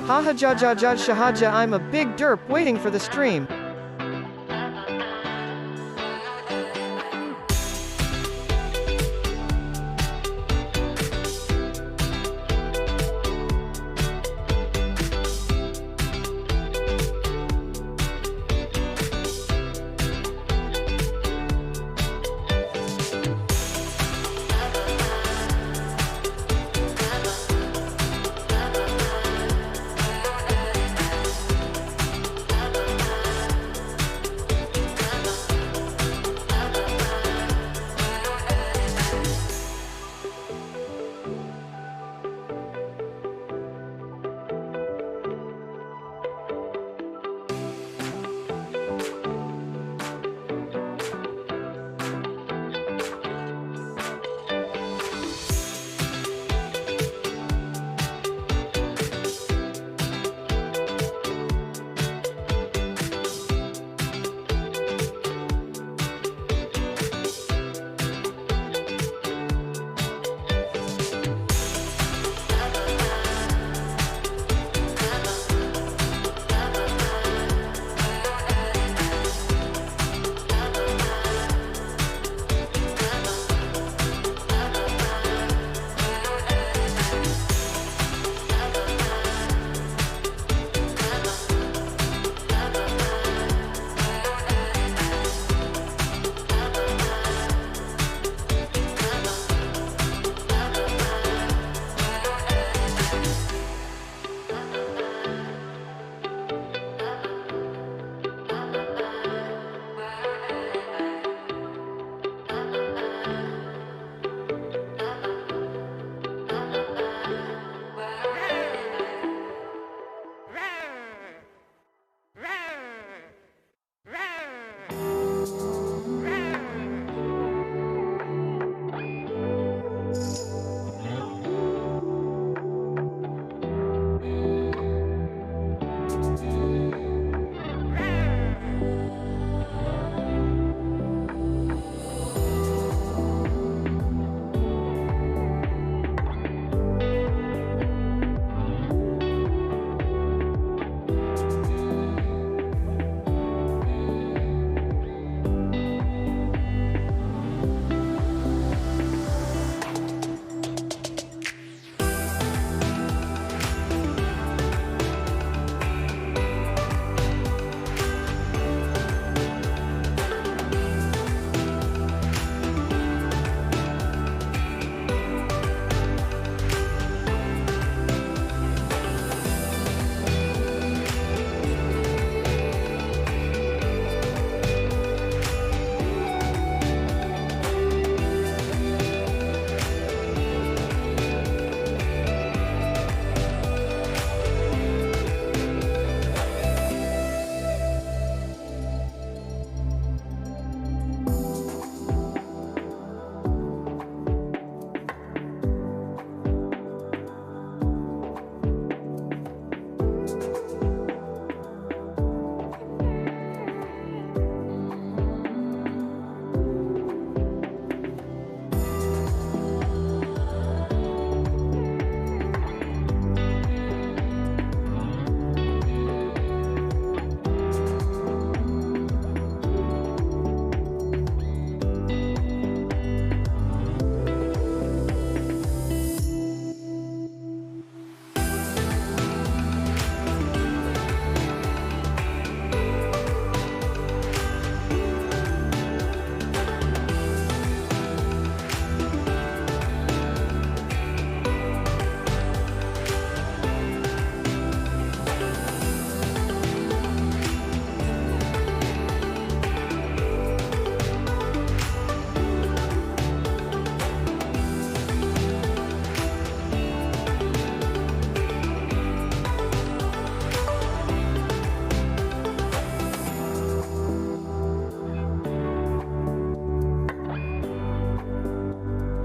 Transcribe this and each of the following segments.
Haha ja ja ja shahaja, I'm a big derp waiting for the stream.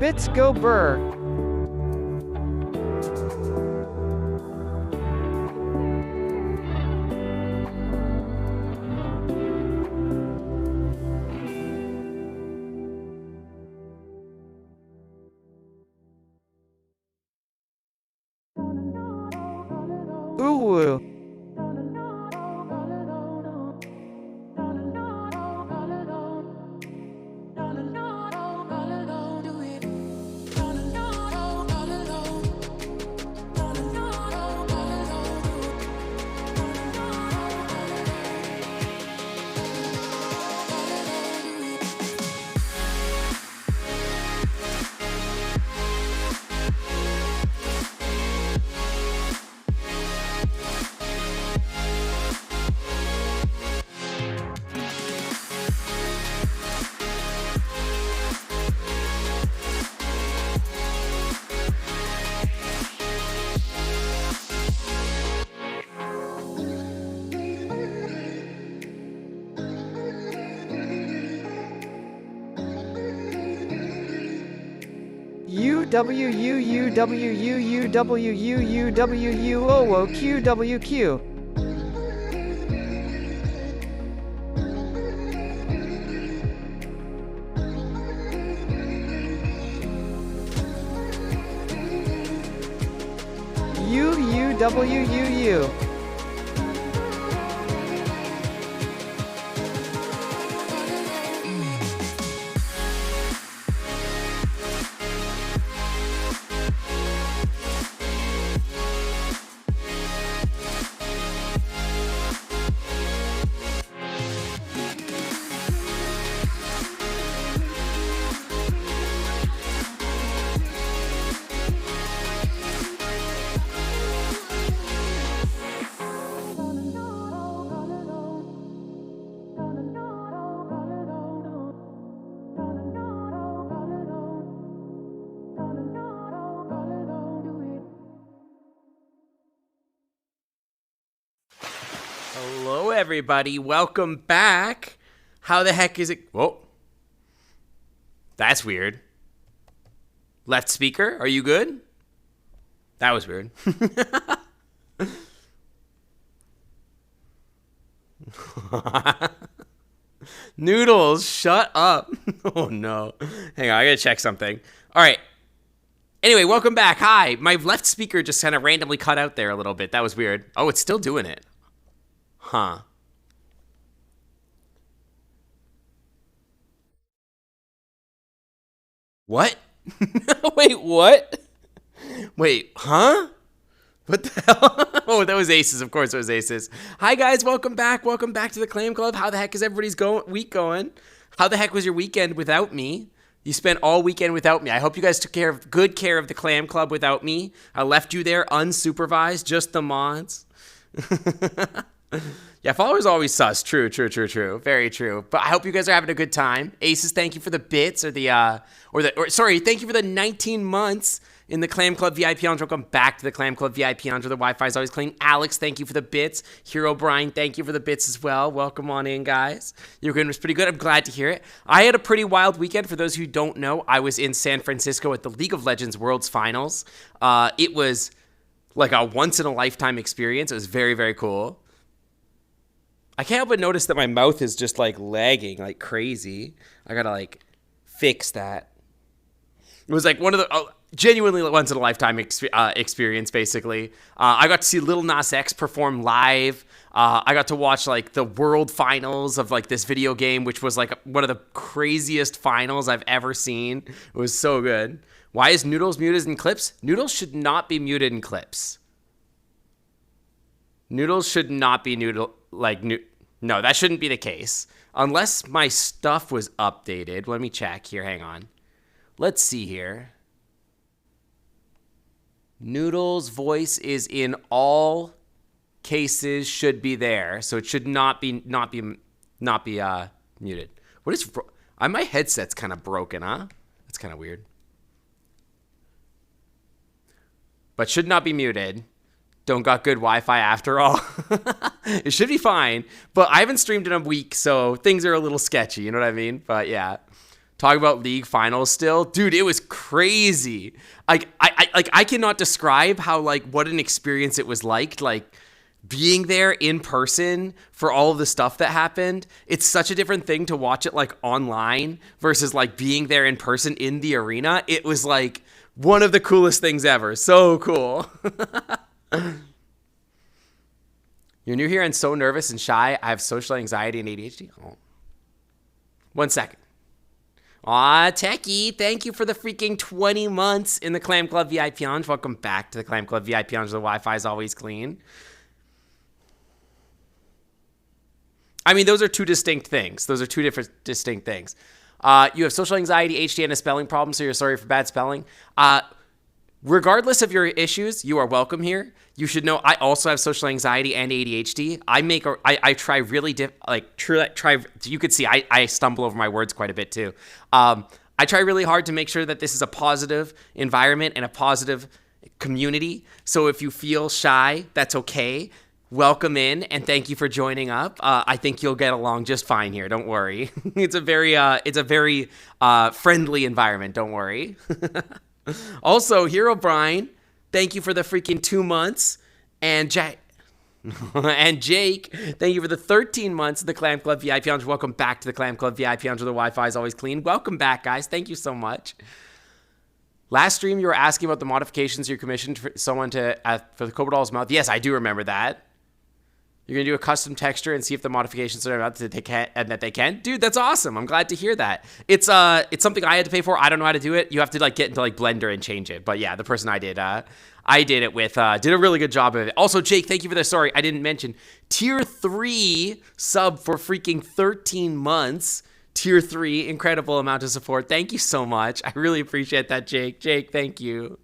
Bits go burr. Ooh. U W U U W U U W U U W U O O Q W Q. U U W U U. Hello, everybody. Welcome back. How the heck is it? Whoa. That's weird. Left speaker, are you good? That was weird. Noodles, shut up. Oh, no. Hang on, I gotta check something. All right. Anyway, welcome back. Hi. My left speaker just kind of randomly cut out there a little bit. That was weird. Oh, it's still doing it. Huh. What? Wait, what? Wait, huh? What the hell? Oh, that was Aces. Of course it was Aces. Hi, guys. Welcome back. Welcome back to the Clam Club. How the heck is everybody's week going? How the heck was your weekend without me? You spent all weekend without me. I hope you guys took good care of the Clam Club without me. I left you there unsupervised, just the mods. Yeah, followers always sus. True. Very true. But I hope you guys are having a good time. Aces, thank you for the bits thank you for the 19 months in the Clam Club VIP Lounge. Welcome back to the Clam Club VIP Lounge where the Wi-Fi is always clean. Alex, thank you for the bits. Hero Brian, thank you for the bits as well. Welcome on in, guys. Your weekend was pretty good. I'm glad to hear it. I had a pretty wild weekend. For those who don't know, I was in San Francisco at the League of Legends Worlds Finals. It was like a once-in-a-lifetime experience. It was very, very cool. I can't help but notice that my mouth is just like lagging like crazy. I gotta like fix that. It was like one of the genuinely once in a lifetime experience. Basically, I got to see Lil Nas X perform live. I got to watch like the world finals of like this video game, which was like one of the craziest finals I've ever seen. It was so good. Why is Noodles muted in clips? Noodles should not be muted in clips. Noodles should not be no, that shouldn't be the case. Unless my stuff was updated. Let me check here. Hang on. Let's see here. Noodles' voice is in all cases should be there, so it should not be muted. What is my headset's kind of broken, huh? That's kind of weird. But should not be muted. Don't got good Wi-Fi after all. It should be fine, but I haven't streamed in a week, so things are a little sketchy, you know what I mean? But yeah, talk about league finals still. Dude, it was crazy. I cannot describe how, like, what an experience it was like being there in person for all of the stuff that happened. It's such a different thing to watch it, like, online versus, like, being there in person in the arena. It was, like, one of the coolest things ever. So cool. You're new here and so nervous and shy. I have social anxiety and ADHD. Oh. 1 second. Aw, Techie, thank you for the freaking 20 months in the Clam Club VIP Lounge. Welcome back to the Clam Club VIP Lounge. The Wi-Fi is always clean. I mean, those are two distinct things. Those are two different distinct things. You have social anxiety, ADHD, and a spelling problem, so you're sorry for bad spelling. Regardless of your issues, you are welcome here. You should know I also have social anxiety and ADHD. I try really you could see I stumble over my words quite a bit too. I try really hard to make sure that this is a positive environment and a positive community. So if you feel shy, that's okay. Welcome in and thank you for joining up. I think you'll get along just fine here. Don't worry. It's a very friendly environment. Don't worry. Also, Hero Brian, thank you for the freaking 2 months. And Jake, thank you for the 13 months of the Clam Club VIP Lounge. Welcome back to the Clam Club VIP Lounge where the Wi-Fi is always clean. Welcome back, guys. Thank you so much. Last stream, you were asking about the modifications you commissioned for someone for the Cobra Doll's mouth. Yes, I do remember that. You're going to do a custom texture and see if the modifications are out that they can. Dude, that's awesome. I'm glad to hear that. It's something I had to pay for. I don't know how to do it. You have to get into Blender and change it. But yeah, the person I did it with did a really good job of it. Also, Jake, thank you for the sorry I didn't mention tier 3 sub for freaking 13 months. Tier 3, incredible amount of support. Thank you so much. I really appreciate that, Jake. Jake, thank you.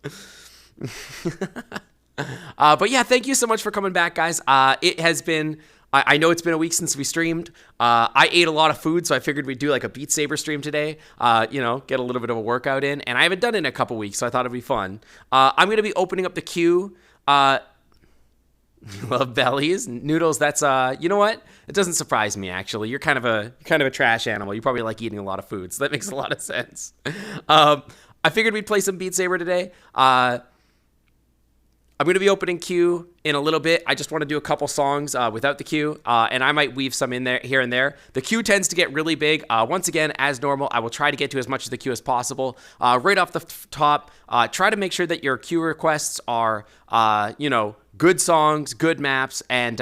But yeah, thank you so much for coming back, guys. It has been, I know it's been a week since we streamed. I ate a lot of food, so I figured we'd do a Beat Saber stream today, get a little bit of a workout in. And I haven't done it in a couple weeks, so I thought it'd be fun. I'm going to be opening up the queue. Love bellies. Noodles, that's, you know what? It doesn't surprise me, actually. You're kind of a trash animal. You probably like eating a lot of food, so that makes a lot of sense. I figured we'd play some Beat Saber today. I'm going to be opening queue in a little bit. I just want to do a couple songs without the queue, and I might weave some in there here and there. The queue tends to get really big. Once again, as normal, I will try to get to as much of the queue as possible. Right off the top, try to make sure that your queue requests are, good songs, good maps, and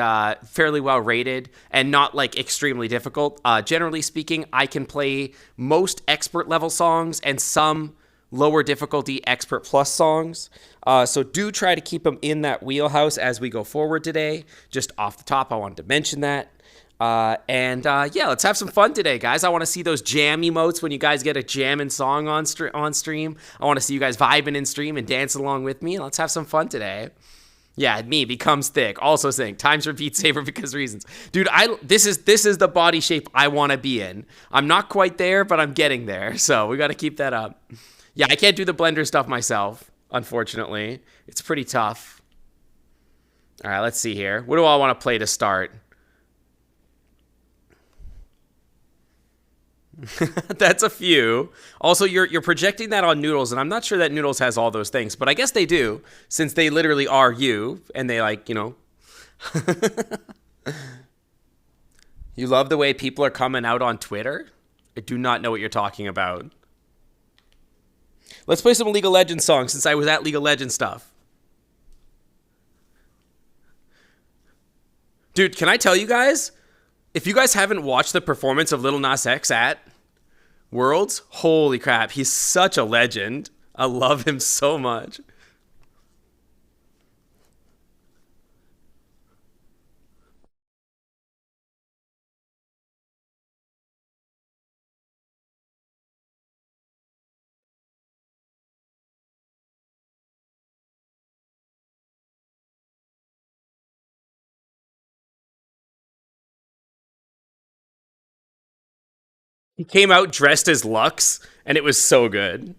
fairly well rated, and not extremely difficult. Generally speaking, I can play most expert level songs and some lower difficulty expert plus songs. So do try to keep them in that wheelhouse as we go forward today. Just off the top, I wanted to mention that. Yeah, let's have some fun today, guys. I want to see those jam emotes when you guys get a jamming song on stream. I want to see you guys vibing in stream and dancing along with me. Let's have some fun today. Yeah, me becomes thick. Also saying times for Beat Saber because reasons. Dude, this is the body shape I want to be in. I'm not quite there, but I'm getting there. So we got to keep that up. Yeah, I can't do the Blender stuff myself, unfortunately. It's pretty tough. All right, let's see here. What do I want to play to start? That's a few. Also, you're projecting that on Noodles, and I'm not sure that Noodles has all those things, but I guess they do, since they literally are you, and they You love the way people are coming out on Twitter? I do not know what you're talking about. Let's play some League of Legends songs since I was at League of Legends stuff. Dude, can I tell you guys? If you guys haven't watched the performance of Lil Nas X at Worlds, holy crap, he's such a legend. I love him so much. He came out dressed as Lux, and it was so good.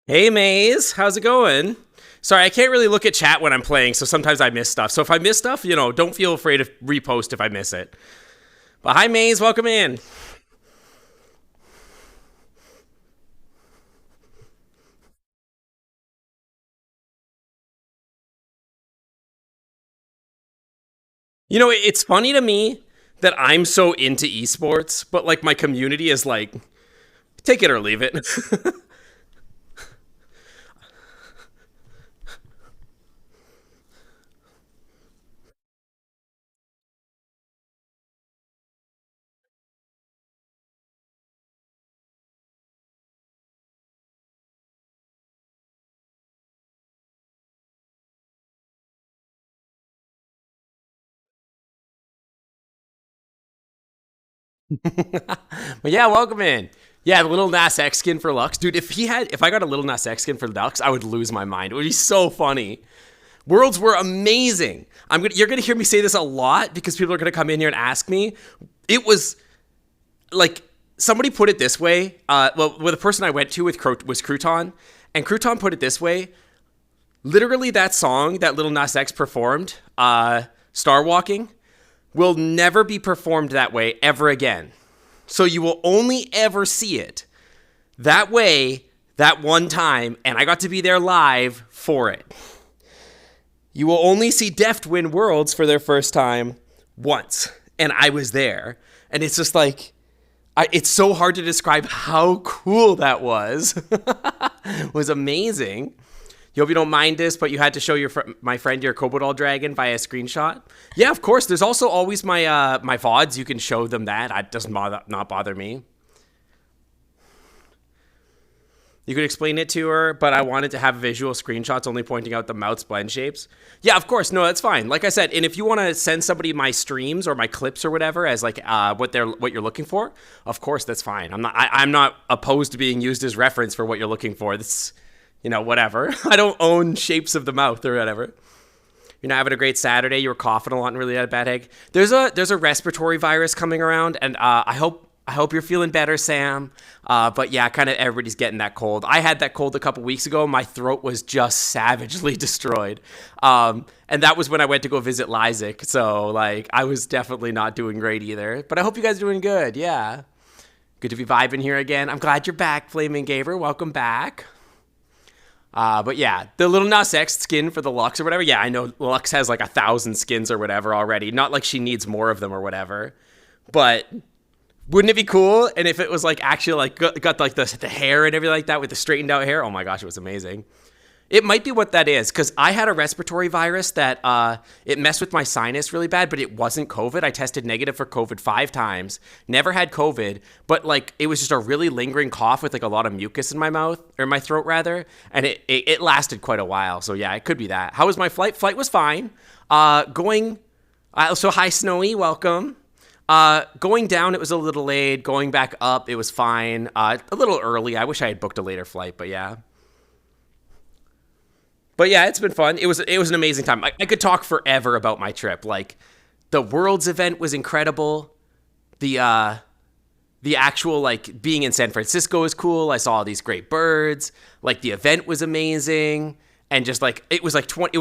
Hey, Maze, how's it going? Sorry, I can't really look at chat when I'm playing, so sometimes I miss stuff. So if I miss stuff, don't feel afraid to repost if I miss it. But hi, Maze, welcome in. It's funny to me that I'm so into esports, but like my community is like, take it or leave it. But yeah, welcome in. Yeah, the little Nas X skin for Lux, dude. If I got a little Nas X skin for Lux, I would lose my mind. It would be so funny. Worlds were amazing. You're gonna hear me say this a lot because people are gonna come in here and ask me. It was like somebody put it this way. The person I went to was Crouton, and Crouton put it this way. Literally, that song that Lil Nas X performed, "Star Walking," will never be performed that way ever again. So you will only ever see it that way that one time, and I got to be there live for it. You will only see Deft win Worlds for their first time once, and I was there. And it's just like, it's so hard to describe how cool that was. It was amazing. You hope you don't mind this, but you had to show my friend your Cobodol dragon via screenshot. Yeah, of course. There's also always my my VODs. You can show them that. It doesn't not bother me. You could explain it to her, but I wanted to have visual screenshots only pointing out the mouth's blend shapes. Yeah, of course. No, that's fine. Like I said, and if you want to send somebody my streams or my clips or whatever as like what you're looking for, of course that's fine. I'm not opposed to being used as reference for what you're looking for. That's whatever. I don't own shapes of the mouth or whatever. You're not having a great Saturday. You were coughing a lot and really had a bad headache. There's a respiratory virus coming around, and I hope you're feeling better, Sam. But yeah, kind of everybody's getting that cold. I had that cold a couple weeks ago. My throat was just savagely destroyed. And that was when I went to go visit Lysick. So like, I was definitely not doing great either. But I hope you guys are doing good. Yeah. Good to be vibing here again. I'm glad you're back, Flaming Gaver. Welcome back. But yeah, the little Nas X skin for the Lux or whatever. Yeah, I know Lux has like 1,000 skins or whatever already. Not like she needs more of them or whatever. But wouldn't it be cool? And if it was like actually like got like the hair and everything like that with the straightened out hair. Oh my gosh, it was amazing. It might be what that is, because I had a respiratory virus that it messed with my sinus really bad, but it wasn't COVID. I tested negative for COVID 5 times, never had COVID, but like it was just a really lingering cough with like a lot of mucus in my mouth, or my throat rather, and it lasted quite a while. So yeah, it could be that. How was my flight? Flight was fine. So hi Snowy, welcome. Going down, it was a little late. Going back up, it was fine. A little early. I wish I had booked a later flight, but yeah. But yeah, it's been fun. It was an amazing time. I could talk forever about my trip. Like, the Worlds event was incredible. The actual, like, being in San Francisco was cool. I saw all these great birds. Like, the event was amazing. And just, like, it was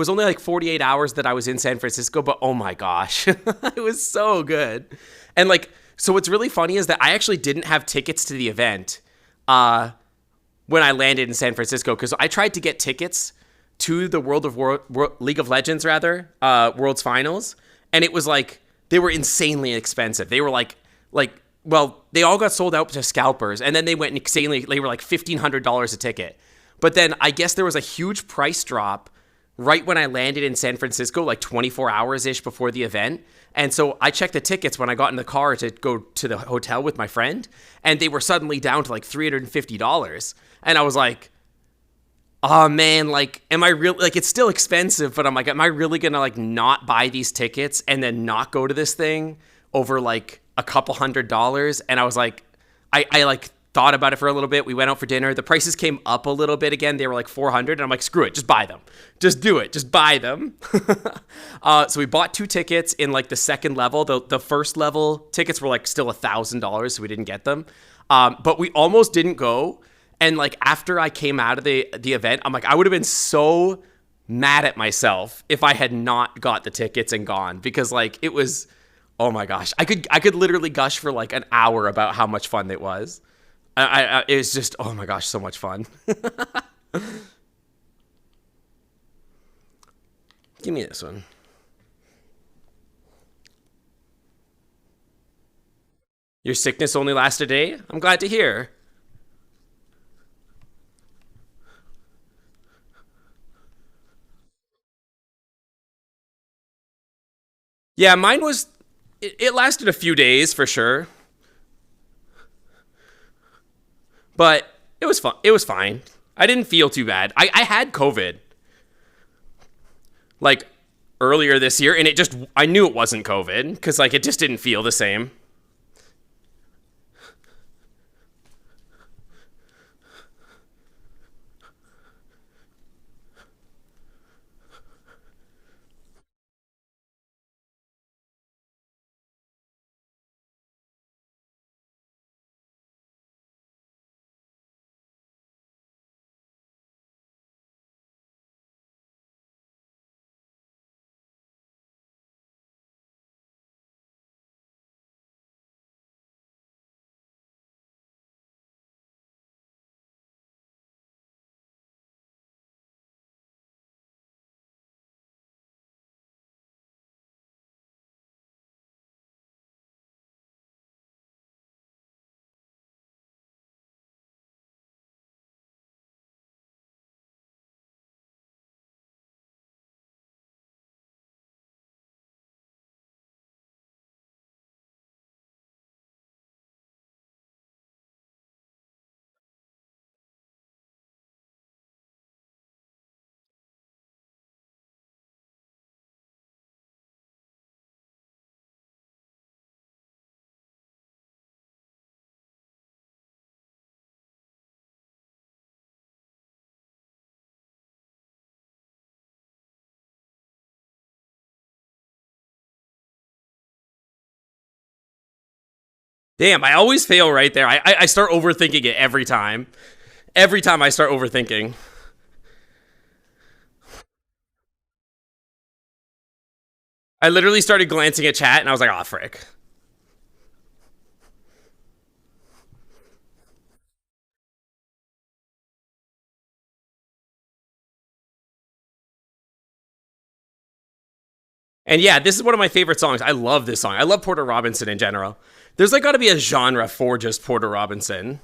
only, like, 48 hours that I was in San Francisco, but oh my gosh. It was so good. And, like, so what's really funny is that I actually didn't have tickets to the event when I landed in San Francisco, because I tried to get tickets to the League of Legends World's Finals, and it was like they were insanely expensive. They were they all got sold out to scalpers, and then they went insanely. They were like $1,500 a ticket. But then I guess there was a huge price drop right when I landed in San Francisco, like 24 hours ish before the event. And so I checked the tickets when I got in the car to go to the hotel with my friend, and they were suddenly down to like $350. And I was like, oh man, like, am I real? Like, it's still expensive, but I'm like, am I really gonna like not buy these tickets and then not go to this thing over like a couple $100s? And I was like, I like thought about it for a little bit. We went out for dinner. The prices came up a little bit again. They were like $400, and I'm like, screw it, just buy them. Just do it. Just buy them. So we bought 2 tickets in like the second level. The first level tickets were like still $1,000, so we didn't get them. But we almost didn't go. And like after I came out of the event, I'm like, I would have been so mad at myself if I had not got the tickets and gone, because like it was, oh my gosh, I could literally gush for like an hour about how much fun it was. It was just, oh my gosh, so much fun. Give me this one. Your sickness only lasted a day? I'm glad to hear. Yeah, mine was, it lasted a few days for sure. But it was fun. It was fine. I didn't feel too bad. I had COVID like earlier this year, and I knew it wasn't COVID because like it just didn't feel the same. Damn, I always fail right there. I start overthinking it every time. Every time I start overthinking. I literally started glancing at chat and I was like, oh, frick. And yeah, this is one of my favorite songs. I love this song. I love Porter Robinson in general. There's like got to be a genre for just Porter Robinson.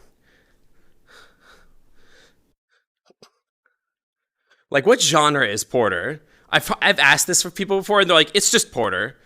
Like, what genre is Porter? I've asked this for people before, and they're like, it's just Porter.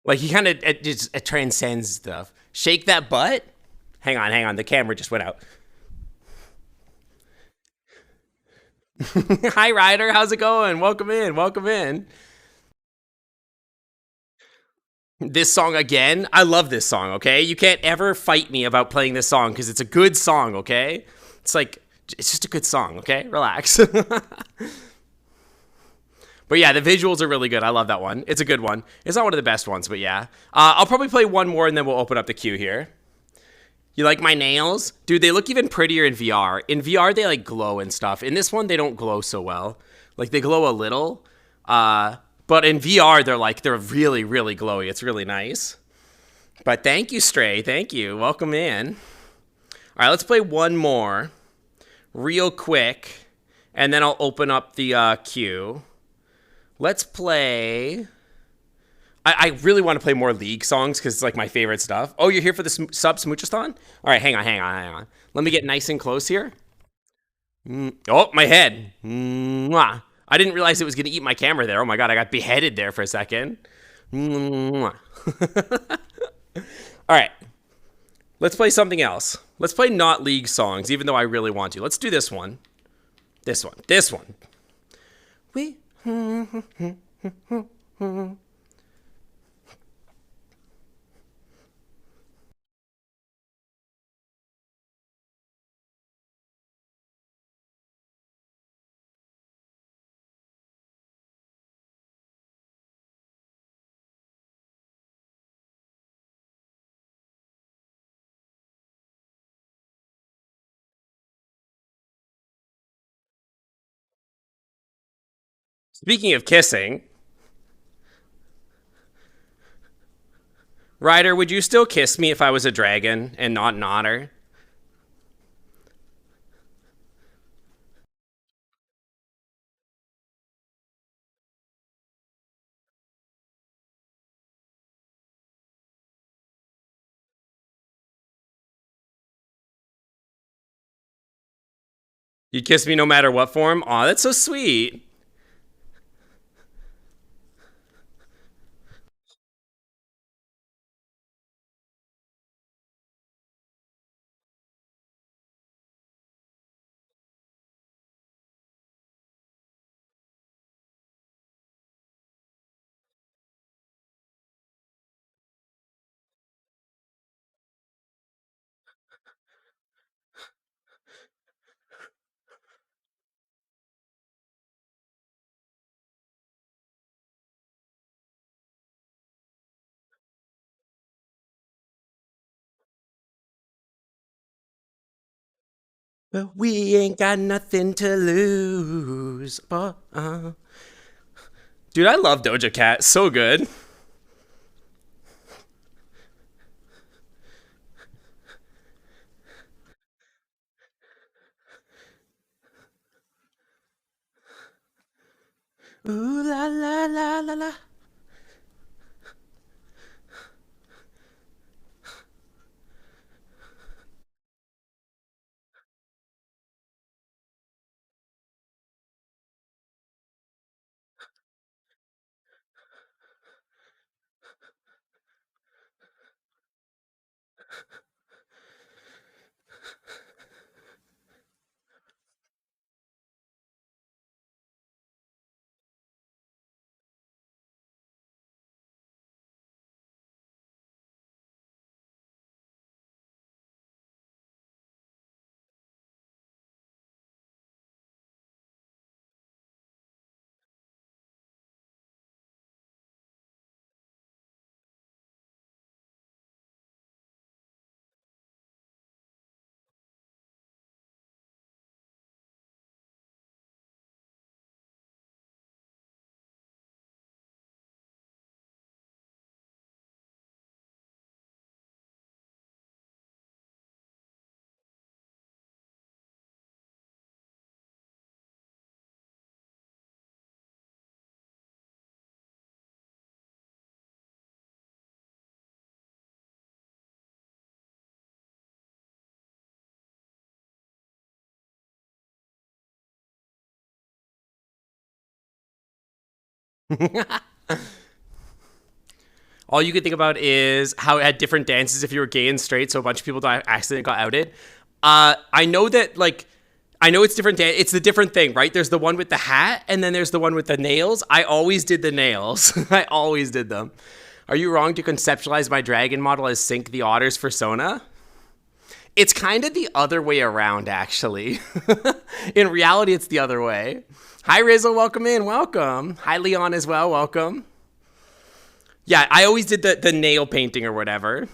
Like, he kind of it transcends stuff. Shake that butt. Hang on. The camera just went out. Hi, Ryder. How's it going? Welcome in. Welcome in. This song again. I love this song, okay? You can't ever fight me about playing this song because it's a good song, okay? It's like, it's just a good song, okay? Relax. But yeah, the visuals are really good. I love that one. It's a good one. It's not one of the best ones, but yeah. I'll probably play one more and then we'll open up the queue here. You like my nails? Dude, they look even prettier in VR. In VR, they like glow and stuff. In this one, they don't glow so well. Like they glow a little. But in VR, they're really, really glowy. It's really nice. But thank you, Stray. Thank you. Welcome in. All right, let's play one more real quick. And then I'll open up the queue. Let's play... I really want to play more League songs because it's like my favorite stuff. Oh, you're here for the sub Smoochathon? All right, hang on. Let me get nice and close here. Oh, my head. Mwah. I didn't realize it was going to eat my camera there. Oh my God, I got beheaded there for a second. All right, let's play something else. Let's play not League songs, even though I really want to. Let's do this one. This one. We... Speaking of kissing, Ryder, would you still kiss me if I was a dragon and not an otter? You'd kiss me no matter what form? Aw, that's so sweet. But we ain't got nothing to lose. Dude, I love Doja Cat. So good. Ooh la la la la la. All you could think about is how it had different dances if you were gay and straight, so a bunch of people accidentally got outed. I know that, like, I know it's different. It's the different thing, right? There's the one with the hat, and then there's the one with the nails. I always did the nails. I always did them. Are you wrong to conceptualize my dragon model as Sync the Otter's persona? It's kind of the other way around, actually. In reality, it's the other way. Hi, Rizzle. Welcome in. Welcome. Hi, Leon, as well. Welcome. Yeah, I always did the nail painting or whatever.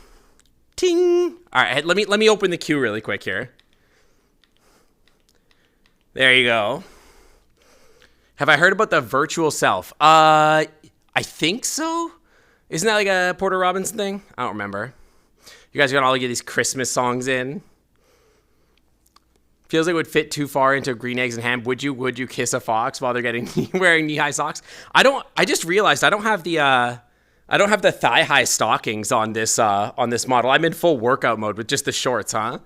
Ting. All right, let me open the queue really quick here. There you go. Have I heard about the virtual self? I think so. Isn't that like a Porter Robinson thing? I don't remember. You guys are gonna all get these Christmas songs in. Feels like it would fit too far into green eggs and ham. Would you kiss a fox while they're getting wearing knee-high socks? I just realized I don't have the thigh-high stockings on this model. I'm in full workout mode with just the shorts, huh?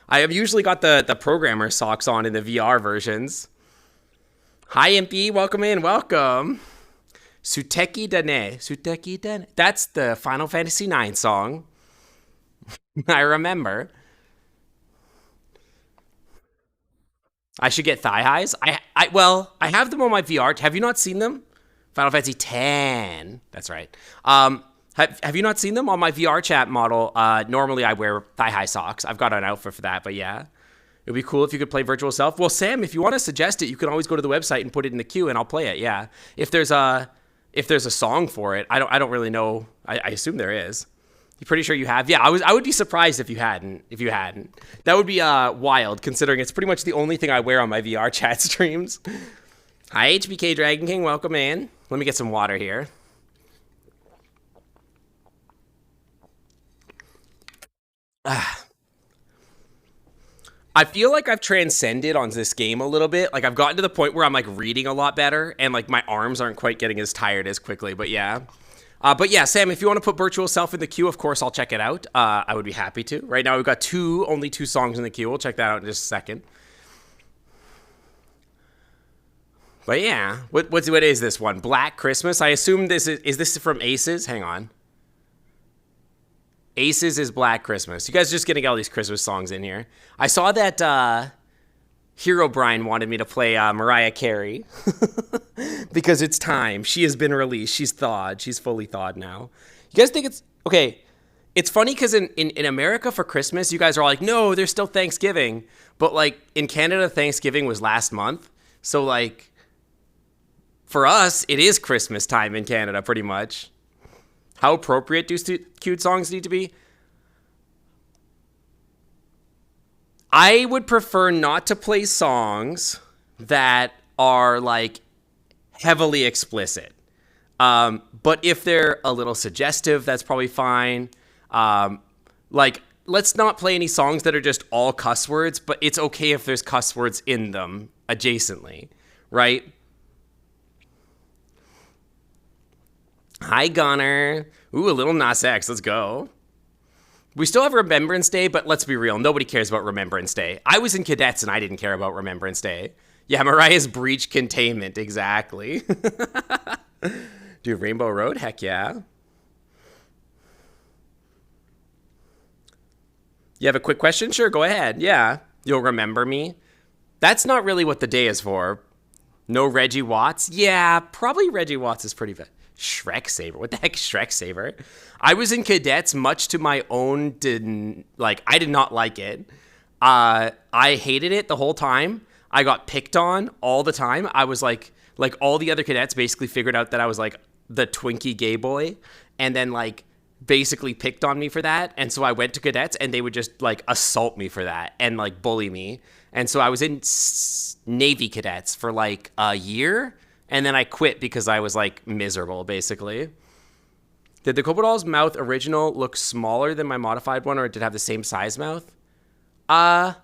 I have usually got the programmer socks on in the VR versions. Hi, Impy. Welcome in. Welcome. Suteki Dane. That's the Final Fantasy IX song. I remember. I should get thigh highs. I have them on my VR. Have you not seen them? Final Fantasy X. That's right. Have you not seen them on my VR chat model? Normally I wear thigh high socks. I've got an outfit for that, but yeah. It'd be cool if you could play Virtual Self. Well, Sam, if you want to suggest it, you can always go to the website and put it in the queue and I'll play it. Yeah. If there's a song for it, I don't really know. I assume there is. You pretty sure you have? Yeah, I would be surprised if you hadn't. That would be wild, considering it's pretty much the only thing I wear on my VR chat streams. Hi, HBK Dragon King. Welcome in. Let me get some water here. I feel like I've transcended on this game a little bit. Like I've gotten to the point where I'm like reading a lot better and like my arms aren't quite getting as tired as quickly, but yeah. Sam, if you want to put Virtual Self in the queue, of course, I'll check it out. I would be happy to. Right now, we've got only two songs in the queue. We'll check that out in just a second. But yeah, what is this one? Black Christmas? I assume this is this from Aces? Hang on. Aces is Black Christmas. You guys are just getting all these Christmas songs in here. I saw that Hero Brian wanted me to play Mariah Carey because it's time. She has been released. She's thawed. She's fully thawed now. You guys think it's okay? It's funny because in America for Christmas, you guys are all like, no, there's still Thanksgiving. But like in Canada, Thanksgiving was last month. So like for us, it is Christmas time in Canada pretty much. How appropriate do cute songs need to be? I would prefer not to play songs that are like heavily explicit. But if they're a little suggestive, that's probably fine. Like, let's not play any songs that are just all cuss words, but it's okay if there's cuss words in them adjacently, right? Hi, Gunner. Ooh, a little Nas X. Let's go. We still have Remembrance Day, but let's be real. Nobody cares about Remembrance Day. I was in cadets and I didn't care about Remembrance Day. Yeah, Mariah's breach containment. Exactly. Dude, Rainbow Road? Heck yeah. You have a quick question? Sure, go ahead. Yeah. You'll remember me. That's not really what the day is for. No Reggie Watts? Yeah, probably Reggie Watts is pretty bad. Shrek Saber. What the heck is Shrek Saber? I was in cadets, much to my own I did not like it. I hated it the whole time. I got picked on all the time. I was like all the other cadets basically figured out that I was like the Twinkie gay boy and then like basically picked on me for that. And so I went to cadets and they would just like assault me for that and like bully me. And so I was in Navy cadets for like a year. And then I quit because I was like miserable, basically. Did the Cobra Doll's mouth original look smaller than my modified one, or did it have the same size mouth? I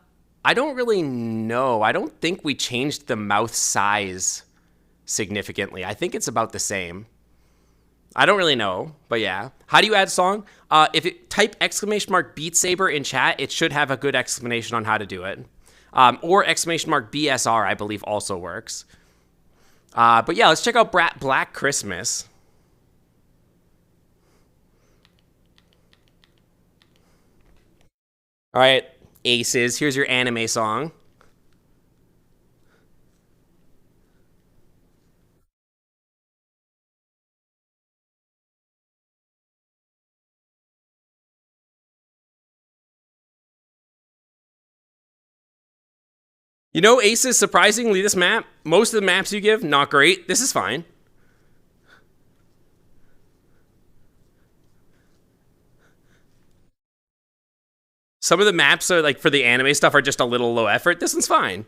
don't really know. I don't think we changed the mouth size significantly. I think it's about the same. I don't really know, but yeah. How do you add a song? If it type ! Beat Saber in chat, it should have a good explanation on how to do it. Or ! BSR, I believe, also works. But yeah, let's check out Black Christmas. All right, Aces, here's your anime song. You know, Aces, surprisingly, this map, most of the maps you give, not great. This is fine. Some of the maps are, like, for the anime stuff are just a little low effort. This one's fine.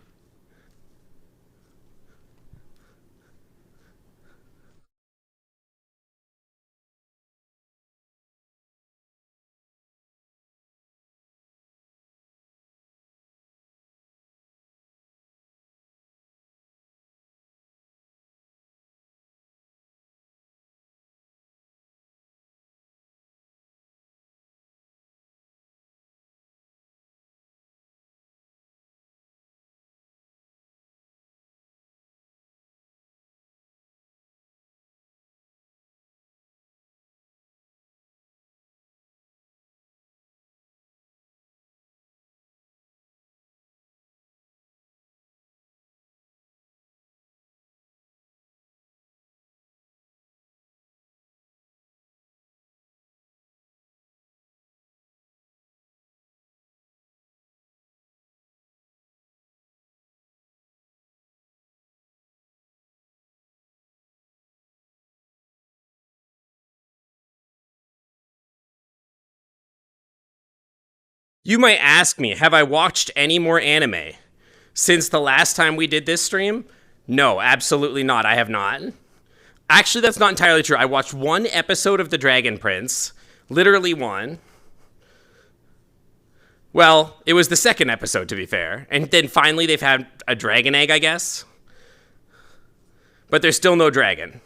You might ask me, have I watched any more anime since the last time we did this stream? No, absolutely not. I have not. Actually, that's not entirely true. I watched one episode of The Dragon Prince. Literally one. Well, it was the second episode, to be fair. And then finally they've had a dragon egg, I guess. But there's still no dragon.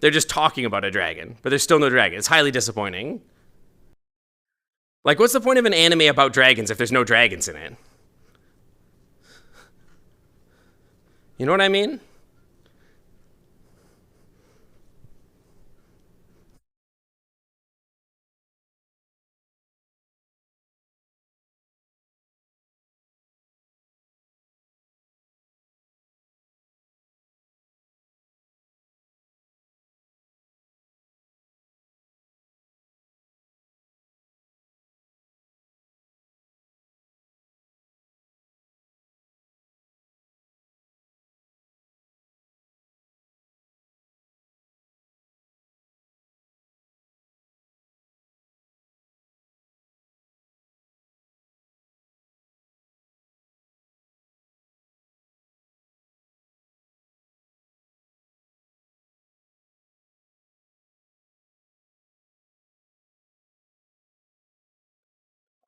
They're just talking about a dragon, but there's still no dragon. It's highly disappointing. Like, what's the point of an anime about dragons if there's no dragons in it? You know what I mean?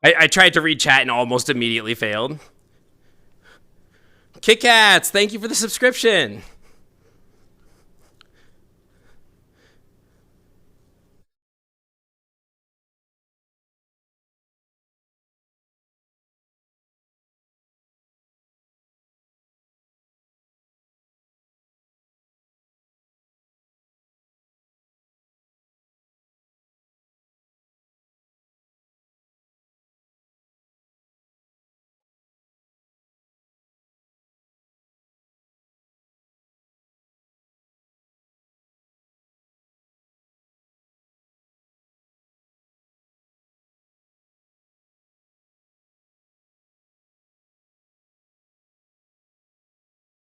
I tried to read chat and almost immediately failed. Kit Kats, thank you for the subscription.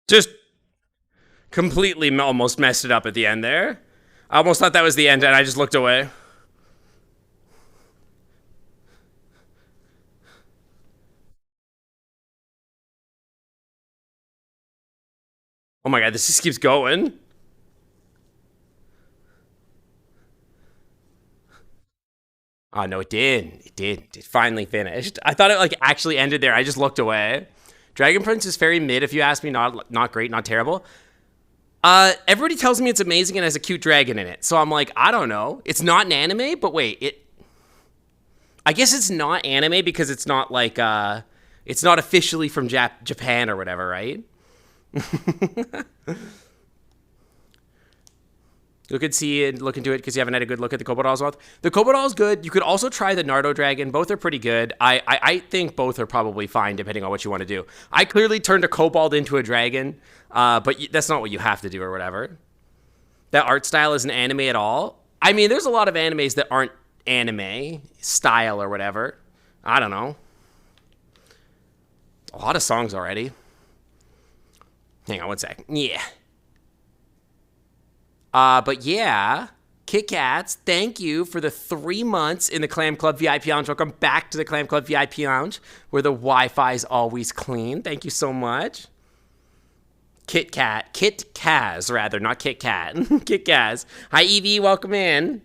Just completely almost messed it up at the end there. I almost thought that was the end and I just looked away. Oh my god, this just keeps going. Oh no, it did. It did. It finally finished. I thought it like actually ended there. I just looked away. Dragon Prince is very mid if you ask me. Not great, not terrible. Everybody tells me it's amazing and has a cute dragon in it. So I'm like, I don't know. It's not an anime, but wait, I guess it's not anime because it's not like it's not officially from Japan or whatever, right? Look and see and look into it because you haven't had a good look at the Koboldo's mouth. The Kobold's good. You could also try the Nardo Dragon. Both are pretty good. I think both are probably fine depending on what you want to do. I clearly turned a Kobold into a dragon, but that's not what you have to do or whatever. That art style isn't anime at all. I mean, there's a lot of animes that aren't anime style or whatever. I don't know. A lot of songs already. Hang on one sec. Yeah. But yeah, Kit Kats, thank you for the 3 months in the Clam Club VIP Lounge. Welcome back to the Clam Club VIP Lounge, where the Wi-Fi is always clean. Thank you so much. Kit Kaz, rather, not Kit Kat. Kit Kaz. Hi, Evie, welcome in.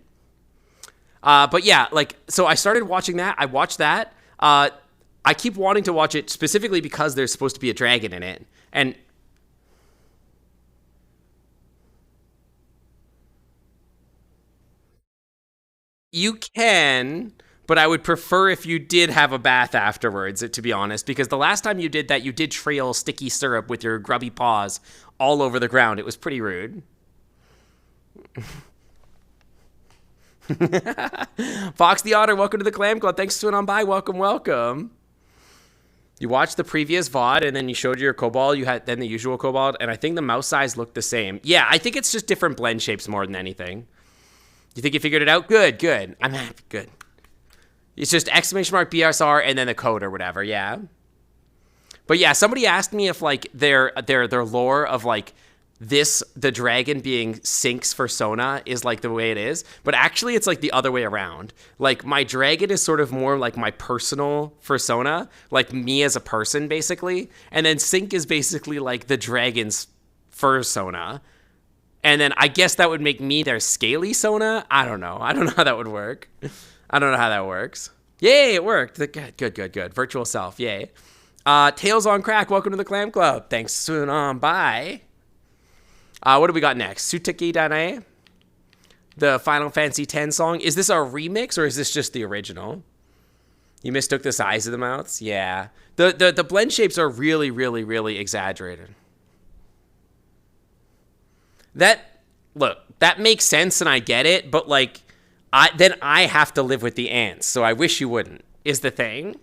But yeah, like, so I started watching that. I watched that. I keep wanting to watch it specifically because there's supposed to be a dragon in it. And you can, but I would prefer if you did have a bath afterwards, to be honest, because the last time you did that, you did trail sticky syrup with your grubby paws all over the ground. It was pretty rude. Fox the Otter, welcome to the Clam Club. Thanks for swinging on by. Welcome, welcome. You watched the previous VOD and then you showed your cobalt. You had then the usual cobalt, and I think the mouse size looked the same. Yeah, I think it's just different blend shapes more than anything. You think you figured it out? Good, good. I'm happy. Good. It's just exclamation mark BSR and then the code or whatever. Yeah. But yeah, somebody asked me if like their lore of like the dragon being Sync's persona is like the way it is, but actually it's like the other way around. Like my dragon is sort of more like my personal persona, like me as a person basically, and then Sync is basically like the dragon's persona. And then I guess that would make me their scaly Sona. I don't know how that would work. I don't know how that works. Yay, it worked. Good. Virtual self, yay. Tails on Crack, welcome to the Clam Club. Thanks, soon on, bye. What do we got next? Suteki Danae, the Final Fantasy X song. Is this a remix or is this just the original? You mistook the size of the mouths? Yeah. The blend shapes are really, really, really exaggerated. That makes sense and I get it, but like, I have to live with the ants, so I wish you wouldn't, is the thing.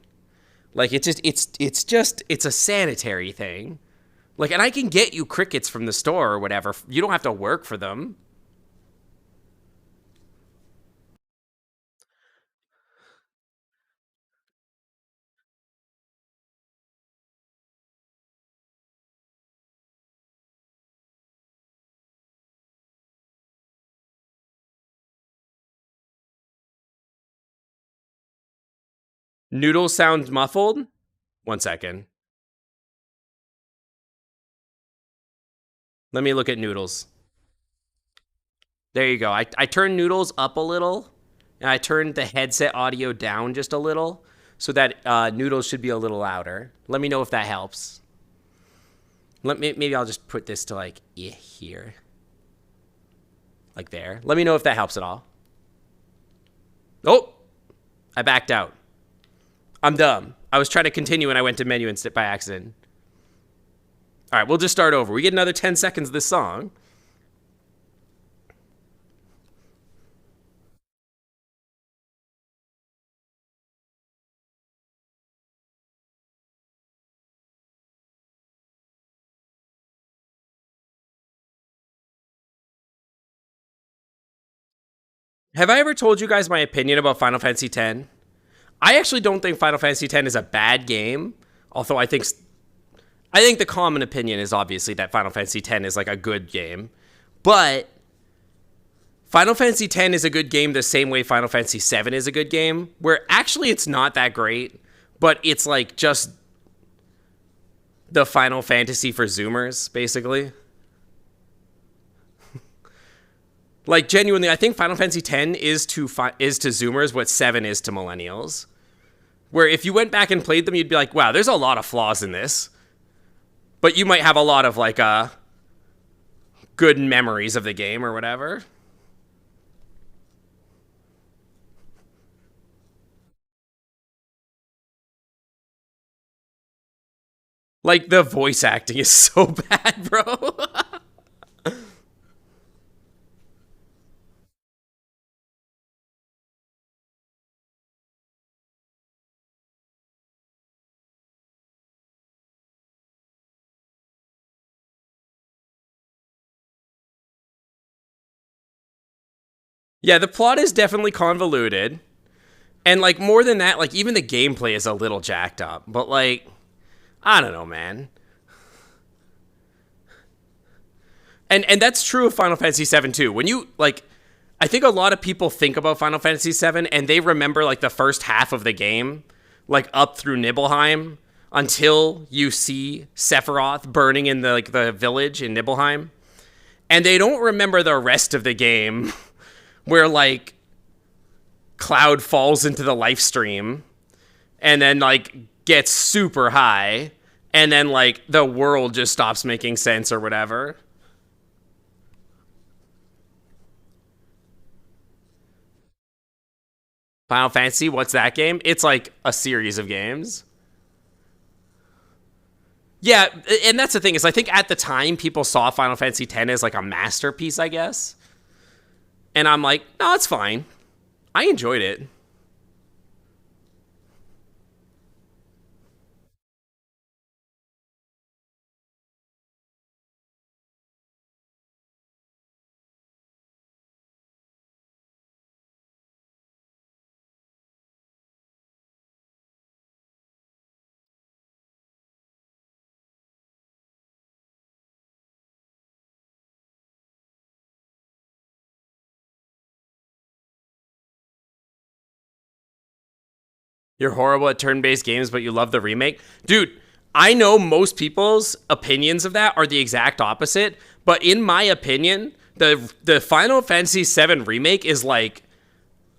Like, it's a sanitary thing. Like, and I can get you crickets from the store or whatever. You don't have to work for them. Noodles sound muffled? 1 second. Let me look at Noodles. There you go. I turned Noodles up a little, and I turned the headset audio down just a little, so that Noodles should be a little louder. Let me know if that helps. Maybe I'll just put this to like here. Like there. Let me know if that helps at all. Oh! I backed out. I'm dumb. I was trying to continue and I went to menu and by accident. All right, we'll just start over. We get another 10 seconds of this song. Have I ever told you guys my opinion about Final Fantasy X? I actually don't think Final Fantasy X is a bad game, although I think the common opinion is obviously that Final Fantasy X is like a good game. But Final Fantasy X is a good game the same way Final Fantasy VII is a good game, where actually it's not that great, but it's like just the Final Fantasy for Zoomers, basically. Like, genuinely, I think Final Fantasy X is to Zoomers what 7 is to Millennials. Where if you went back and played them, you'd be like, wow, there's a lot of flaws in this. But you might have a lot of, like, good memories of the game or whatever. Like, the voice acting is so bad, bro. Yeah, the plot is definitely convoluted. And, like, more than that, like, even the gameplay is a little jacked up. But, like, I don't know, man. And that's true of Final Fantasy VII, too. When you, like, I think a lot of people think about Final Fantasy VII and they remember like the first half of the game, like up through Nibelheim until you see Sephiroth burning in the village in Nibelheim. And they don't remember the rest of the game where like Cloud falls into the life stream and then like gets super high and then like the world just stops making sense or whatever. Final Fantasy, what's that game? It's like a series of games. Yeah, and that's the thing is I think at the time people saw Final Fantasy X as like a masterpiece, I guess. And I'm like, no, it's fine. I enjoyed it. You're horrible at turn-based games, but you love the remake. Dude, I know most people's opinions of that are the exact opposite, but in my opinion, the Final Fantasy VII remake is like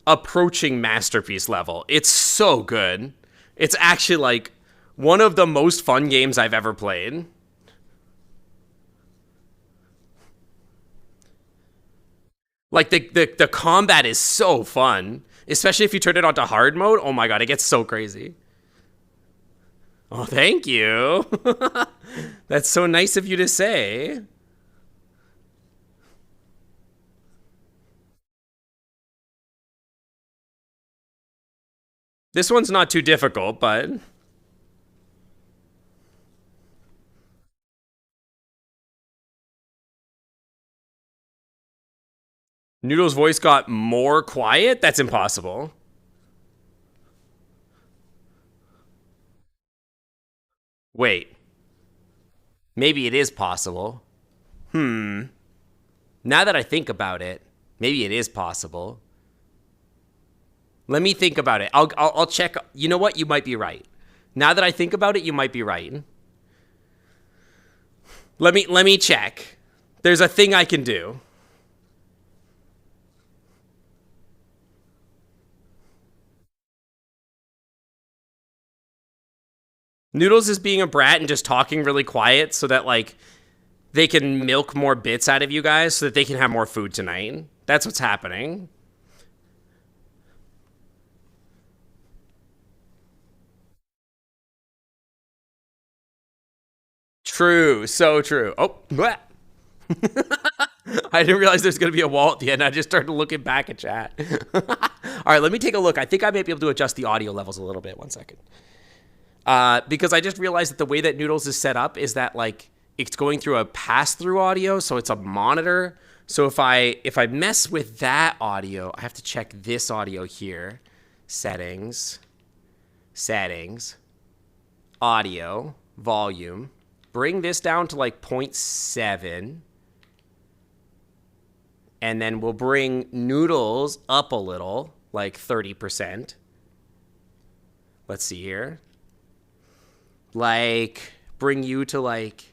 approaching masterpiece level. It's so good. It's actually like one of the most fun games I've ever played. Like the combat is so fun, especially if you turn it onto hard mode. Oh my god, it gets so crazy. Oh, thank you. That's so nice of you to say. This one's not too difficult, but Noodle's voice got more quiet? That's impossible. Wait, maybe it is possible. Now that I think about it, maybe it is possible. Let me think about it. I'll check. You know what? You might be right. Now that I think about it, you might be right. Let me check. There's a thing I can do. Noodles is being a brat and just talking really quiet so that like they can milk more bits out of you guys so that they can have more food tonight. That's what's happening. True, so true. Oh, bleh. I didn't realize there's going to be a wall at the end. I just started looking back at chat. All right, let me take a look. I think I might be able to adjust the audio levels a little bit. One second. Because I just realized that the way that Noodles is set up is that like it's going through a pass-through audio, so it's a monitor. So if I mess with that audio, I have to check this audio here. Settings, audio, volume. Bring this down to like 0.7. And then we'll bring Noodles up a little, like 30%. Let's see here. Like, bring you to like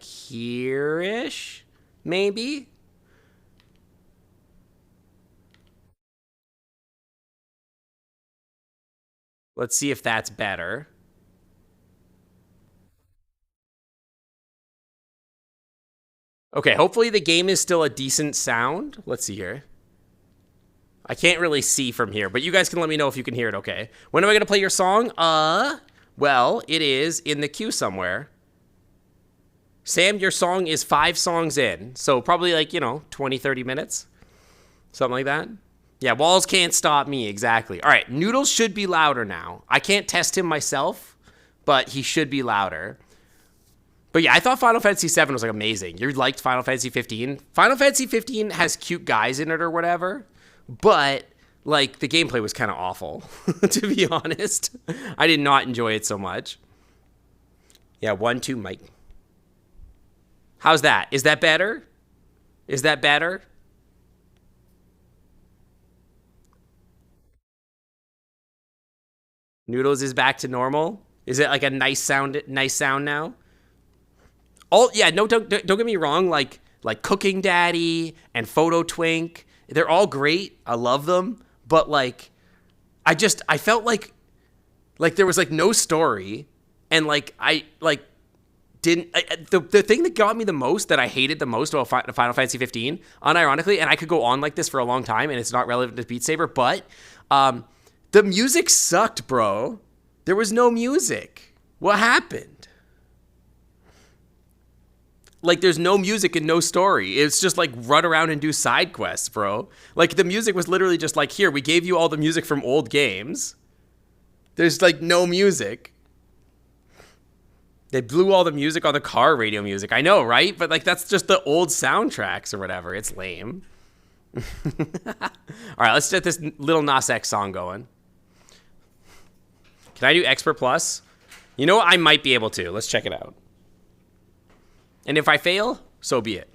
here-ish, maybe? Let's see if that's better. Okay, hopefully the game is still a decent sound. Let's see here. I can't really see from here, but you guys can let me know if you can hear it okay. When am I going to play your song? Well, it is in the queue somewhere. Sam, your song is 5 songs in, so probably like, 20, 30 minutes. Something like that. Yeah, walls can't stop me, exactly. All right, Noodles should be louder now. I can't test him myself, but he should be louder. But yeah, I thought Final Fantasy VII was like amazing. You liked Final Fantasy 15? Final Fantasy 15 has cute guys in it or whatever, but like the gameplay was kind of awful, to be honest. I did not enjoy it so much. Yeah, 1, 2, Mike. How's that? Is that better? Is that better? Noodles is back to normal. Is it like a nice sound? Nice sound now. Oh yeah, no, don't get me wrong. Like Cooking Daddy and Photo Twink, they're all great. I love them, but like, I felt like there was like no story, and like I like didn't the thing that got me the most, that I hated the most about Final Fantasy 15, unironically, and I could go on like this for a long time, and it's not relevant to Beat Saber, but the music sucked, bro. There was no music. What happened? Like, there's no music and no story. It's just like run around and do side quests, bro. Like, the music was literally just like, here, we gave you all the music from old games. There's like no music. They blew all the music on the car radio music. I know, right? But like, that's just the old soundtracks or whatever. It's lame. All right, let's get this Little Nas X song going. Can I do Expert Plus? You know what? I might be able to. Let's check it out. And if I fail, so be it.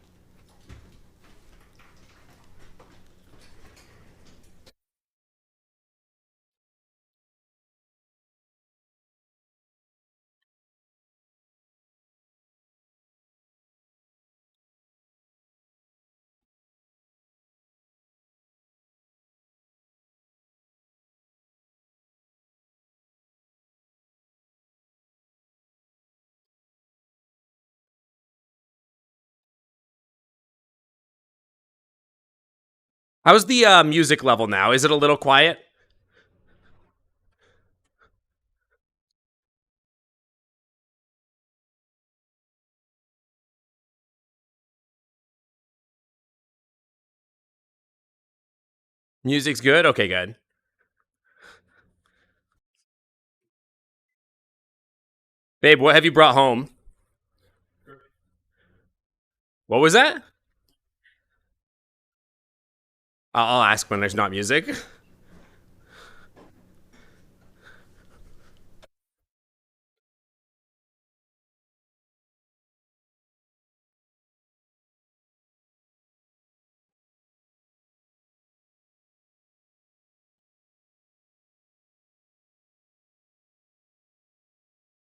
How's the music level now? Is it a little quiet? Music's good? Okay, good. Babe, what have you brought home? What was that? I'll ask when there's not music.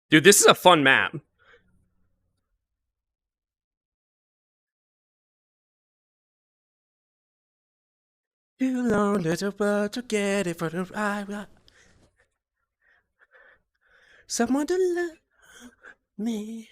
Dude, this is a fun map. Too long, little bird, to get it for the ride. Someone to love me.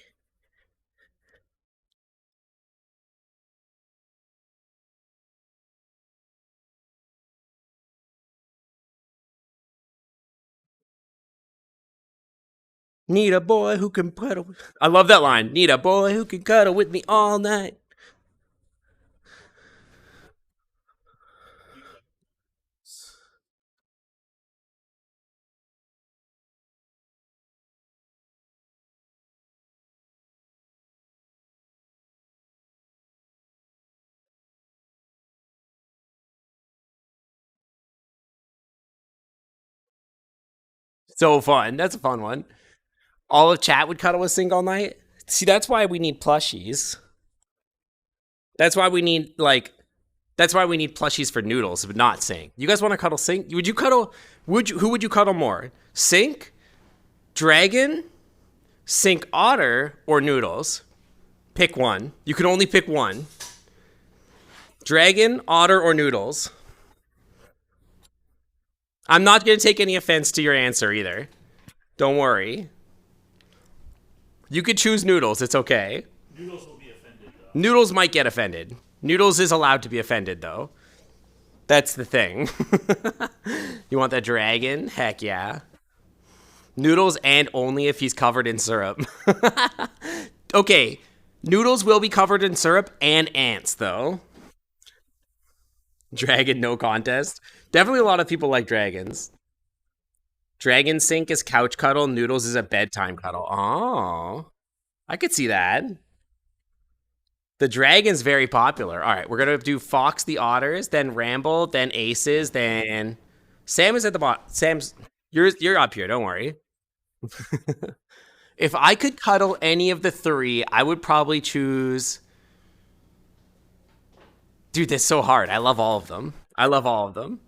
Need a boy who can cuddle. I love that line. Need a boy who can cuddle with me all night. So fun. That's a fun one. All of chat would cuddle with Sing all night. See, that's why we need plushies. That's why we need like. That's why we need plushies for Noodles, but not Sink. You guys want to cuddle Sink? Would you cuddle? Would you? Who would you cuddle more? Sink, Dragon, Sink Otter, or Noodles? Pick one. You can only pick one. Dragon, Otter, or Noodles? I'm not going to take any offense to your answer either. Don't worry. You could choose Noodles. It's okay. Noodles will be offended, though. Noodles might get offended. Noodles is allowed to be offended, though. That's the thing. You want the dragon? Heck yeah. Noodles, and only if he's covered in syrup. Okay. Noodles will be covered in syrup and ants, though. Dragon, no contest. Definitely a lot of people like dragons. Dragon Sink is couch cuddle. Noodles is a bedtime cuddle. Oh, I could see that. The dragon's very popular. All right, we're gonna do Fox the Otters, then Ramble, then Aces, then Sam is at the bottom. Sam's you're up here. Don't worry. If I could cuddle any of the three, I would probably choose. Dude, that's so hard. I love all of them. I love all of them.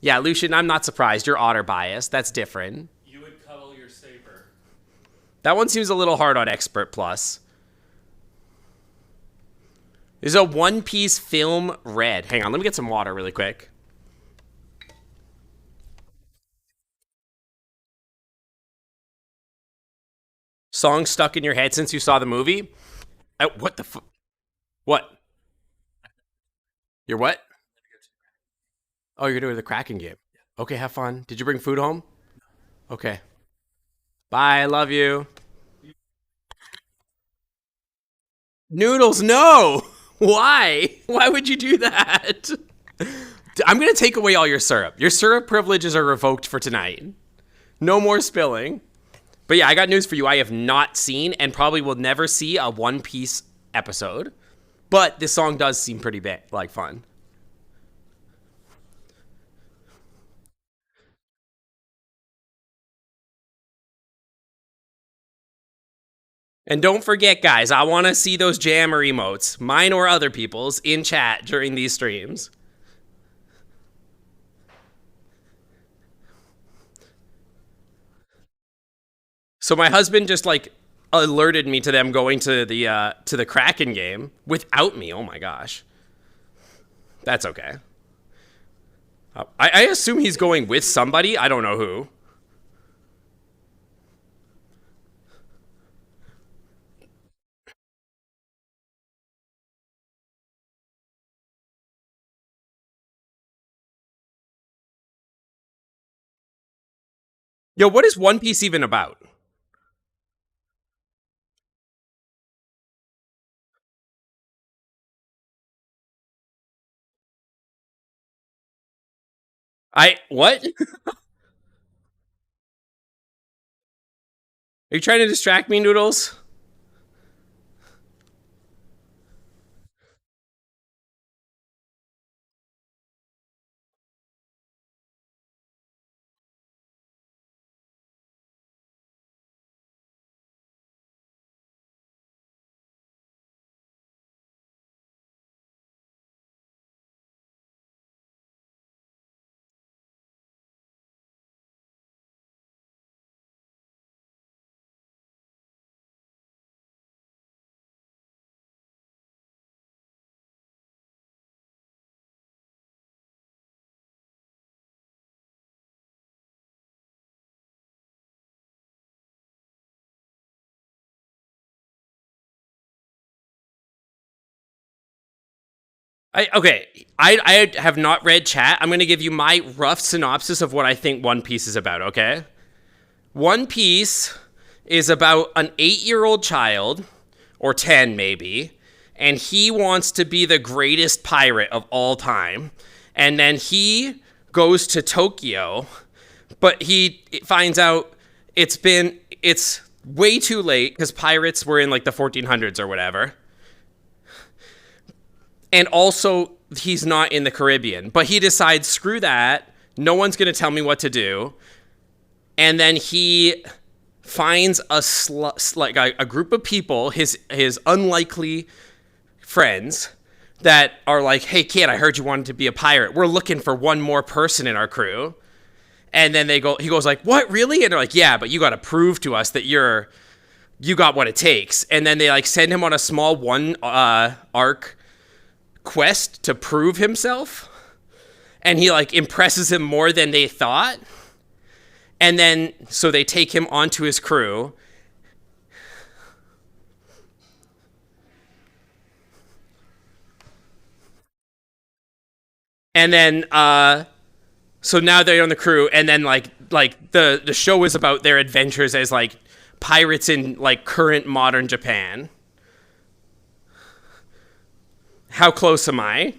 Yeah, Lucian, I'm not surprised. You're otter biased. That's different. You would cuddle your Saber. That one seems a little hard on Expert Plus. There's a One Piece film red. Hang on, let me get some water really quick. Song stuck in your head since you saw the movie? What the What? You're what? Oh, you're doing the Kraken game. Okay, have fun. Did you bring food home? Okay. Bye, love you. Noodles, no! Why? Why would you do that? I'm gonna take away all your syrup. Your syrup privileges are revoked for tonight. No more spilling. But yeah, I got news for you. I have not seen and probably will never see a One Piece episode. But this song does seem pretty like fun. And don't forget, guys, I want to see those jammer emotes, mine or other people's, in chat during these streams. So my husband just like alerted me to them going to the Kraken game without me. Oh my gosh, that's okay. I assume he's going with somebody. I don't know who. Yo, what is One Piece even about? I what? Are you trying to distract me, Noodles? I have not read chat. I'm going to give you my rough synopsis of what I think One Piece is about, okay? One Piece is about an 8-year-old child, or 10 maybe, and he wants to be the greatest pirate of all time. And then he goes to Tokyo, but he finds out it's way too late because pirates were in like the 1400s or whatever. And also, he's not in the Caribbean. But he decides, screw that. No one's going to tell me what to do. And then he finds a group of people, his unlikely friends, that are like, hey, kid, I heard you wanted to be a pirate. We're looking for one more person in our crew. And then he goes like, what, really? And they're like, yeah, but you got to prove to us that you got what it takes. And then they like send him on a small arc quest to prove himself, and he like impresses him more than they thought, and then so they take him onto his crew, and then so now they're on the crew, and then like the show is about their adventures as like pirates in like current modern Japan. How close am I?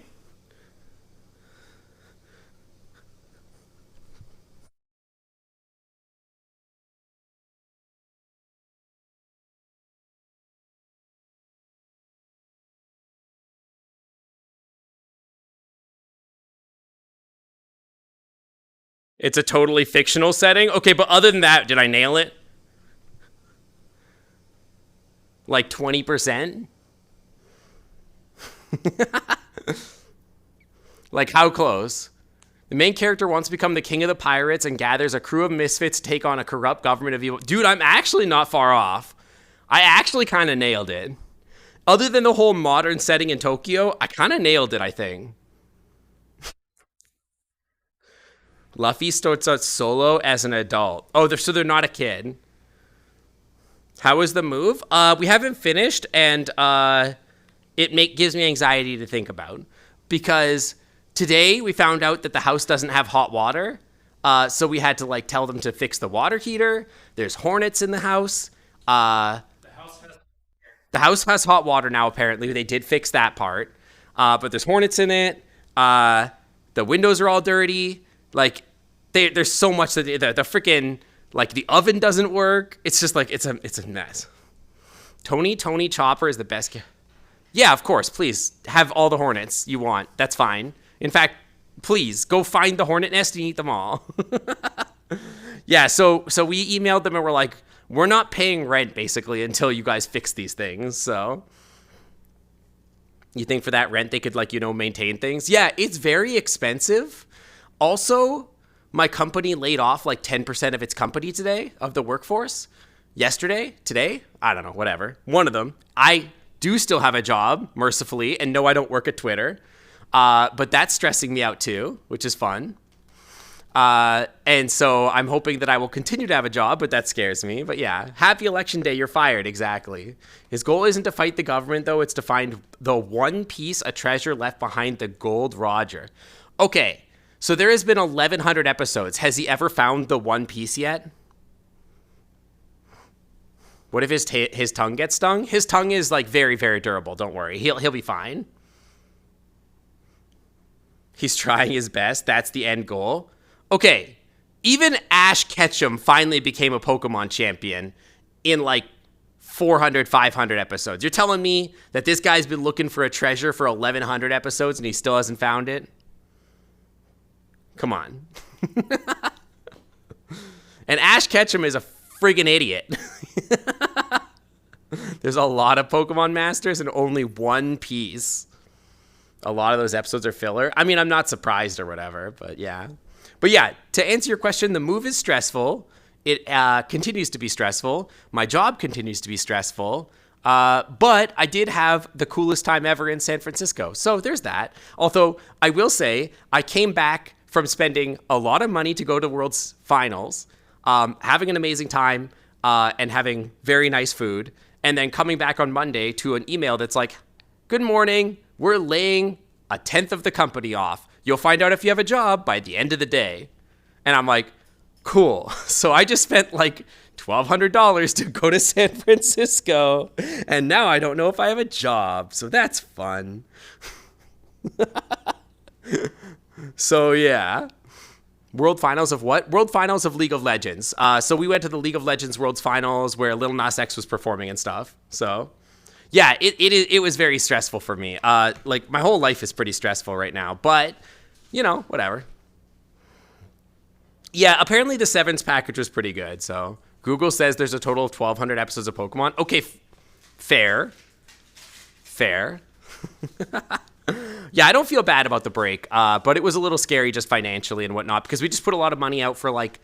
It's a totally fictional setting. Okay, but other than that, did I nail it? Like 20%? Like how close? The main character wants to become the king of the pirates and gathers a crew of misfits to take on a corrupt government of evil. Dude, I'm actually not far off. I actually kind of nailed it. Other than the whole modern setting in Tokyo, I kind of nailed it, I think. Luffy starts out solo as an adult. Oh, so they're not a kid. How was the move? We haven't finished, and gives me anxiety to think about. Because today we found out that the house doesn't have hot water. So we had to like tell them to fix the water heater. There's hornets in the house. The house has hot water now, apparently. They did fix that part. But there's hornets in it. The windows are all dirty. Like, there's so much that the freaking, like, the oven doesn't work. It's just like, it's a mess. Tony Chopper is the best. Yeah, of course. Please have all the hornets you want. That's fine. In fact, please go find the hornet nest and eat them all. Yeah, so we emailed them and we're like, we're not paying rent basically until you guys fix these things. So you think for that rent they could like, maintain things? Yeah, it's very expensive. Also, my company laid off like 10% of its company today, of the workforce. Today, I don't know, whatever. One of them. I do still have a job, mercifully, and no, I don't work at Twitter. But that's stressing me out too, which is fun. And so I'm hoping that I will continue to have a job, but that scares me. But yeah, happy election day, you're fired, exactly. His goal isn't to fight the government, though. It's to find the one piece, a treasure left behind the Gold Roger. Okay, so there has been 1,100 episodes. Has he ever found the one piece yet? What if his tongue gets stung? His tongue is like very, very durable. Don't worry. He'll be fine. He's trying his best. That's the end goal. Okay, even Ash Ketchum finally became a Pokemon champion in like 400, 500 episodes. You're telling me that this guy's been looking for a treasure for 1,100 episodes and he still hasn't found it? Come on. And Ash Ketchum is a friggin' idiot. There's a lot of Pokemon Masters and only one piece. A lot of those episodes are filler. I mean, I'm not surprised or whatever, but yeah. But yeah, to answer your question, the move is stressful. It continues to be stressful. My job continues to be stressful. But I did have the coolest time ever in San Francisco. So there's that. Although I will say I came back from spending a lot of money to go to World's Finals, having an amazing time and having very nice food, and then coming back on Monday to an email that's like, good morning, we're laying 1/10 of the company off. You'll find out if you have a job by the end of the day. And I'm like, cool. So I just spent like $1,200 to go to San Francisco. And now I don't know if I have a job. So that's fun. So yeah. World Finals of what? World Finals of League of Legends. So we went to the League of Legends World Finals where Lil Nas X was performing and stuff. So yeah, it was very stressful for me. Like my whole life is pretty stressful right now, but whatever. Yeah, apparently the Severance package was pretty good. So Google says there's a total of 1,200 episodes of Pokemon. Okay, fair. Yeah, I don't feel bad about the break, but it was a little scary just financially and whatnot because we just put a lot of money out for like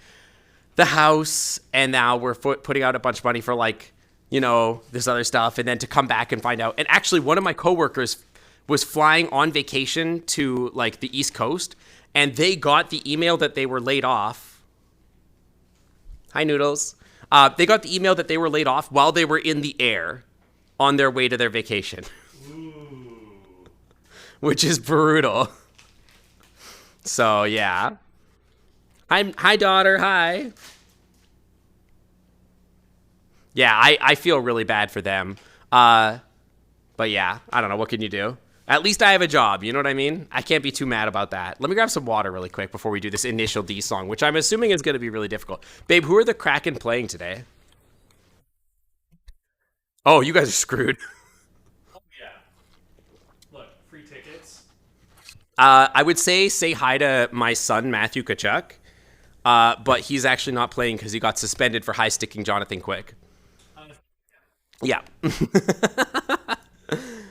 the house, and now we're putting out a bunch of money for like, this other stuff, and then to come back and find out. And actually, one of my coworkers was flying on vacation to like the East Coast, and they got the email that they were laid off. Hi, Noodles. They got the email that they were laid off while they were in the air on their way to their vacation. Ooh. Which is brutal. So, yeah. Hi, daughter. Hi. Yeah, I feel really bad for them. But yeah, I don't know. What can you do? At least I have a job. You know what I mean? I can't be too mad about that. Let me grab some water really quick before we do this initial D song, which I'm assuming is going to be really difficult. Babe, who are the Kraken playing today? Oh, you guys are screwed. Yeah. Look, free tickets. I would say hi to my son, Matthew Kachuk. But he's actually not playing because he got suspended for high-sticking Jonathan Quick. Yeah.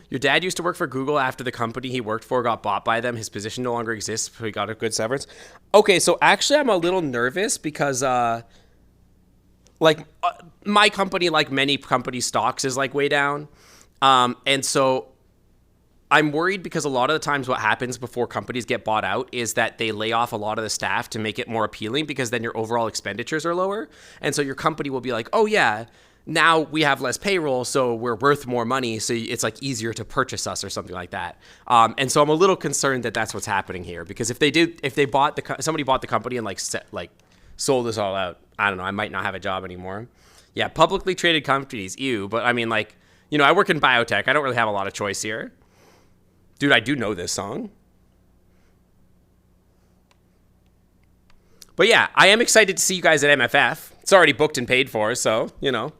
Your dad used to work for Google. After the company he worked for got bought by them, his position no longer exists, so he got a good severance. Okay, so actually I'm a little nervous because my company, like many company stocks, is like way down. And so I'm worried because a lot of the times what happens before companies get bought out is that they lay off a lot of the staff to make it more appealing, because then your overall expenditures are lower. And so your company will be like, oh yeah, now we have less payroll, so we're worth more money, so it's like easier to purchase us or something like that. And so I'm a little concerned that that's what's happening here, because if somebody bought the company and sold us all out, I don't know, I might not have a job anymore. Yeah, publicly traded companies, ew. But I mean, like, you know, I work in biotech. I don't really have a lot of choice here. Dude, I do know this song. But yeah, I am excited to see you guys at MFF. It's already booked and paid for, so, you know.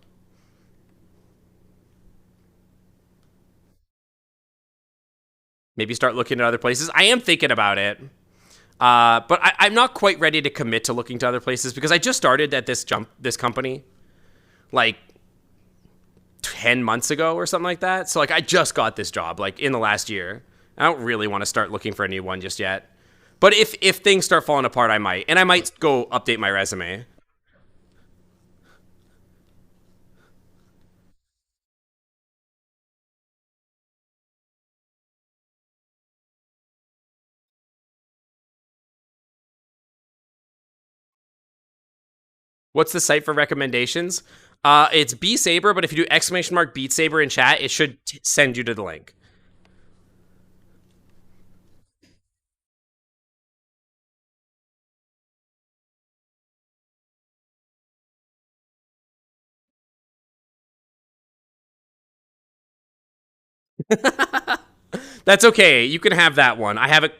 Maybe start looking at other places. I am thinking about it. But I'm not quite ready to commit to looking to other places, because I just started at this company like 10 months ago or something like that. So like I just got this job like in the last year. I don't really want to start looking for a new one just yet. But if things start falling apart, I might. And I might go update my resume. What's the site for recommendations? It's B Saber, but if you do !Beat Saber in chat, it should send you to the link. That's okay. You can have that one. I have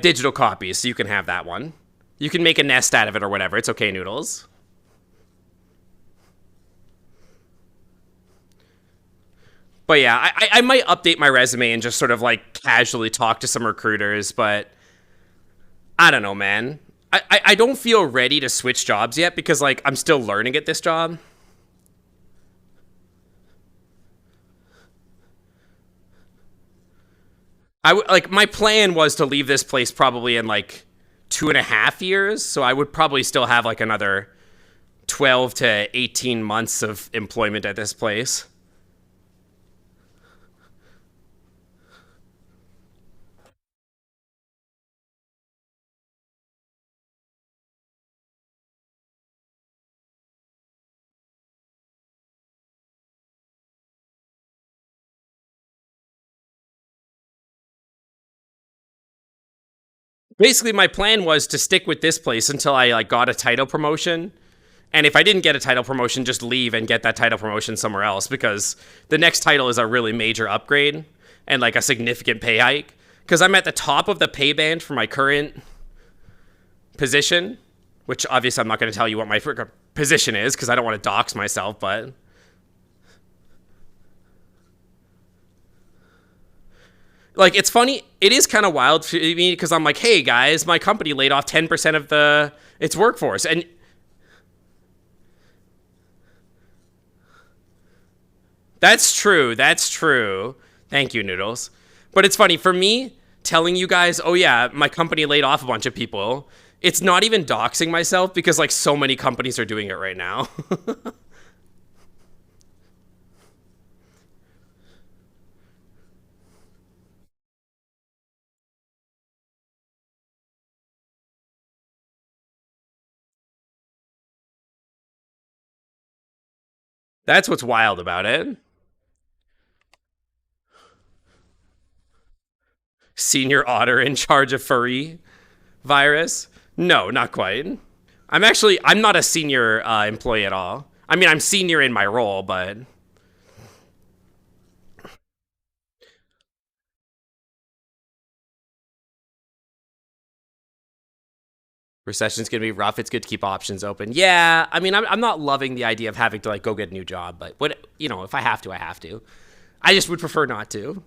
digital copies, so you can have that one. You can make a nest out of it or whatever. It's okay, Noodles. But yeah, I might update my resume and just sort of like casually talk to some recruiters, but I don't know, man. I don't feel ready to switch jobs yet, because like I'm still learning at this job. Like my plan was to leave this place probably in like 2.5 years, so I would probably still have like another 12 to 18 months of employment at this place. Basically, my plan was to stick with this place until I like got a title promotion. And if I didn't get a title promotion, just leave and get that title promotion somewhere else, because the next title is a really major upgrade and like a significant pay hike. Because I'm at the top of the pay band for my current position, which obviously I'm not going to tell you what my position is because I don't want to dox myself, but like, it's funny. It is kind of wild for me because I'm like, hey guys, my company laid off 10% of its workforce. And that's true. That's true. Thank you, Noodles. But it's funny for me telling you guys, oh yeah, my company laid off a bunch of people. It's not even doxing myself, because like so many companies are doing it right now. That's what's wild about it. Senior otter in charge of furry virus? No, not quite. I'm not a senior employee at all. I mean, I'm senior in my role, but recession's gonna be rough. It's good to keep options open. Yeah, I mean, I'm not loving the idea of having to like go get a new job, but if I have to, I have to. I just would prefer not to.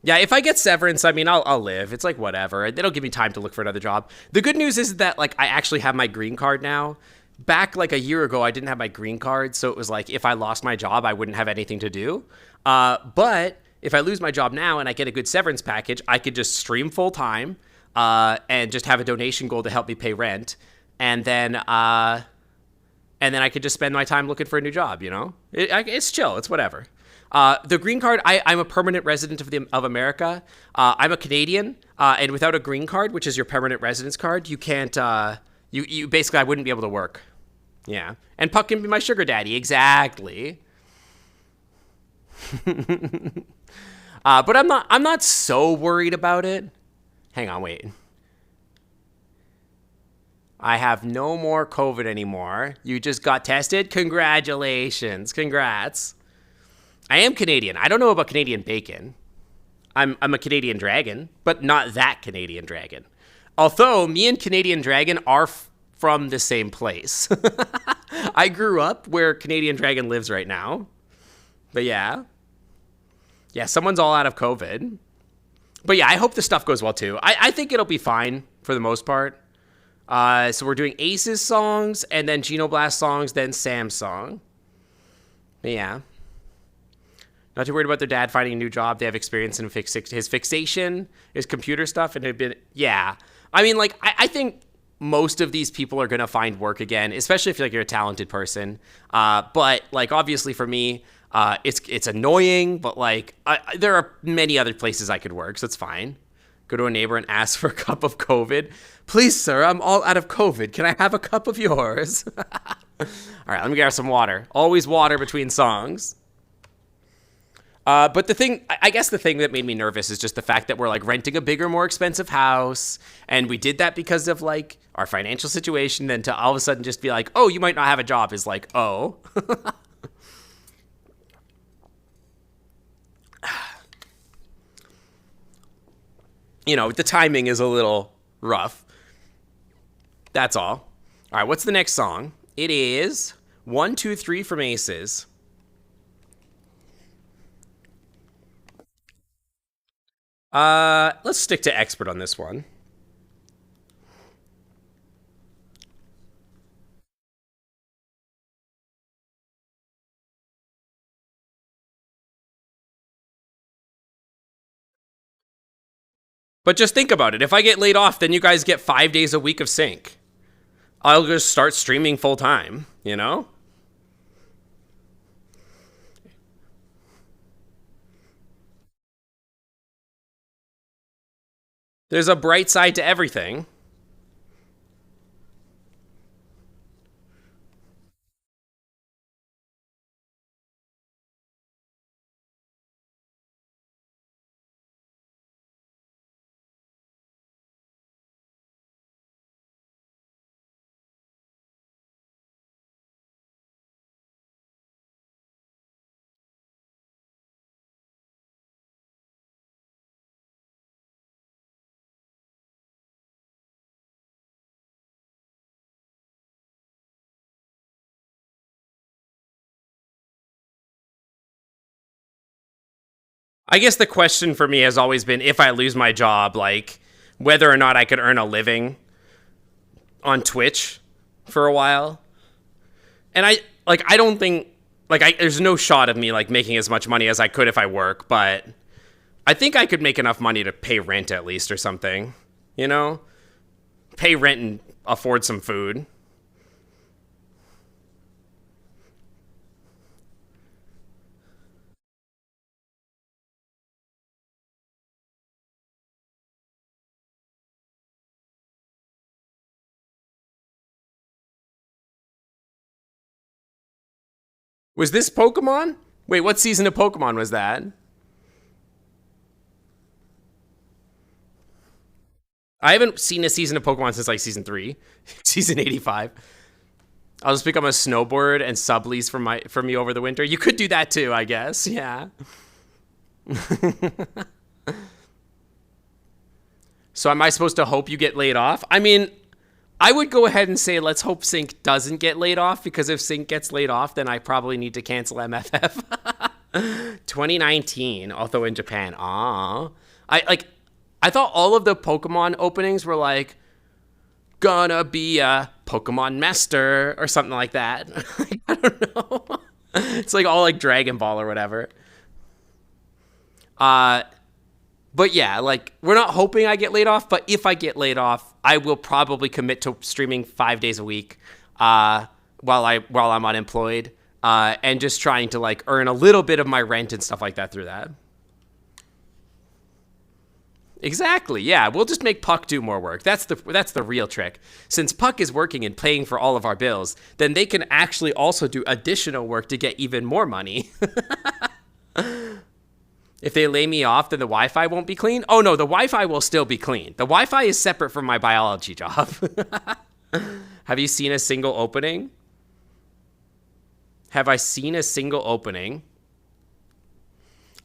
Yeah, if I get severance, I mean, I'll live. It's like whatever. It'll give me time to look for another job. The good news is that like I actually have my green card now, back like a year ago, I didn't have my green card, so it was like if I lost my job, I wouldn't have anything to do. But if I lose my job now and I get a good severance package, I could just stream full time and just have a donation goal to help me pay rent, and then I could just spend my time looking for a new job. You know, it's chill. It's whatever. The green card, I'm a permanent resident of America. I'm a Canadian, and without a green card, which is your permanent residence card, you can't. You basically, I wouldn't be able to work. Yeah, and Puck can be my sugar daddy. Exactly. But I'm not so worried about it. Hang on, wait. I have no more COVID anymore. You just got tested? Congratulations. Congrats. I am Canadian. I don't know about Canadian bacon. I'm a Canadian dragon, but not that Canadian dragon. Although me and Canadian dragon are from the same place. I grew up where Canadian dragon lives right now. But yeah. Yeah, someone's all out of COVID. But yeah, I hope the stuff goes well too. I think it'll be fine for the most part. So we're doing Ace's songs, and then Genoblast songs, then Sam's song. But yeah. Not too worried about their dad finding a new job. They have experience in his fixation, his computer stuff, and have been, yeah. I mean, like, I think most of these people are going to find work again, especially if you're a talented person. But, like, obviously for me, it's annoying, but, like, there are many other places I could work, so it's fine. Go to a neighbor and ask for a cup of COVID. Please, sir, I'm all out of COVID. Can I have a cup of yours? All right, let me get some water. Always water between songs. But I guess the thing that made me nervous is just the fact that we're like renting a bigger, more expensive house. And we did that because of like our financial situation. Then to all of a sudden just be like, oh, you might not have a job is like, oh. You know, the timing is a little rough. That's all. All right, what's the next song? It is 1, 2, 3 from Aces. Let's stick to expert on this one. But just think about it. If I get laid off, then you guys get 5 days a week of sync. I'll just start streaming full time, you know? There's a bright side to everything. I guess the question for me has always been if I lose my job, like whether or not I could earn a living on Twitch for a while. And I don't think there's no shot of me like making as much money as I could if I work, but I think I could make enough money to pay rent at least or something, you know? Pay rent and afford some food. Was this Pokemon? Wait, what season of Pokemon was that? I haven't seen a season of Pokemon since like season 3, season 85. I'll just become a snowboard and sublease from me over the winter. You could do that too, I guess. Yeah. So am I supposed to hope you get laid off? I mean, I would go ahead and say let's hope Sync doesn't get laid off, because if Sync gets laid off, then I probably need to cancel MFF. 2019, although in Japan. I thought all of the Pokemon openings were like, gonna be a Pokemon Master or something like that. I don't know. It's like all like Dragon Ball or whatever. But yeah, like we're not hoping I get laid off, but if I get laid off, I will probably commit to streaming 5 days a week while I'm unemployed and just trying to like earn a little bit of my rent and stuff like that through that. Exactly. Yeah, we'll just make Puck do more work. That's the real trick. Since Puck is working and paying for all of our bills, then they can actually also do additional work to get even more money. If they lay me off, then the Wi-Fi won't be clean. Oh no, the Wi-Fi will still be clean. The Wi-Fi is separate from my biology job. Have you seen a single opening? Have I seen a single opening?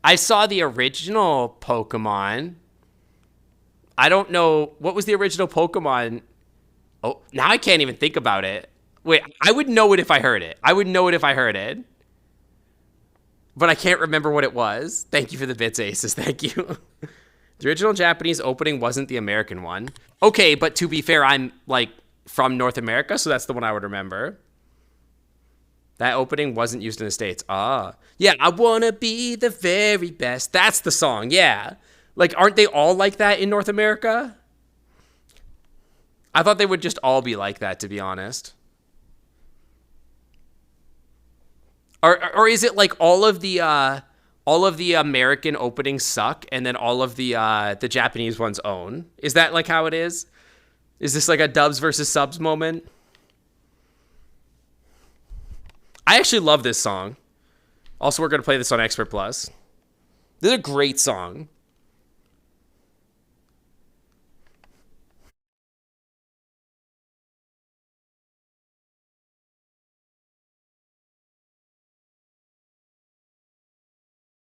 I saw the original Pokemon. I don't know. What was the original Pokemon? Oh, now I can't even think about it. Wait, I would know it if I heard it. But I can't remember what it was. Thank you for the bits, Aces. Thank you. The original Japanese opening wasn't the American one. Okay, but to be fair, I'm like from North America, so that's the one I would remember. That opening wasn't used in the States. Ah. Yeah, I wanna be the very best. That's the song, yeah. Like, aren't they all like that in North America? I thought they would just all be like that, to be honest. Or is it like all of the American openings suck and then all of the Japanese ones own? Is that like how it is? Is this like a dubs versus subs moment? I actually love this song. Also, we're going to play this on Expert Plus. This is a great song.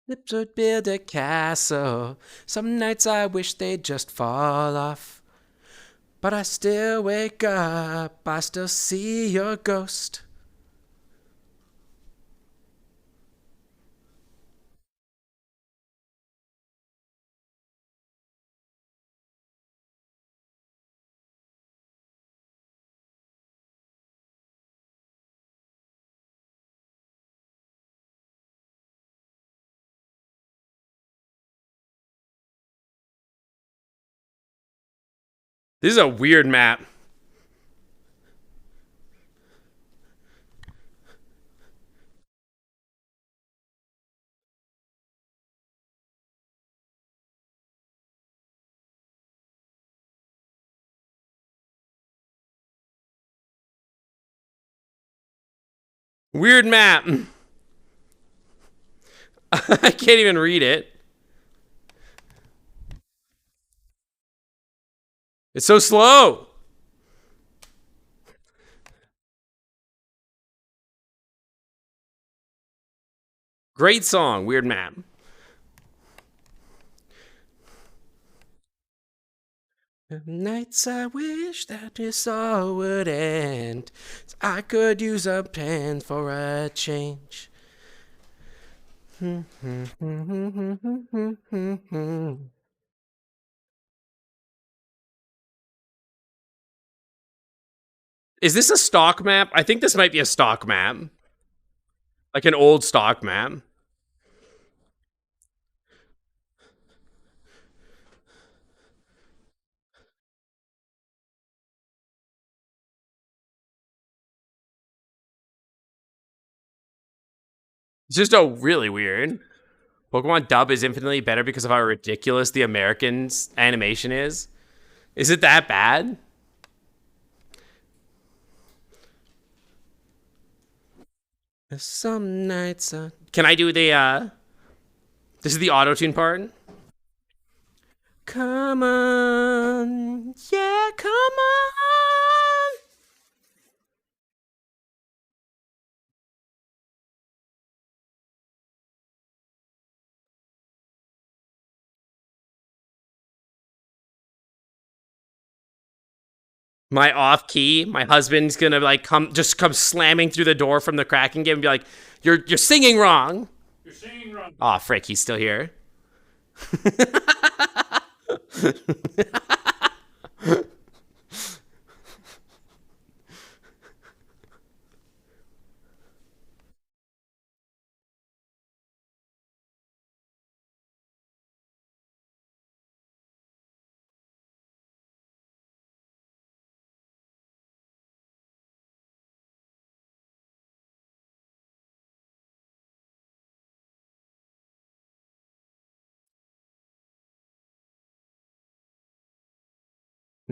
Lips would build a castle. Some nights I wish they'd just fall off. But I still wake up. I still see your ghost. This is a weird map. Weird map. I can't even read it. It's so slow. Great song, weird map. Nights I wish that this all would end. I could use a pen for a change. Is this a stock map? I think this might be a stock map. Like an old stock map. It's just a really weird. Pokemon dub is infinitely better because of how ridiculous the Americans animation is. Is it that bad? Some nights. Can I do the? This is the auto tune part. Come on, yeah, come on. My off key, my husband's gonna like come slamming through the door from the Kraken game and be like, "You're singing wrong." You're singing wrong. Aw, frick, he's still here.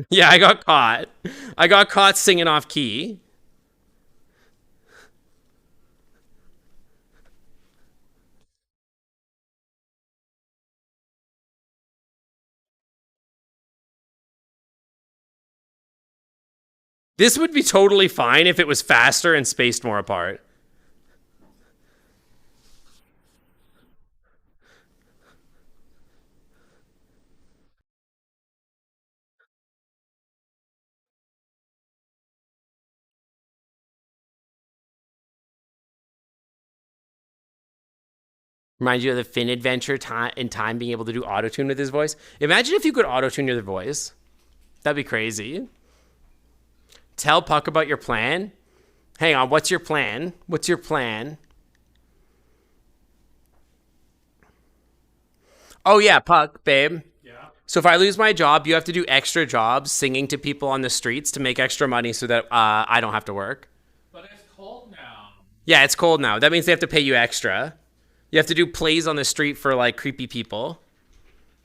Yeah, I got caught. I got caught singing off key. This would be totally fine if it was faster and spaced more apart. Remind you of the Finn adventure time in time being able to do auto tune with his voice. Imagine if you could auto tune your voice. That'd be crazy. Tell Puck about your plan. Hang on, what's your plan? What's your plan? Oh yeah, Puck, babe. Yeah. So if I lose my job, you have to do extra jobs singing to people on the streets to make extra money so that I don't have to work. But it's cold now. Yeah, it's cold now. That means they have to pay you extra. You have to do plays on the street for like creepy people.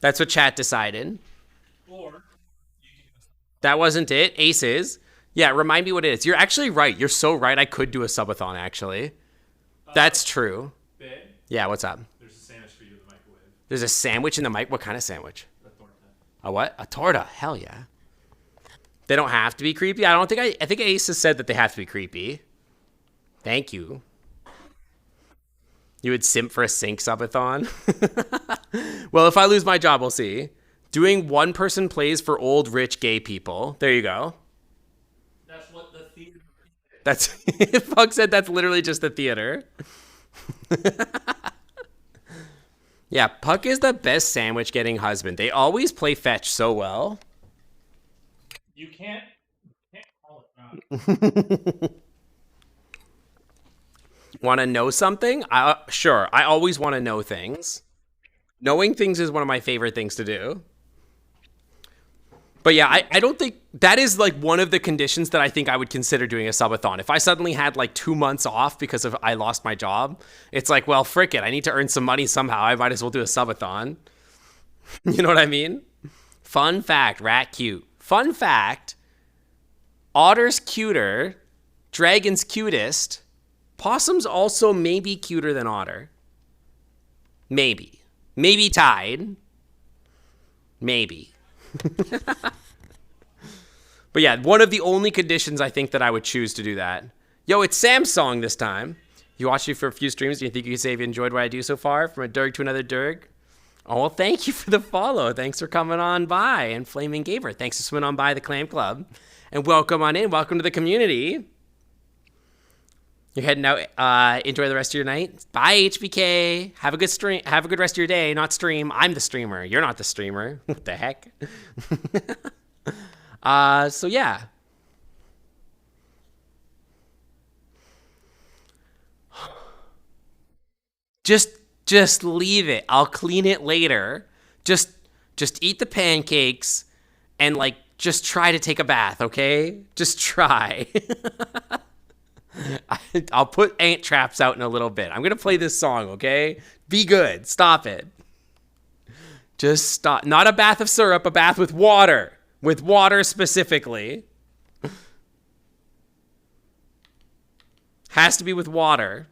That's what chat decided. Or you can That wasn't it. Aces. Yeah, remind me what it is. You're actually right. You're so right. I could do a subathon actually. That's true. babe, Yeah, what's up? there's a sandwich for you in the microwave. There's a sandwich in the mic. What kind of sandwich? A torta. A what? A torta. Hell yeah. They don't have to be creepy. I think Ace has said that they have to be creepy. Thank you. You would simp for a sync subathon? Well, if I lose my job, we'll see. Doing one person plays for old, rich, gay people. There you go. That's what the theater. That's Fuck said that's literally just the theater. Yeah, Puck is the best sandwich getting husband. They always play fetch so well. You can't call it not. Want to know something? Sure. I always want to know things. Knowing things is one of my favorite things to do. But yeah, I don't think that is like one of the conditions that I think I would consider doing a subathon. If I suddenly had like 2 months off because of I lost my job, it's like, well, frick it. I need to earn some money somehow. I might as well do a subathon. You know what I mean? Fun fact, rat cute. Fun fact, otter's cuter, dragon's cutest, possum's also maybe cuter than otter. Maybe. Maybe tied. Maybe. But yeah, one of the only conditions I think that I would choose to do that. Yo, it's Samsung this time. You watched me for a few streams. Do you think you can say you've enjoyed what I do so far? From a Durg to another Durg? Oh, well, thank you for the follow. Thanks for coming on by. And Flaming Gamer, thanks for swimming on by the Clam Club. And welcome on in. Welcome to the community. You're heading out. Enjoy the rest of your night. Bye, HBK. Have a good stream. Have a good rest of your day. Not stream. I'm the streamer. You're not the streamer. What the heck? So yeah. Just leave it. I'll clean it later. Just eat the pancakes and like just try to take a bath, okay? Just try. I'll put ant traps out in a little bit. I'm going to play this song, okay? Be good. Stop it. Just stop. Not a bath of syrup, a bath with water. With water specifically. Has to be with water.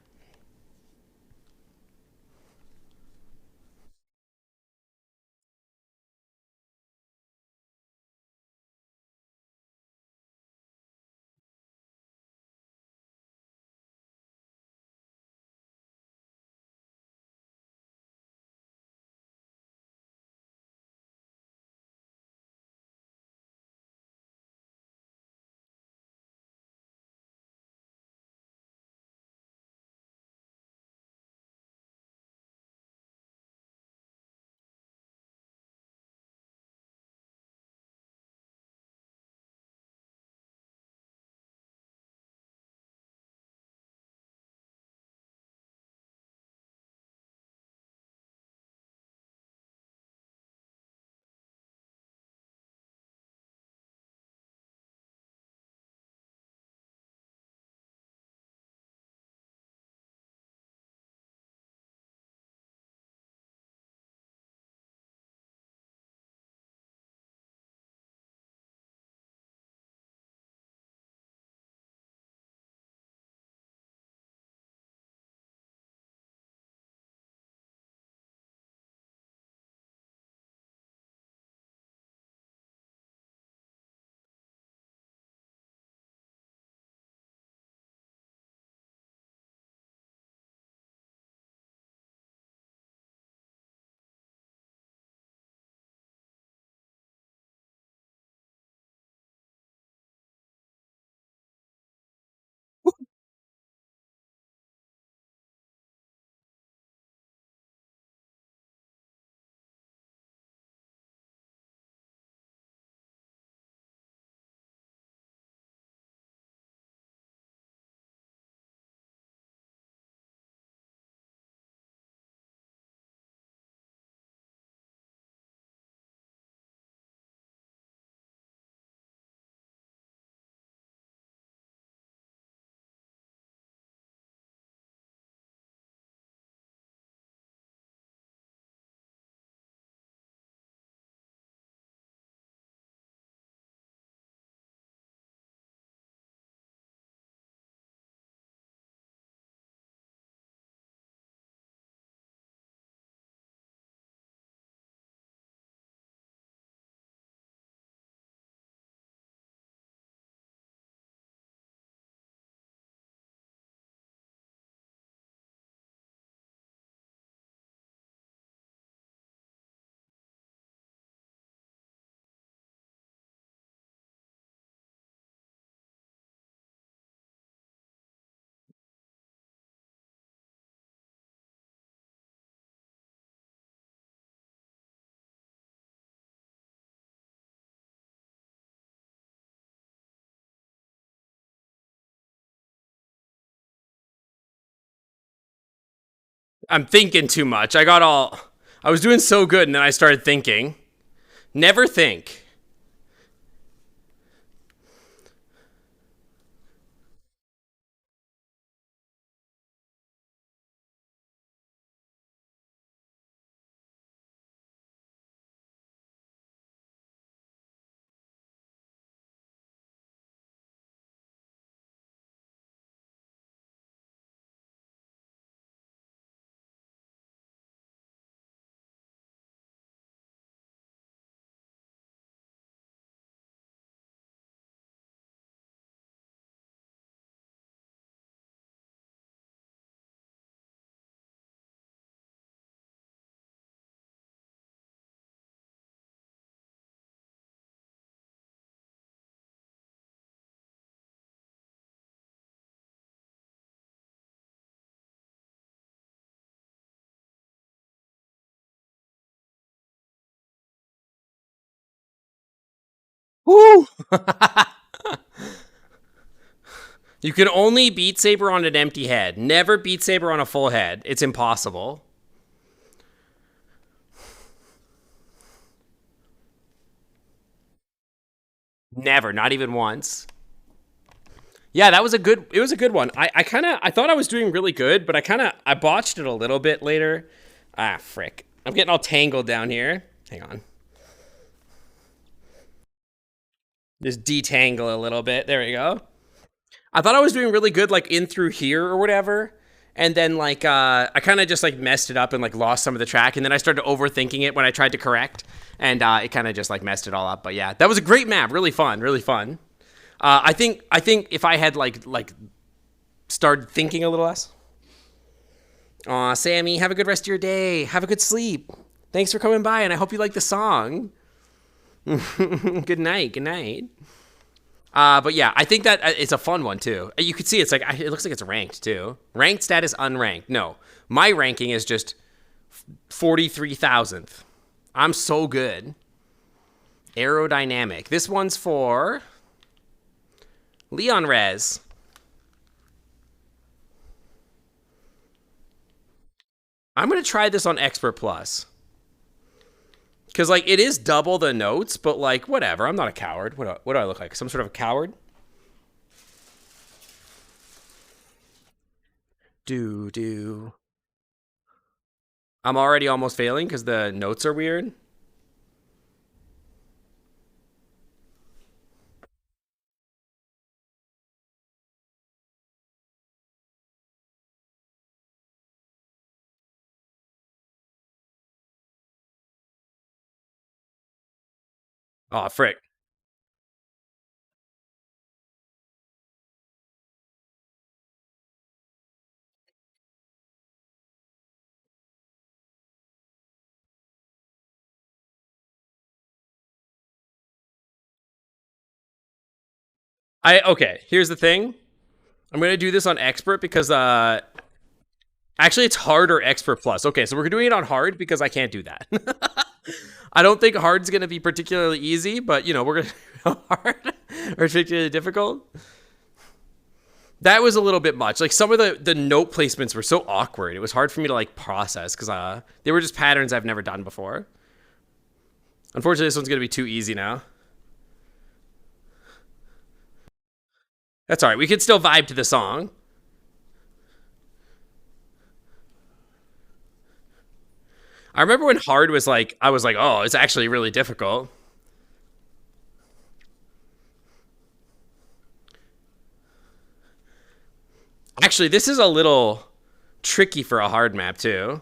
I'm thinking too much. I was doing so good and then I started thinking. Never think. Woo! You can only beat Saber on an empty head. Never beat Saber on a full head. It's impossible. Never, not even once. Yeah, that was a good. It was a good one. I thought I was doing really good, but I botched it a little bit later. Ah, frick! I'm getting all tangled down here. Hang on. Just detangle a little bit. There we go. I thought I was doing really good, like in through here or whatever, and then like I kind of just like messed it up and like lost some of the track, and then I started overthinking it when I tried to correct, and it kind of just like messed it all up. But yeah, that was a great map. Really fun. Really fun. I think if I had like started thinking a little less. Aw, Sammy, have a good rest of your day. Have a good sleep. Thanks for coming by, and I hope you like the song. Good night. Good night. But yeah, I think that it's a fun one too. You can see it's like it looks like it's ranked too. Ranked status unranked. No, my ranking is just 43,000th. I'm so good. Aerodynamic. This one's for Leon Rez. I'm gonna try this on Expert Plus. Cause like it is double the notes, but like whatever. I'm not a coward. What do I look like? Some sort of a coward? Do. I'm already almost failing because the notes are weird. Oh frick. Okay. Here's the thing. I'm gonna do this on expert because actually it's hard or expert plus. Okay, so we're doing it on hard because I can't do that. I don't think hard's gonna be particularly easy, but you know we're gonna hard or particularly difficult. That was a little bit much. Like some of the note placements were so awkward. It was hard for me to like process because they were just patterns I've never done before. Unfortunately, this one's gonna be too easy now. That's all right. We could still vibe to the song. I remember when hard was like, I was like, oh, it's actually really difficult. Actually, this is a little tricky for a hard map too.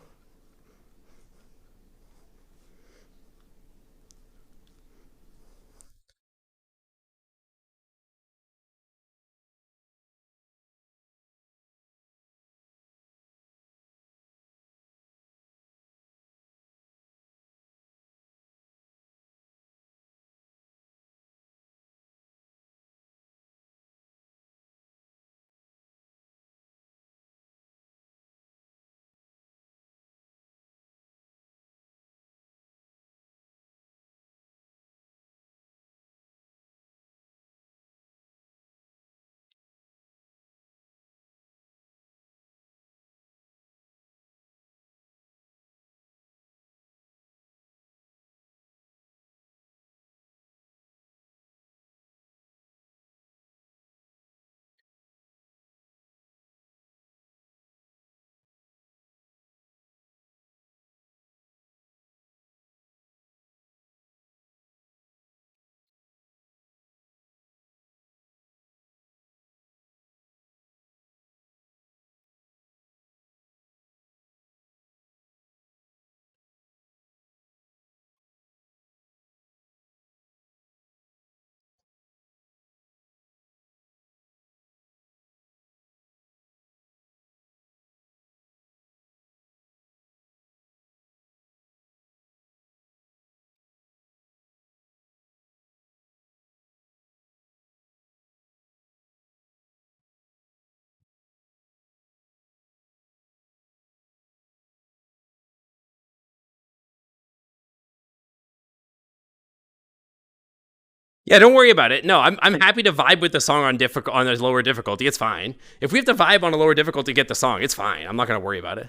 Yeah, don't worry about it. No, I'm happy to vibe with the song on a lower difficulty. It's fine. If we have to vibe on a lower difficulty to get the song, it's fine. I'm not gonna worry about it.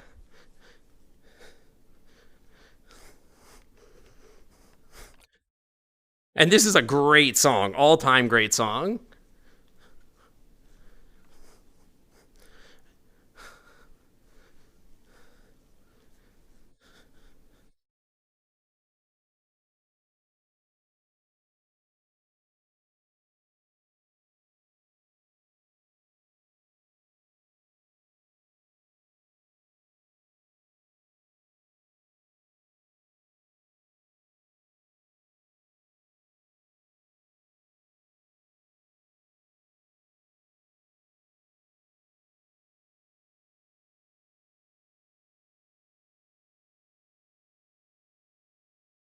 And this is a great song, all time great song.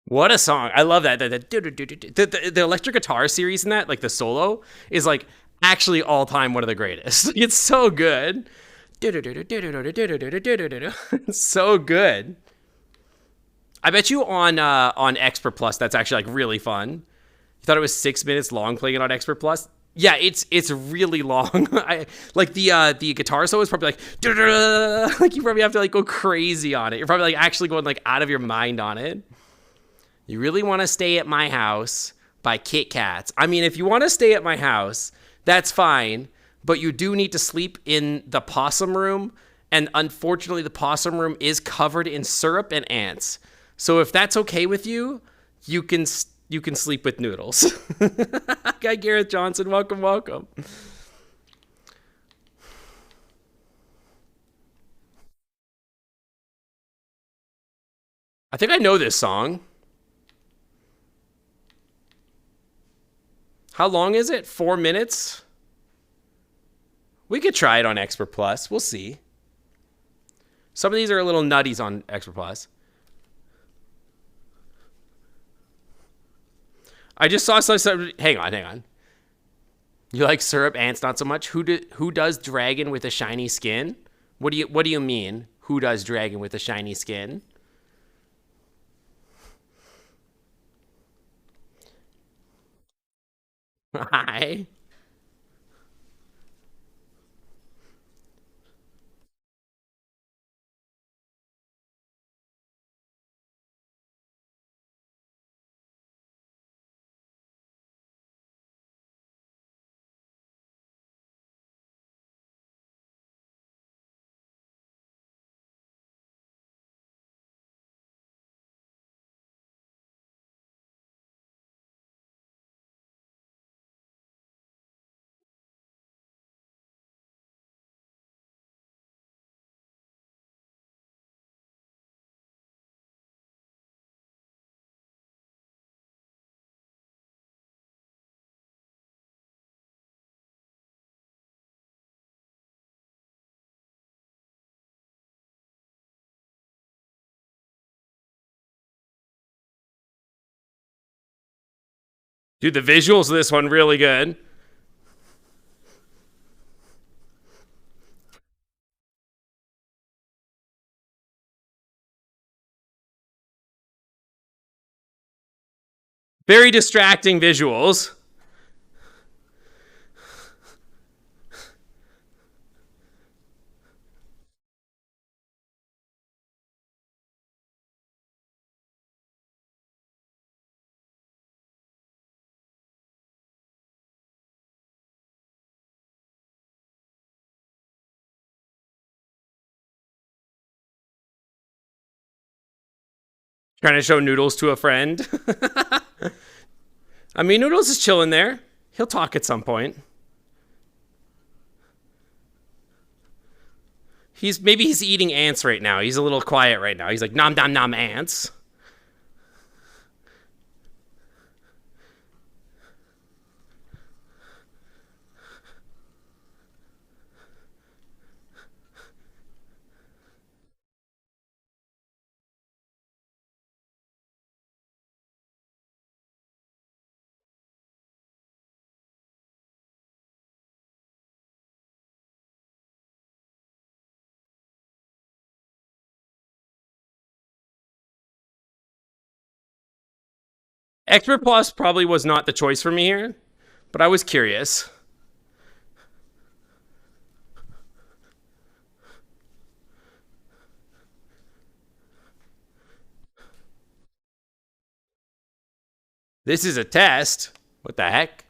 What a song! I love that. The electric guitar series in that, like the solo, is like actually all time one of the greatest. It's so good. It's so good. I bet you on Expert Plus that's actually like really fun. You thought it was 6 minutes long playing it on Expert Plus? Yeah, it's really long. I like the guitar solo is probably like you probably have to like go crazy on it. You're probably like actually going like out of your mind on it. You really want to stay at my house by Kit Kats. I mean, if you want to stay at my house, that's fine, but you do need to sleep in the possum room, and unfortunately the possum room is covered in syrup and ants. So if that's okay with you, you can sleep with noodles. Guy Gareth Johnson, welcome, welcome. I think I know this song. How long is it? 4 minutes? We could try it on Expert Plus. We'll see. Some of these are a little nutties on Expert Plus. I just saw some. Hang on. You like syrup ants not so much? Who does dragon with a shiny skin? What do you mean? Who does dragon with a shiny skin? Hi. Dude, the visuals of this one really good. Very distracting visuals. Trying to show Noodles to a friend. I mean, Noodles is chilling there. He'll talk at some point. Maybe he's eating ants right now. He's a little quiet right now. He's like nom nom nom ants. Expert Plus probably was not the choice for me here, but I was curious. This is a test. What the heck?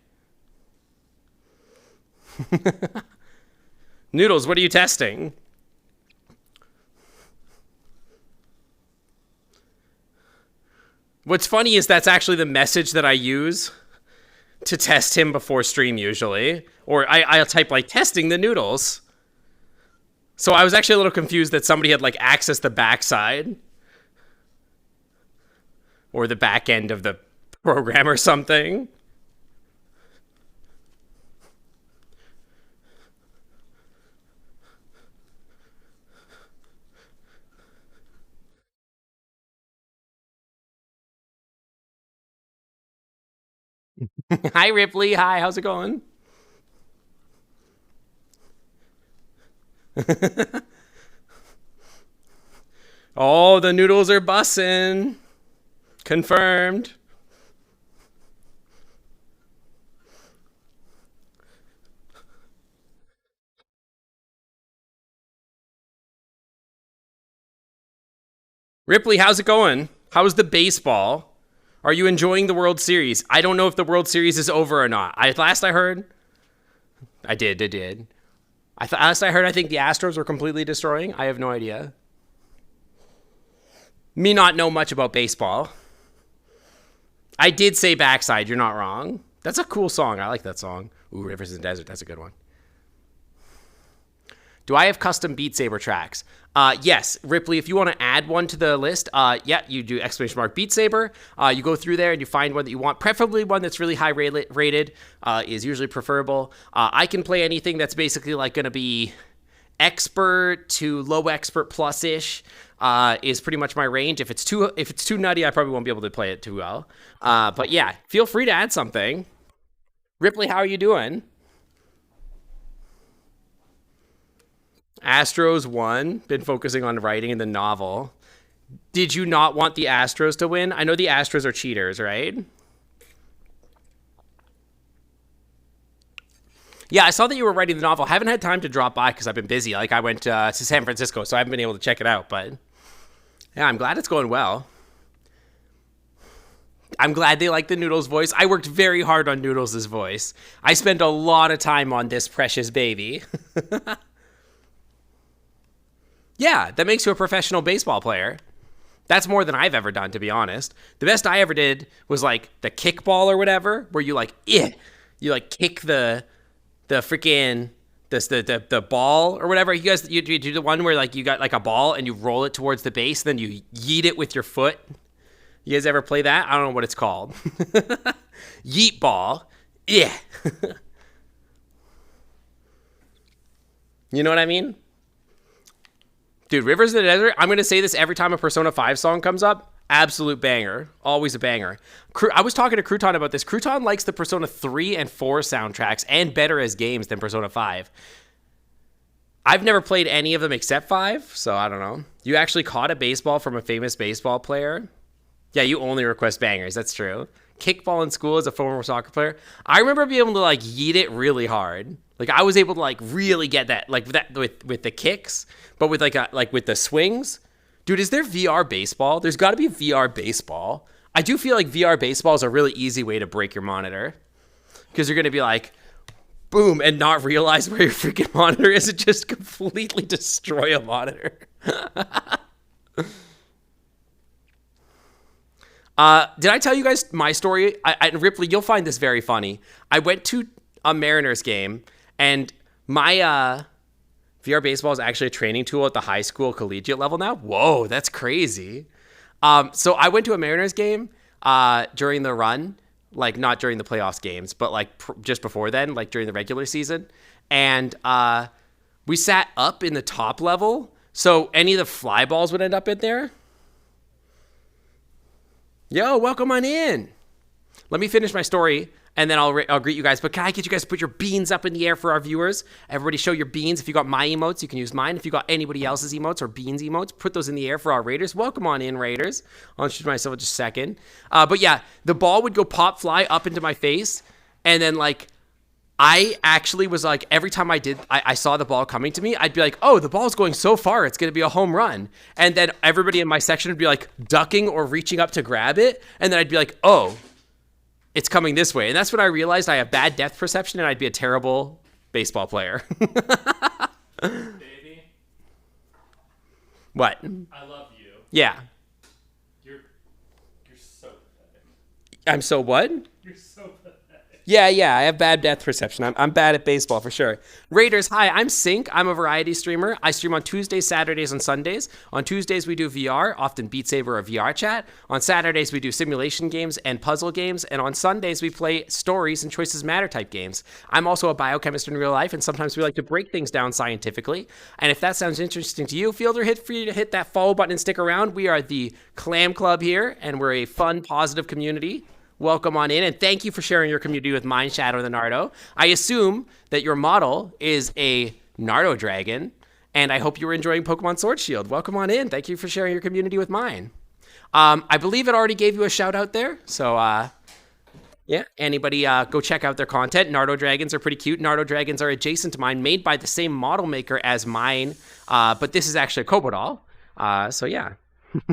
Noodles, what are you testing? What's funny is that's actually the message that I use to test him before stream usually. Or I'll type like testing the noodles. So I was actually a little confused that somebody had like accessed the backside. Or the back end of the program or something. Hi, Ripley. Hi, how's it going? Oh, the noodles are bussin'. Confirmed. Ripley, how's it going? How's the baseball? Are you enjoying the World Series? I don't know if the World Series is over or not. Last I heard, I did. Last I heard, I think the Astros were completely destroying. I have no idea. Me not know much about baseball. I did say backside. You're not wrong. That's a cool song. I like that song. Ooh, Rivers in the Desert. That's a good one. Do I have custom Beat Saber tracks? Yes, Ripley, if you want to add one to the list, yeah, you do ! Beat Saber. You go through there and you find one that you want, preferably one that's really high rated, is usually preferable. I can play anything that's basically like going to be expert to low expert plus-ish, is pretty much my range. If it's too nutty, I probably won't be able to play it too well. But yeah, feel free to add something. Ripley, how are you doing? Astros won. Been focusing on writing in the novel. Did you not want the Astros to win? I know the Astros are cheaters, right? Yeah, I saw that you were writing the novel. I haven't had time to drop by because I've been busy. Like, I went to San Francisco, so I haven't been able to check it out. But yeah, I'm glad it's going well. I'm glad they like the Noodles voice. I worked very hard on Noodles' voice. I spent a lot of time on this precious baby. Yeah, that makes you a professional baseball player. That's more than I've ever done, to be honest. The best I ever did was like the kickball or whatever, where you like, you like kick the freaking the ball or whatever. You do the one where like you got like a ball and you roll it towards the base, then you yeet it with your foot. You guys ever play that? I don't know what it's called. Yeet ball. Yeah. You know what I mean? Dude, Rivers in the Desert, I'm going to say this every time a Persona 5 song comes up. Absolute banger. Always a banger. I was talking to Crouton about this. Crouton likes the Persona 3 and 4 soundtracks and better as games than Persona 5. I've never played any of them except 5, so I don't know. You actually caught a baseball from a famous baseball player? Yeah, you only request bangers. That's true. Kickball in school as a former soccer player. I remember being able to like yeet it really hard. Like I was able to like really get that like that with the kicks, but with like with the swings. Dude, is there VR baseball? There's got to be VR baseball. I do feel like VR baseball is a really easy way to break your monitor because you're going to be like boom and not realize where your freaking monitor is and just completely destroy a monitor. Did I tell you guys my story? Ripley, you'll find this very funny. I went to a Mariners game, and my VR baseball is actually a training tool at the high school collegiate level now. Whoa, that's crazy. So I went to a Mariners game during the run, like not during the playoffs games, but like just before then, like during the regular season. And we sat up in the top level, so any of the fly balls would end up in there. Yo, welcome on in. let me finish my story, and then I'll greet you guys. But can I get you guys to put your beans up in the air for our viewers? Everybody show your beans. If you got my emotes, you can use mine. If you got anybody else's emotes or beans emotes, put those in the air for our Raiders. Welcome on in, Raiders. I'll introduce myself in just a second. But yeah, the ball would go pop fly up into my face, and then like I actually was like, every time I saw the ball coming to me, I'd be like, oh, the ball's going so far, it's going to be a home run. And then everybody in my section would be like ducking or reaching up to grab it. And then I'd be like, oh, it's coming this way. And that's when I realized I have bad depth perception and I'd be a terrible baseball player. Baby, What? I love you. Yeah. You're so pathetic. I'm so what? You're so pathetic. Yeah, I have bad depth perception. I'm bad at baseball for sure. Raiders, hi, I'm Sync. I'm a variety streamer. I stream on Tuesdays, Saturdays, and Sundays. On Tuesdays, we do VR, often Beat Saber or VR chat. On Saturdays, we do simulation games and puzzle games. And on Sundays, we play stories and choices matter type games. I'm also a biochemist in real life, and sometimes we like to break things down scientifically. And if that sounds interesting to you, feel free to hit that follow button and stick around. We are the Clam Club here, and we're a fun, positive community. Welcome on in, and thank you for sharing your community with mine, Shadow the Nardo. I assume that your model is a Nardo dragon, and I hope you were enjoying Pokemon Sword Shield. Welcome on in. Thank you for sharing your community with mine. I believe it already gave you a shout out there, so yeah, anybody go check out their content. Nardo dragons are pretty cute. Nardo dragons are adjacent to mine, made by the same model maker as mine, but this is actually a Cobodol. So yeah.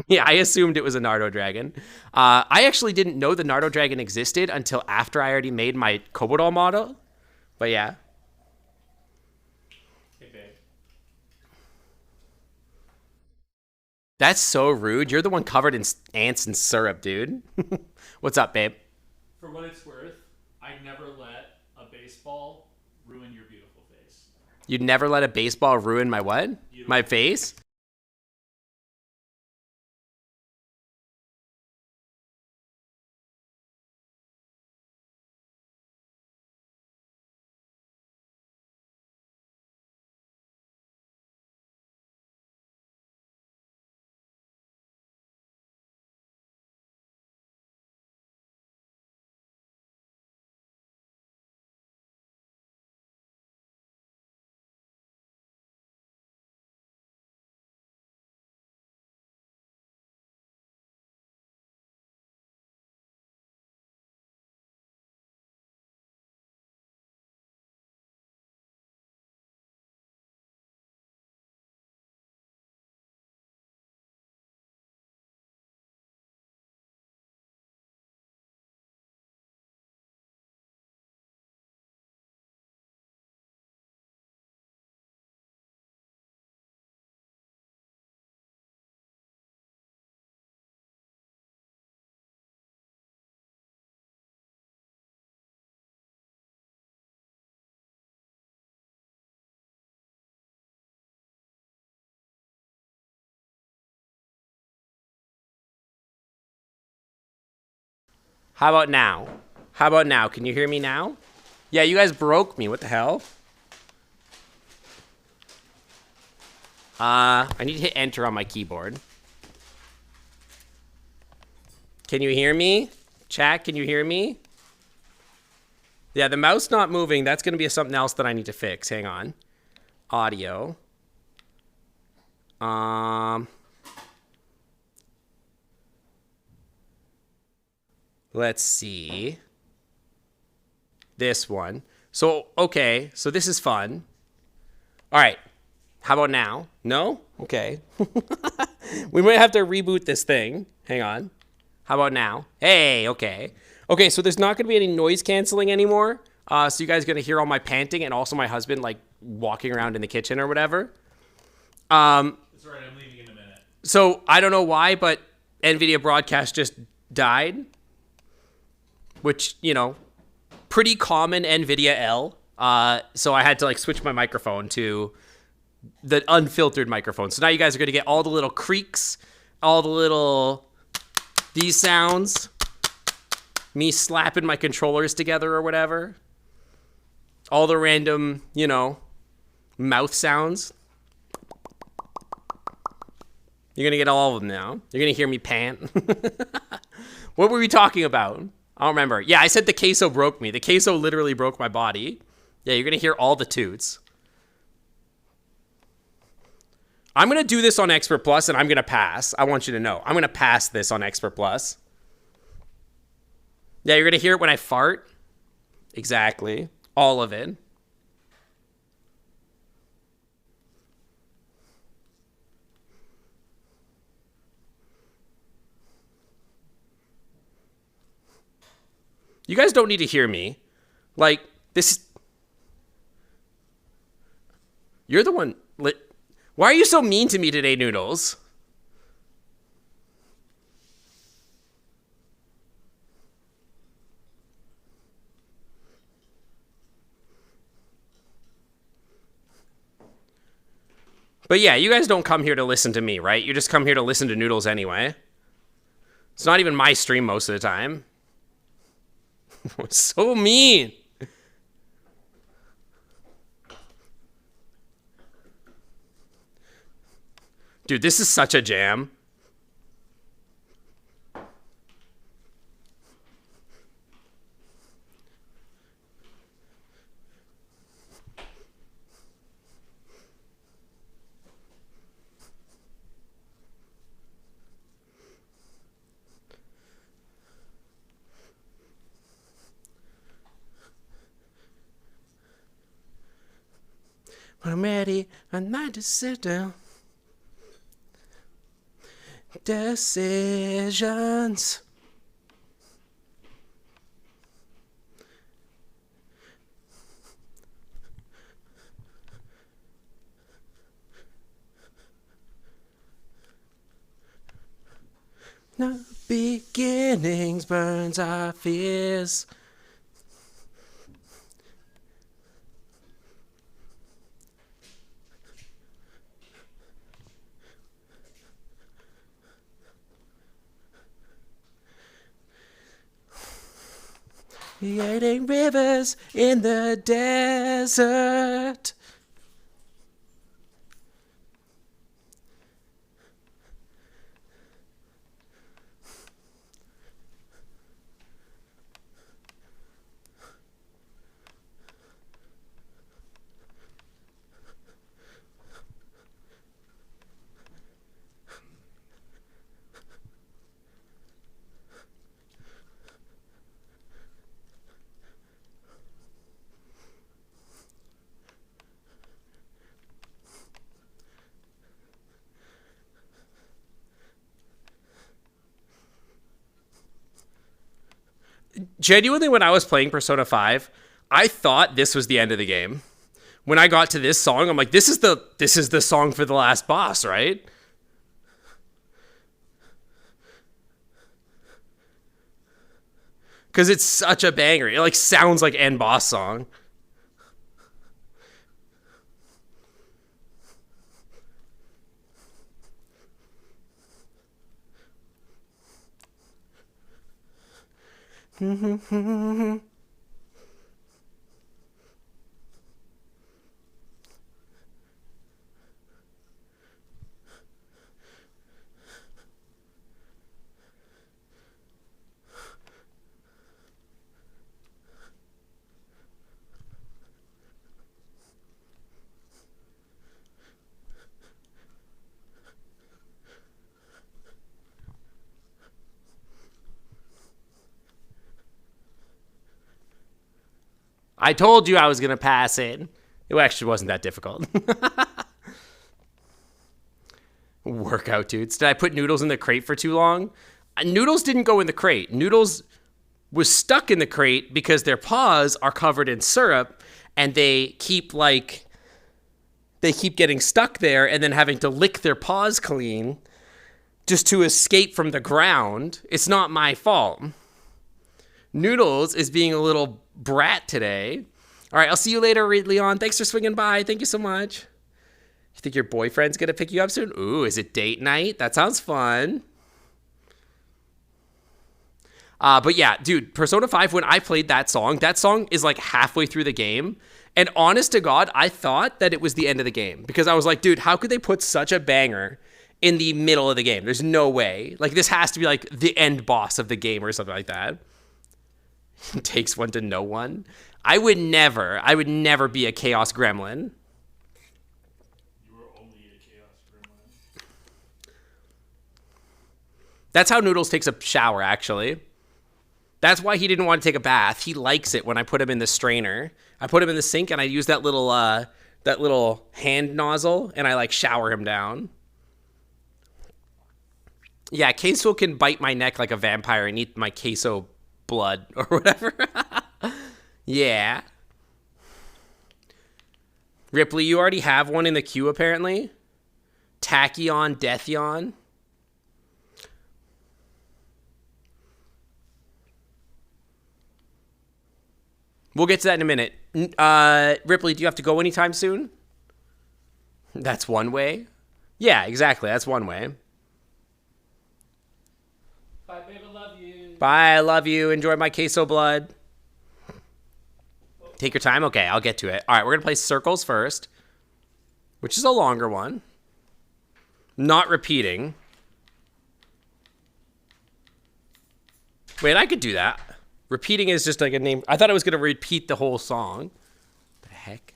Yeah, I assumed it was a Nardo dragon. I actually didn't know the Nardo dragon existed until after I already made my Cobodol model. But yeah. Hey, babe. That's so rude. You're the one covered in ants and syrup, dude. What's up, babe? For what it's worth, I never let a baseball ruin your beautiful face. You'd never let a baseball ruin my what? My face? How about now? How about now? Can you hear me now? Yeah, you guys broke me. What the hell? I need to hit enter on my keyboard. Can you hear me? Chat, can you hear me? Yeah, the mouse not moving. That's going to be something else that I need to fix. Hang on. Audio. Let's see. This one. So, okay. So this is fun. All right. How about now? No? Okay. We might have to reboot this thing. Hang on. How about now? Hey, okay. Okay, so there's not going to be any noise canceling anymore. So you guys are going to hear all my panting and also my husband, like, walking around in the kitchen or whatever. It's all right, I'm leaving in a minute. So I don't know why, but NVIDIA broadcast just died. Which, you know, pretty common NVIDIA L. So I had to like switch my microphone to the unfiltered microphone. So now you guys are going to get all the little creaks, all the little, these sounds, me slapping my controllers together or whatever. All the random, you know, mouth sounds. You're going to get all of them now. You're going to hear me pant. What were we talking about? I don't remember. Yeah, I said the queso broke me. The queso literally broke my body. Yeah, you're going to hear all the toots. I'm going to do this on Expert Plus, and I'm going to pass. I want you to know. I'm going to pass this on Expert Plus. Yeah, you're going to hear it when I fart. Exactly. All of it. You guys don't need to hear me. Like, this... You're the one... Why are you so mean to me today, Noodles? But yeah, you guys don't come here to listen to me, right? You just come here to listen to Noodles anyway. It's not even my stream most of the time. So mean. Dude, this is such a jam. When I'm ready, I'm not to sit down. Decisions. No beginnings burns our fears. Creating rivers in the desert. Genuinely, when I was playing Persona 5, I thought this was the end of the game. When I got to this song, I'm like, this is the song for the last boss, right? Because it's such a banger. It like sounds like end boss song. I told you I was going to pass it. It actually wasn't that difficult. Workout dudes. Did I put Noodles in the crate for too long? Noodles didn't go in the crate. Noodles was stuck in the crate because their paws are covered in syrup and they keep getting stuck there and then having to lick their paws clean just to escape from the ground. It's not my fault. Noodles is being a little brat today. All right, I'll see you later, Leon. Thanks for swinging by. Thank you so much. You think your boyfriend's going to pick you up soon? Ooh, is it date night? That sounds fun. But yeah, dude, Persona 5, when I played that song is like halfway through the game. And honest to God, I thought that it was the end of the game. Because I was like, dude, how could they put such a banger in the middle of the game? There's no way. Like, this has to be like the end boss of the game or something like that. Takes one to know one. I would never be a chaos gremlin. You were only a chaos gremlin. That's how Noodles takes a shower, actually. That's why he didn't want to take a bath. He likes it when I put him in the strainer. I put him in the sink and I use that little hand nozzle and I like shower him down. Yeah, queso can bite my neck like a vampire and eat my queso blood or whatever. Yeah. Ripley, you already have one in the queue apparently. Tachyon, Deathyon. We'll get to that in a minute. Ripley, do you have to go anytime soon? That's one way. Yeah, exactly. That's one way. Bye, babe. I love you. Bye, I love you. Enjoy my queso blood. Take your time. Okay, I'll get to it. All right, we're going to play circles first, which is a longer one. Not repeating. Wait, I could do that. Repeating is just like a name. I thought I was going to repeat the whole song. What the heck?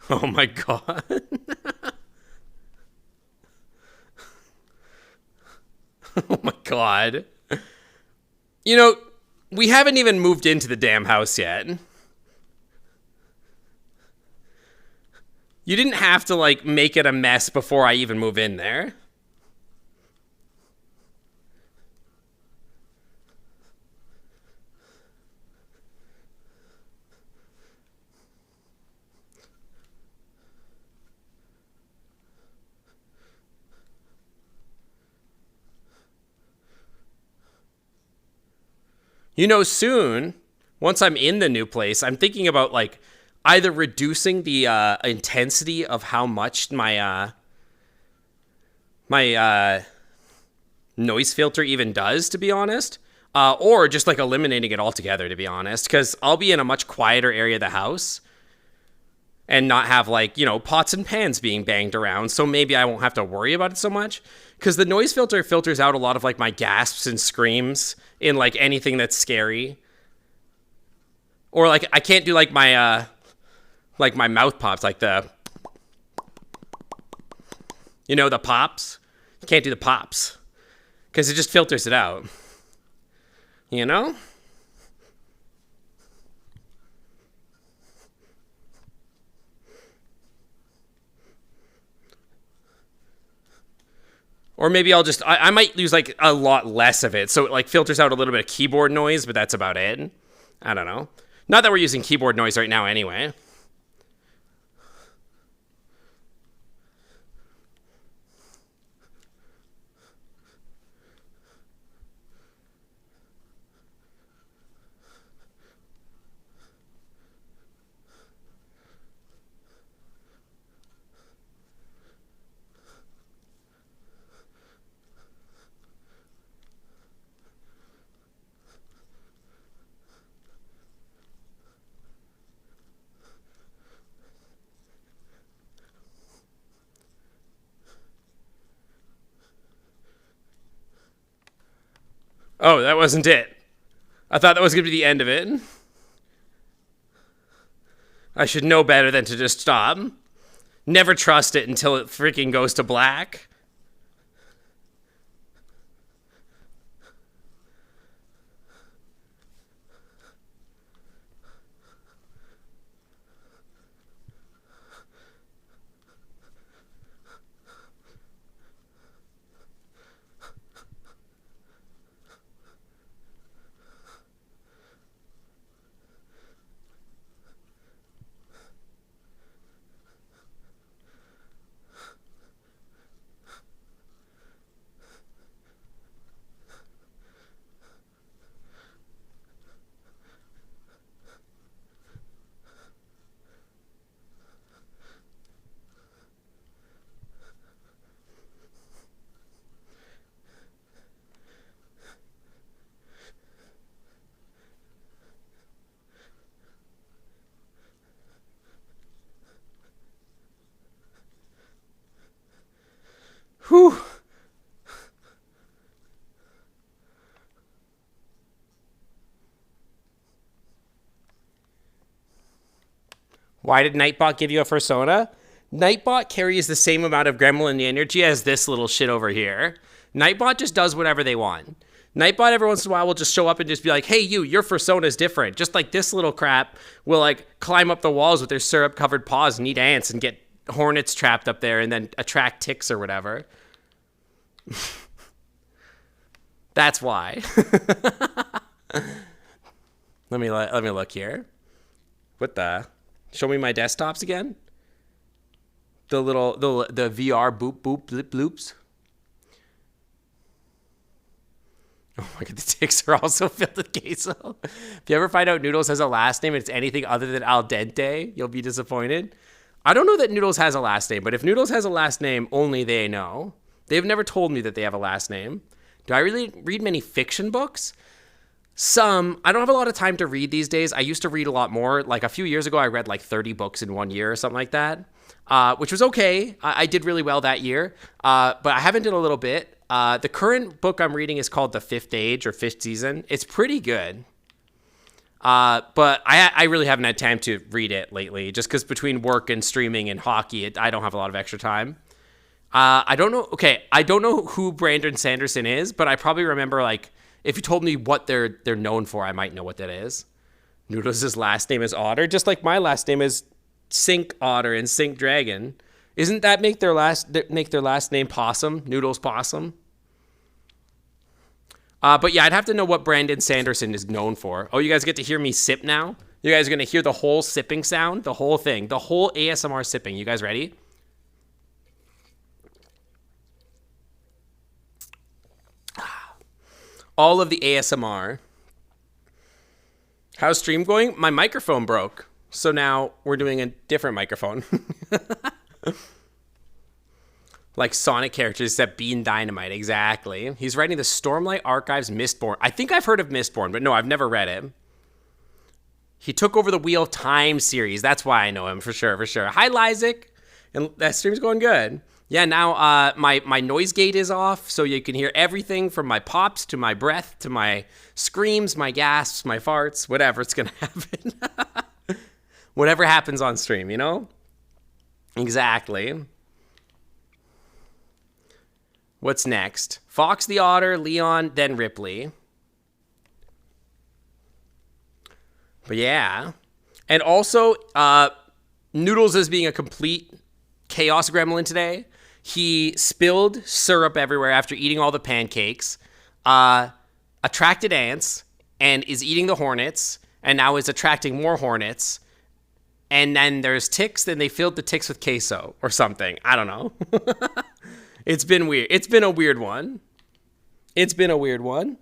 Oh my god. Oh my god. You know, we haven't even moved into the damn house yet. You didn't have to, like, make it a mess before I even move in there. You know, soon, once I'm in the new place, I'm thinking about, like, either reducing the intensity of how much my noise filter even does, to be honest, or just, like, eliminating it altogether, to be honest, because I'll be in a much quieter area of the house and not have, like, you know, pots and pans being banged around, so maybe I won't have to worry about it so much. Because the noise filter filters out a lot of, like, my gasps and screams in, like, anything that's scary. Or, like, I can't do, like, my mouth pops, like the... You know, the pops? You can't do the pops. Because it just filters it out. You know? Or maybe I'll just, I might use, like, a lot less of it. So it, like, filters out a little bit of keyboard noise, but that's about it. I don't know. Not that we're using keyboard noise right now anyway. Oh, that wasn't it. I thought that was going to be the end of it. I should know better than to just stop. Never trust it until it freaking goes to black. Whew. Why did Nightbot give you a persona? Nightbot carries the same amount of gremlin energy as this little shit over here. Nightbot just does whatever they want. Nightbot every once in a while will just show up and just be like, hey, your persona's different. Just like this little crap will like climb up the walls with their syrup-covered paws and eat ants and get hornets trapped up there and then attract ticks or whatever. That's why. Let me look here. What the? Show me my desktops again. The VR boop boop blip bloops. Oh my god, the ticks are also filled with queso. If you ever find out Noodles has a last name and it's anything other than al dente, you'll be disappointed. I don't know that Noodles has a last name, but if Noodles has a last name, only they know. They've never told me that they have a last name. Do I really read many fiction books? Some. I don't have a lot of time to read these days. I used to read a lot more. Like a few years ago, I read like 30 books in 1 year or something like that, which was okay. I did really well that year, but I haven't done a little bit. The current book I'm reading is called The Fifth Age or Fifth Season. It's pretty good. But I really haven't had time to read it lately just because between work and streaming and hockey, I don't have a lot of extra time. I don't know. Okay. I don't know who Brandon Sanderson is, but I probably remember like, if you told me what they're known for, I might know what that is. Noodles' last name is Otter, just like my last name is Sink Otter and Sink Dragon. Isn't that make their last name Possum? Noodles Possum. But yeah, I'd have to know what Brandon Sanderson is known for. Oh, you guys get to hear me sip now? You guys are going to hear the whole sipping sound? The whole thing. The whole ASMR sipping. You guys ready? All of the ASMR. How's stream going? My microphone broke. So now we're doing a different microphone. Like Sonic characters except Bean Dynamite. Exactly. He's writing the Stormlight Archives Mistborn. I think I've heard of Mistborn, but no, I've never read it. He took over the Wheel of Time series. That's why I know him for sure, for sure. Hi, Lysic. And that stream's going good. Yeah, now my noise gate is off, so you can hear everything from my pops to my breath to my screams, my gasps, my farts, whatever it's going to happen. Whatever happens on stream, you know? Exactly. What's next? Fox the Otter, Leon, then Ripley. But yeah. And also, Noodles is being a complete chaos gremlin today. He spilled syrup everywhere after eating all the pancakes, attracted ants, and is eating the hornets, and now is attracting more hornets. And then there's ticks, then they filled the ticks with queso or something. I don't know. It's been weird. It's been a weird one. It's been a weird one.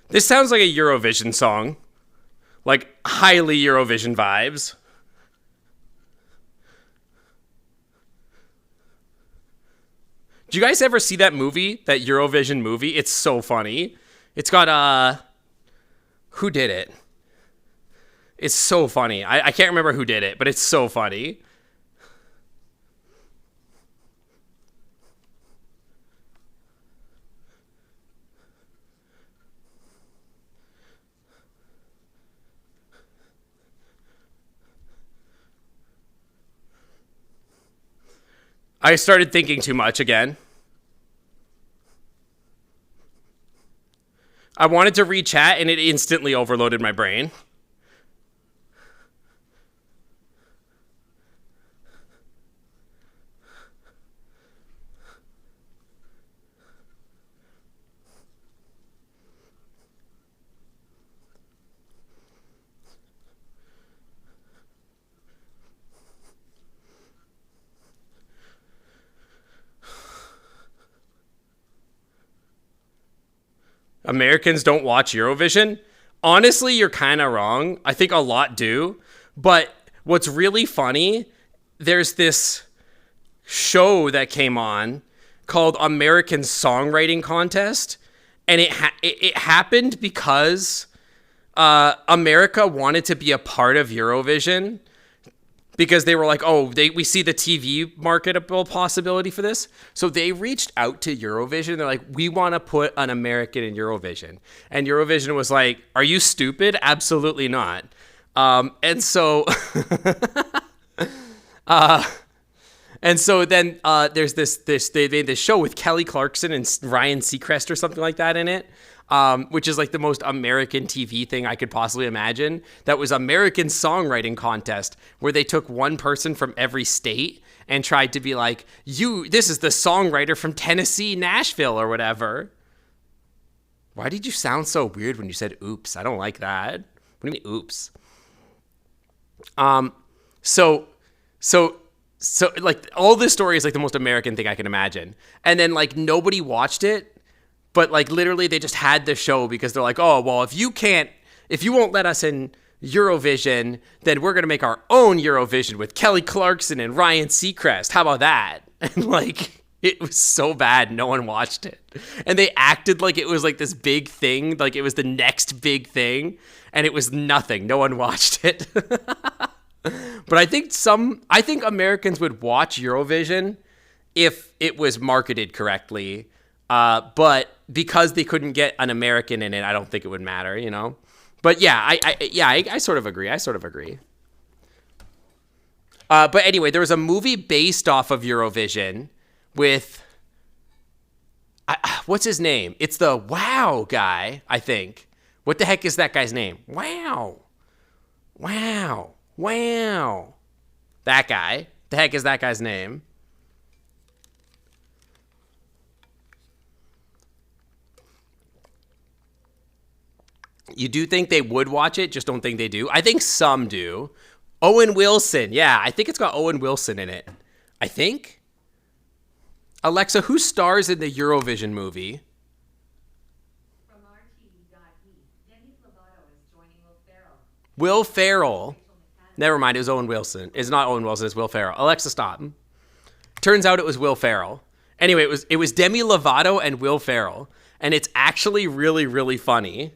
This sounds like a Eurovision song. Like, highly Eurovision vibes. Do you guys ever see that movie? That Eurovision movie? It's so funny. It's got, who did it? It's so funny. I can't remember who did it, but it's so funny. I started thinking too much again. I wanted to read chat and it instantly overloaded my brain. Americans don't watch Eurovision? Honestly, you're kind of wrong. I think a lot do. But what's really funny, there's this show that came on called American Songwriting Contest. And it happened because America wanted to be a part of Eurovision. Because they were like, we see the TV marketable possibility for this. So they reached out to Eurovision. They're like, we want to put an American in Eurovision. And Eurovision was like, are you stupid? Absolutely not. And so then there's they made this show with Kelly Clarkson and Ryan Seacrest or something like that in it. Which is like the most American TV thing I could possibly imagine. That was American Songwriting Contest, where they took one person from every state and tried to be like, this is the songwriter from Tennessee, Nashville, or whatever. Why did you sound so weird when you said oops? I don't like that. What do you mean oops? So like all this story is like the most American thing I can imagine. And then like nobody watched it. But like literally they just had the show because they're like, oh, well, if you won't let us in Eurovision, then we're going to make our own Eurovision with Kelly Clarkson and Ryan Seacrest. How about that? And like, it was so bad. No one watched it. And they acted like it was like this big thing. Like it was the next big thing. And it was nothing. No one watched it. But I think Americans would watch Eurovision if it was marketed correctly. But because they couldn't get an American in it, I don't think it would matter, you know? But yeah, I sort of agree. But anyway, there was a movie based off of Eurovision with, what's his name? It's the Wow guy, I think. What the heck is that guy's name? Wow. That guy. The heck is that guy's name? You do think they would watch it, just don't think they do? I think some do. Owen Wilson. Yeah, I think it's got Owen Wilson in it. I think. Alexa, who stars in the Eurovision movie? From RT.E, Demi Lovato is joining Will Ferrell. Will Ferrell. Never mind, it was Owen Wilson. It's not Owen Wilson, it's Will Ferrell. Alexa, stop. Turns out it was Will Ferrell. Anyway, it was Demi Lovato and Will Ferrell. And it's actually really, really funny.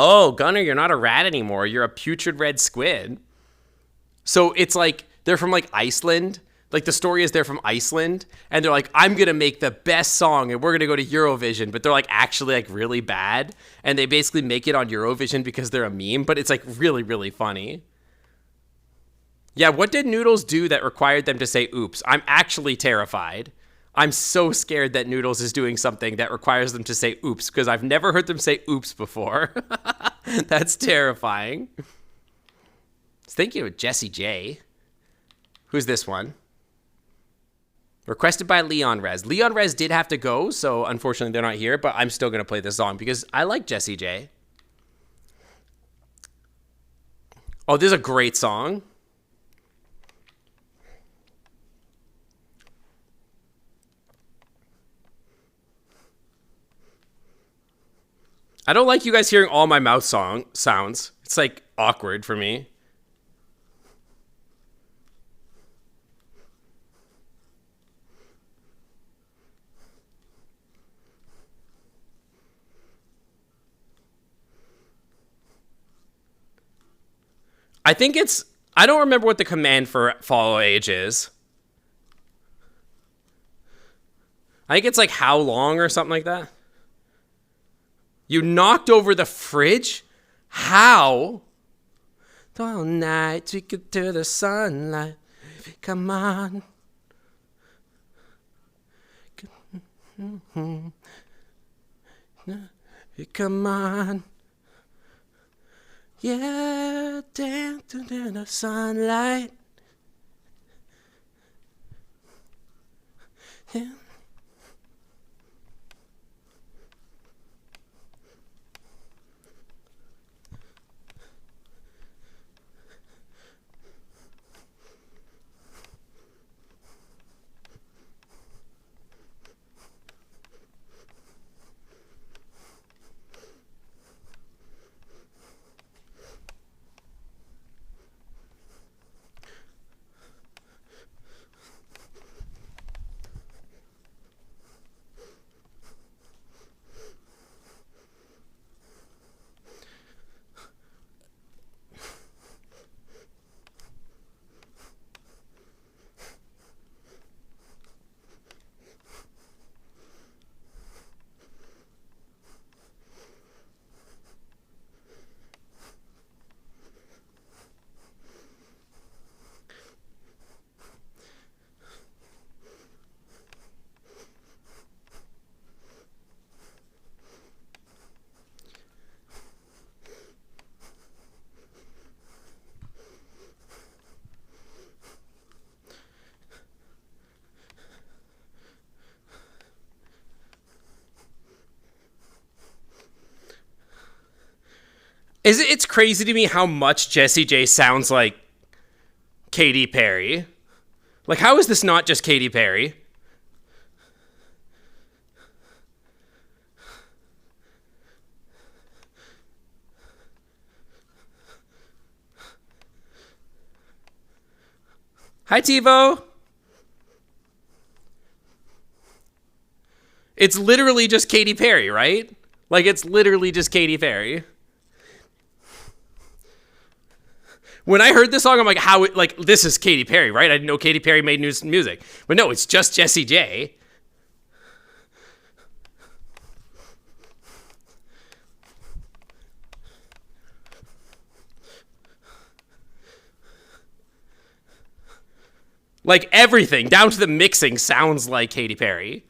Oh, Gunnar, you're not a rat anymore. You're a putrid red squid. So it's like they're from like Iceland. Like the story is they're from Iceland and they're like, I'm going to make the best song and we're going to go to Eurovision. But they're like actually like really bad. And they basically make it on Eurovision because they're a meme. But it's like really, really funny. Yeah, what did Noodles do that required them to say oops? I'm actually terrified. I'm so scared that Noodles is doing something that requires them to say oops because I've never heard them say oops before. That's terrifying. Thank you, Jesse J. Who's this one? Requested by Leon Rez. Leon Rez did have to go, so unfortunately they're not here, but I'm still going to play this song because I like Jesse J. Oh, this is a great song. I don't like you guys hearing all my mouth sounds. It's like awkward for me. I don't remember what the command for follow age is. I think it's like how long or something like that. You knocked over the fridge? How? All night, take it to the sunlight. Come on. Come on. Yeah, dancing in the sunlight. Yeah. It's crazy to me how much Jessie J sounds like Katy Perry. Like, how is this not just Katy Perry? Hi, TiVo. It's literally just Katy Perry, right? Like, it's literally just Katy Perry. When I heard this song, I'm like, this is Katy Perry, right? I didn't know Katy Perry made new music. But no, it's just Jessie J. Like, everything, down to the mixing, sounds like Katy Perry.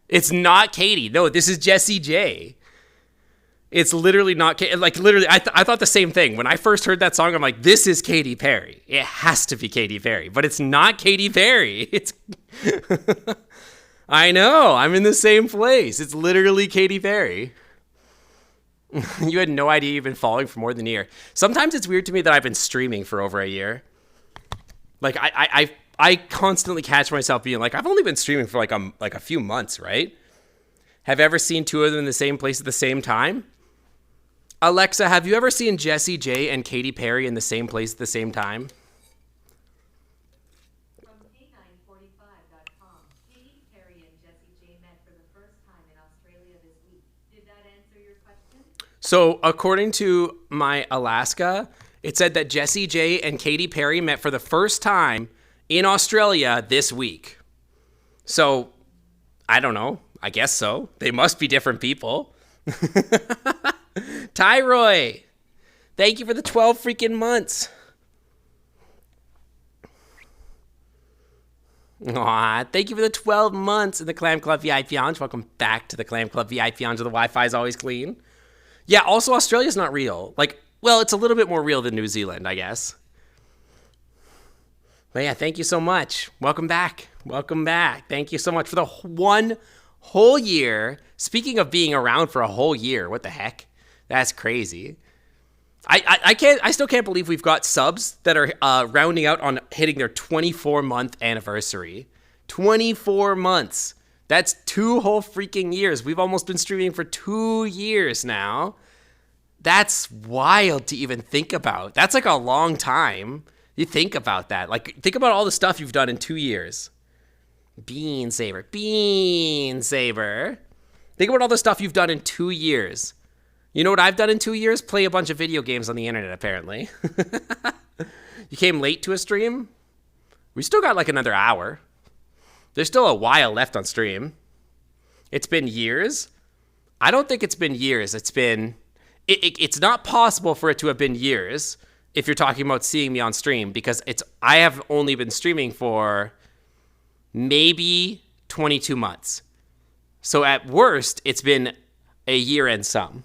It's not Katy. No, this is Jessie J. It's literally not Katy. Like, literally, I thought the same thing. When I first heard that song, I'm like, this is Katy Perry. It has to be Katy Perry. But it's not Katy Perry. It's... I know. I'm in the same place. It's literally Katy Perry. You had no idea you've been following for more than a year. Sometimes it's weird to me that I've been streaming for over a year. Like, I constantly catch myself being like, I've only been streaming for like a few months, right? Have you ever seen two of them in the same place at the same time? Alexa, have you ever seen Jessie J and Katy Perry in the same place at the same time? From K945.com, Katy Perry and Jessie J met for the first time in Australia this week. Did that answer your question? So, according to my Alaska, it said that Jessie J and Katy Perry met for the first time in Australia this week. So, I don't know. I guess so. They must be different people. Tyroy, thank you for the 12 freaking months. Aw, thank you for the 12 months in the Clam Club VIP Lounge. Welcome back to the Clam Club VIP Lounge where the Wi-Fi is always clean. Yeah, also Australia's not real. Like, well, it's a little bit more real than New Zealand, I guess. But yeah, thank you so much. Welcome back. Welcome back. Thank you so much for the one whole year. Speaking of being around for a whole year, what the heck? That's crazy. I still can't believe we've got subs that are rounding out on hitting their 24-month anniversary. 24 months. That's 2 whole freaking years. We've almost been streaming for 2 years now. That's wild to even think about. That's like a long time. You think about that. Like, think about all the stuff you've done in 2 years. Bean Saber. Bean Saber. Think about all the stuff you've done in 2 years. You know what I've done in 2 years? Play a bunch of video games on the internet, apparently. You came late to a stream? We still got like another hour. There's still a while left on stream. It's been years? I don't think it's been years. It's not possible for it to have been years if you're talking about seeing me on stream, because I have only been streaming for maybe 22 months. So at worst, it's been a year and some.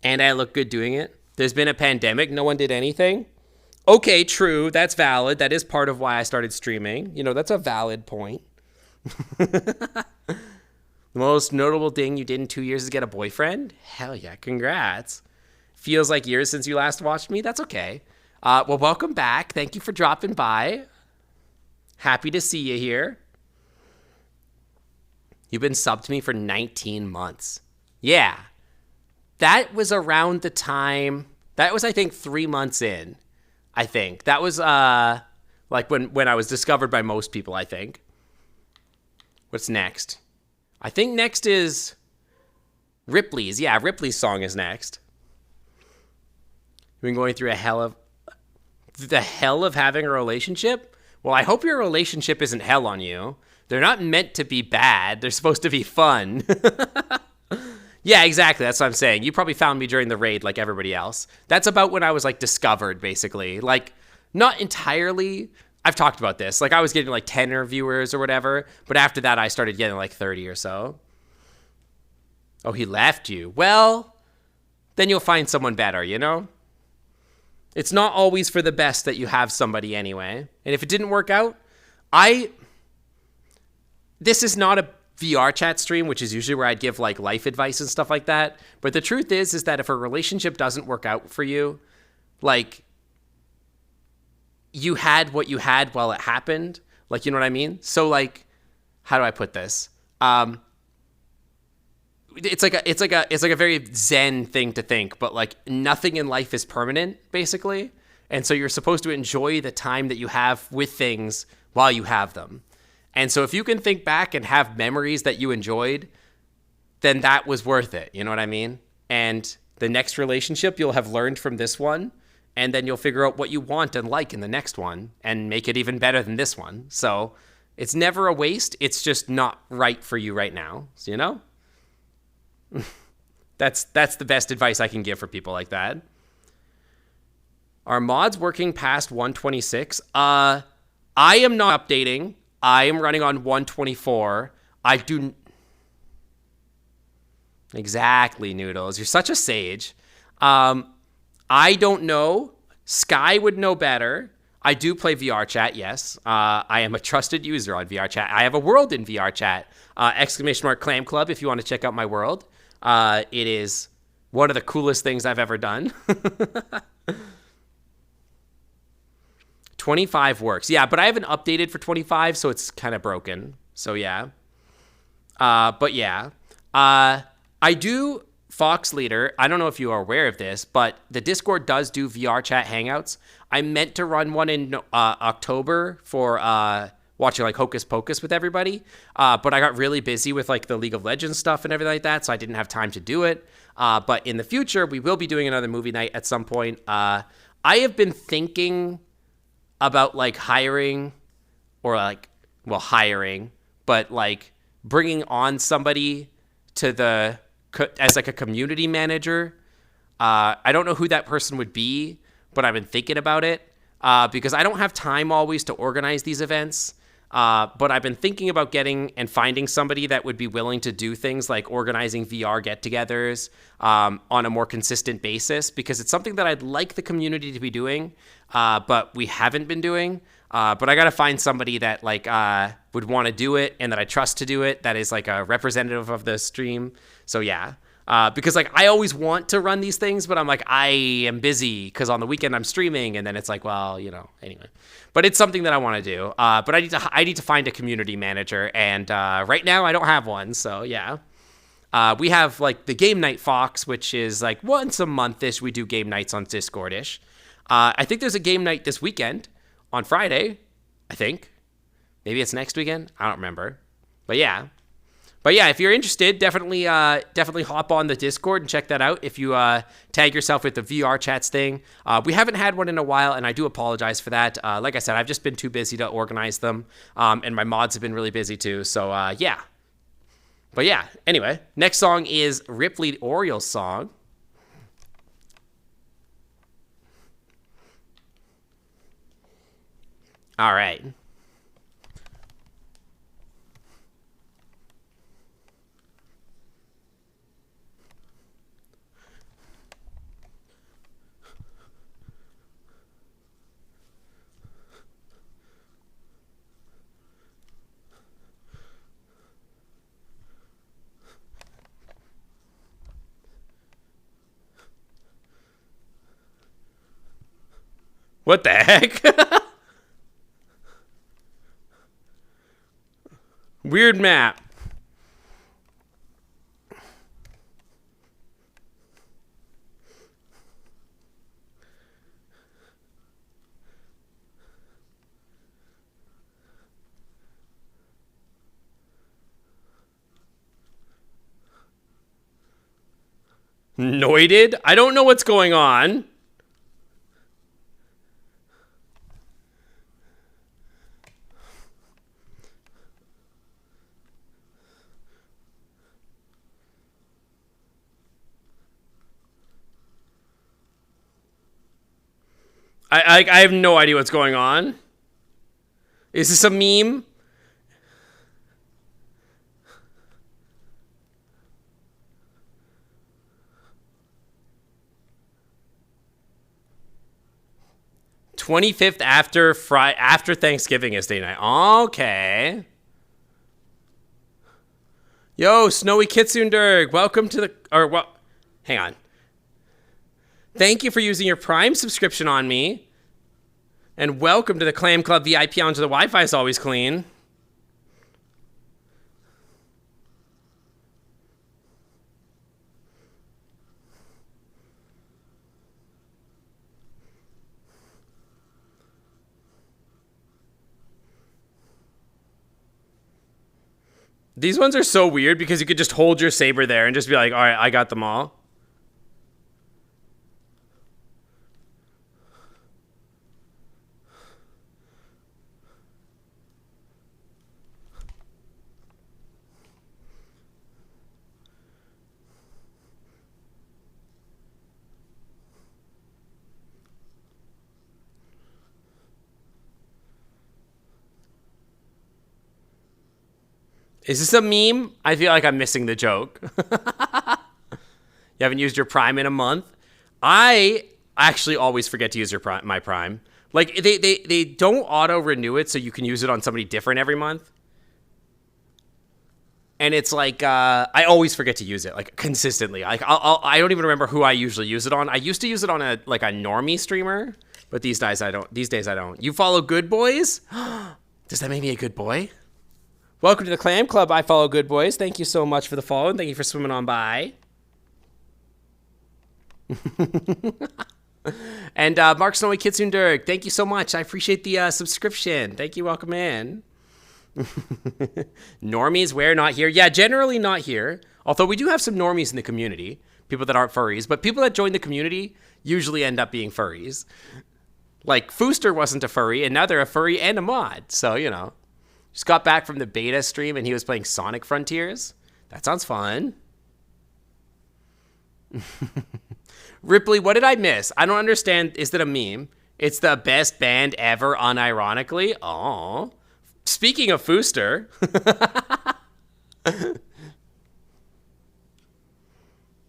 And I look good doing it. There's been a pandemic. No one did anything. Okay, true. That's valid. That is part of why I started streaming. You know, that's a valid point. The most notable thing you did in 2 years is get a boyfriend? Hell yeah, congrats. Feels like years since you last watched me. That's okay. Well, welcome back. Thank you for dropping by. Happy to see you here. You've been subbed to me for 19 months. Yeah. That was around the time, that was, I think, 3 months in. I think. That was like when I was discovered by most people, I think. What's next? I think next is Ripley's. Yeah, Ripley's song is next. You've been going through the hell of having a relationship? Well, I hope your relationship isn't hell on you. They're not meant to be bad. They're supposed to be fun. Yeah, exactly. That's what I'm saying. You probably found me during the raid like everybody else. That's about when I was like discovered, basically. Like, not entirely. I've talked about this. Like, I was getting like 10 viewers or whatever. But after that, I started getting like 30 or so. Oh, he left you. Well, then you'll find someone better, you know? It's not always for the best that you have somebody anyway. And if it didn't work out, this is not a VR chat stream, which is usually where I'd give like life advice and stuff like that. But the truth is that if a relationship doesn't work out for you, like, you had what you had while it happened. Like, you know what I mean? So like, how do I put this? It's like a very Zen thing to think, but like nothing in life is permanent, basically. And so you're supposed to enjoy the time that you have with things while you have them. And so if you can think back and have memories that you enjoyed, then that was worth it. You know what I mean? And the next relationship, you'll have learned from this one, and then you'll figure out what you want and like in the next one and make it even better than this one. So it's never a waste. It's just not right for you right now. So, you know? That's the best advice I can give for people like that. Are mods working past 126? I am not updating. I am running on 124. I do... Exactly, Noodles. You're such a sage. I don't know. Sky would know better. I do play VR chat, yes. I am a trusted user on VR chat. I have a world in VR chat. ! Clam Club if you want to check out my world. It is one of the coolest things I've ever done. 25 works. Yeah, but I haven't updated for 25, so it's kind of broken. So yeah. But yeah. I do Fox Leader. I don't know if you are aware of this, but the Discord does do VR chat hangouts. I meant to run one in October for watching like Hocus Pocus with everybody, but I got really busy with like the League of Legends stuff and everything like that, so I didn't have time to do it. But in the future, we will be doing another movie night at some point. I have been thinking about like hiring, but like bringing on somebody to as like a community manager. I don't know who that person would be, but I've been thinking about it because I don't have time always to organize these events. But I've been thinking about getting and finding somebody that would be willing to do things like organizing VR get-togethers on a more consistent basis, because it's something that I'd like the community to be doing, but we haven't been doing. But I got to find somebody that like would want to do it and that I trust to do it, that is like a representative of the stream. So yeah. Because like I always want to run these things, but I'm like, I am busy because on the weekend I'm streaming, and then it's like, well, you know, anyway. But it's something that I want to do. But I need to find a community manager, and right now I don't have one. So yeah, we have like the game night Fox, which is like once a month-ish. We do game nights on Discord-ish. I think there's a game night this weekend on Friday. I think maybe it's next weekend. I don't remember, but yeah. But yeah, if you're interested, definitely hop on the Discord and check that out. If you tag yourself with the VR chats thing, we haven't had one in a while, and I do apologize for that. Like I said, I've just been too busy to organize them, and my mods have been really busy too. So yeah. But yeah, anyway, next song is Ripley Oriel's song. All right. What the heck? Weird map. Noited? I don't know what's going on. I have no idea what's going on. Is this a meme? "25th after Thanksgiving is day night." Okay. Yo, Snowy Kitsunderg, welcome to the hang on. Thank you for using your Prime subscription on me. And welcome to the Clam Club VIP Lounge. The Wi-Fi is always clean. These ones are so weird because you could just hold your saber there and just be like, all right, I got them all. Is this a meme? I feel like I'm missing the joke. You haven't used your Prime in a month? I actually always forget to use my Prime. Like, they don't auto-renew it so you can use it on somebody different every month. And it's like, I always forget to use it, like, consistently. Like, I don't even remember who I usually use it on. I used to use it on a normie streamer, but these days I don't. You follow Good Boys? Does that make me a good boy? Welcome to the Clam Club. I follow Good Boys. Thank you so much for the follow, and thank you for swimming on by. And Mark Snowy Kitsunderg, thank you so much. I appreciate the subscription. Thank you. Welcome in. Normies, where? Not here. Yeah, generally not here. Although we do have some normies in the community, people that aren't furries, but people that join the community usually end up being furries. Like Fooster wasn't a furry, and now they're a furry and a mod. So, you know. Just got back from the beta stream and he was playing Sonic Frontiers. That sounds fun. Ripley, what did I miss? I don't understand. Is that a meme? It's the best band ever, unironically. Oh. Speaking of Fooster.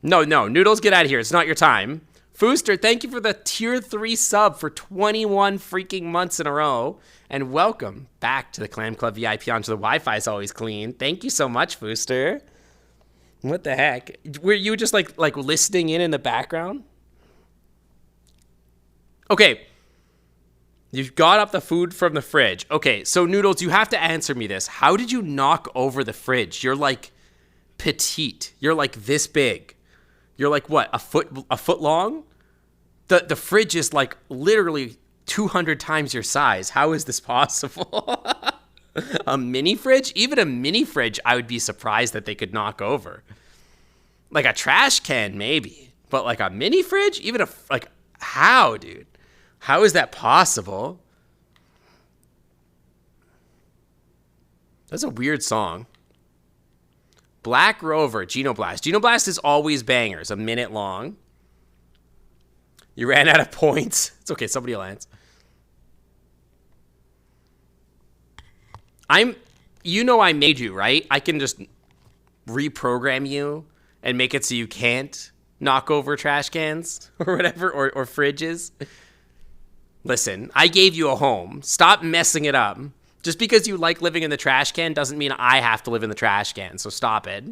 No, Noodles, get out of here. It's not your time. Fooster, thank you for the tier 3 sub for 21 freaking months in a row. And welcome back to the Clam Club VIP Lounge. The Wi-Fi is always clean. Thank you so much, Fooster. What the heck? Were you just like listening in the background? Okay. You've got up the food from the fridge. Okay, so Noodles, you have to answer me this. How did you knock over the fridge? You're like petite. You're like this big. You're like what? A foot long? The fridge is like literally 200 times your size. How is this possible? A mini fridge? Even a mini fridge, I would be surprised that they could knock over. Like a trash can, maybe. But like a mini fridge? Even like, how, dude? How is that possible? That's a weird song. Black Rover, Genoblast. Genoblast is always bangers, a minute long. You ran out of points. It's okay, somebody will answer. You know I made you, right? I can just reprogram you and make it so you can't knock over trash cans or whatever, or fridges. Listen, I gave you a home. Stop messing it up. Just because you like living in the trash can doesn't mean I have to live in the trash can, so stop it.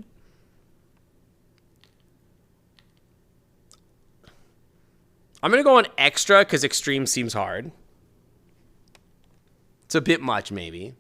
I'm going to go on extra because extreme seems hard. It's a bit much, maybe.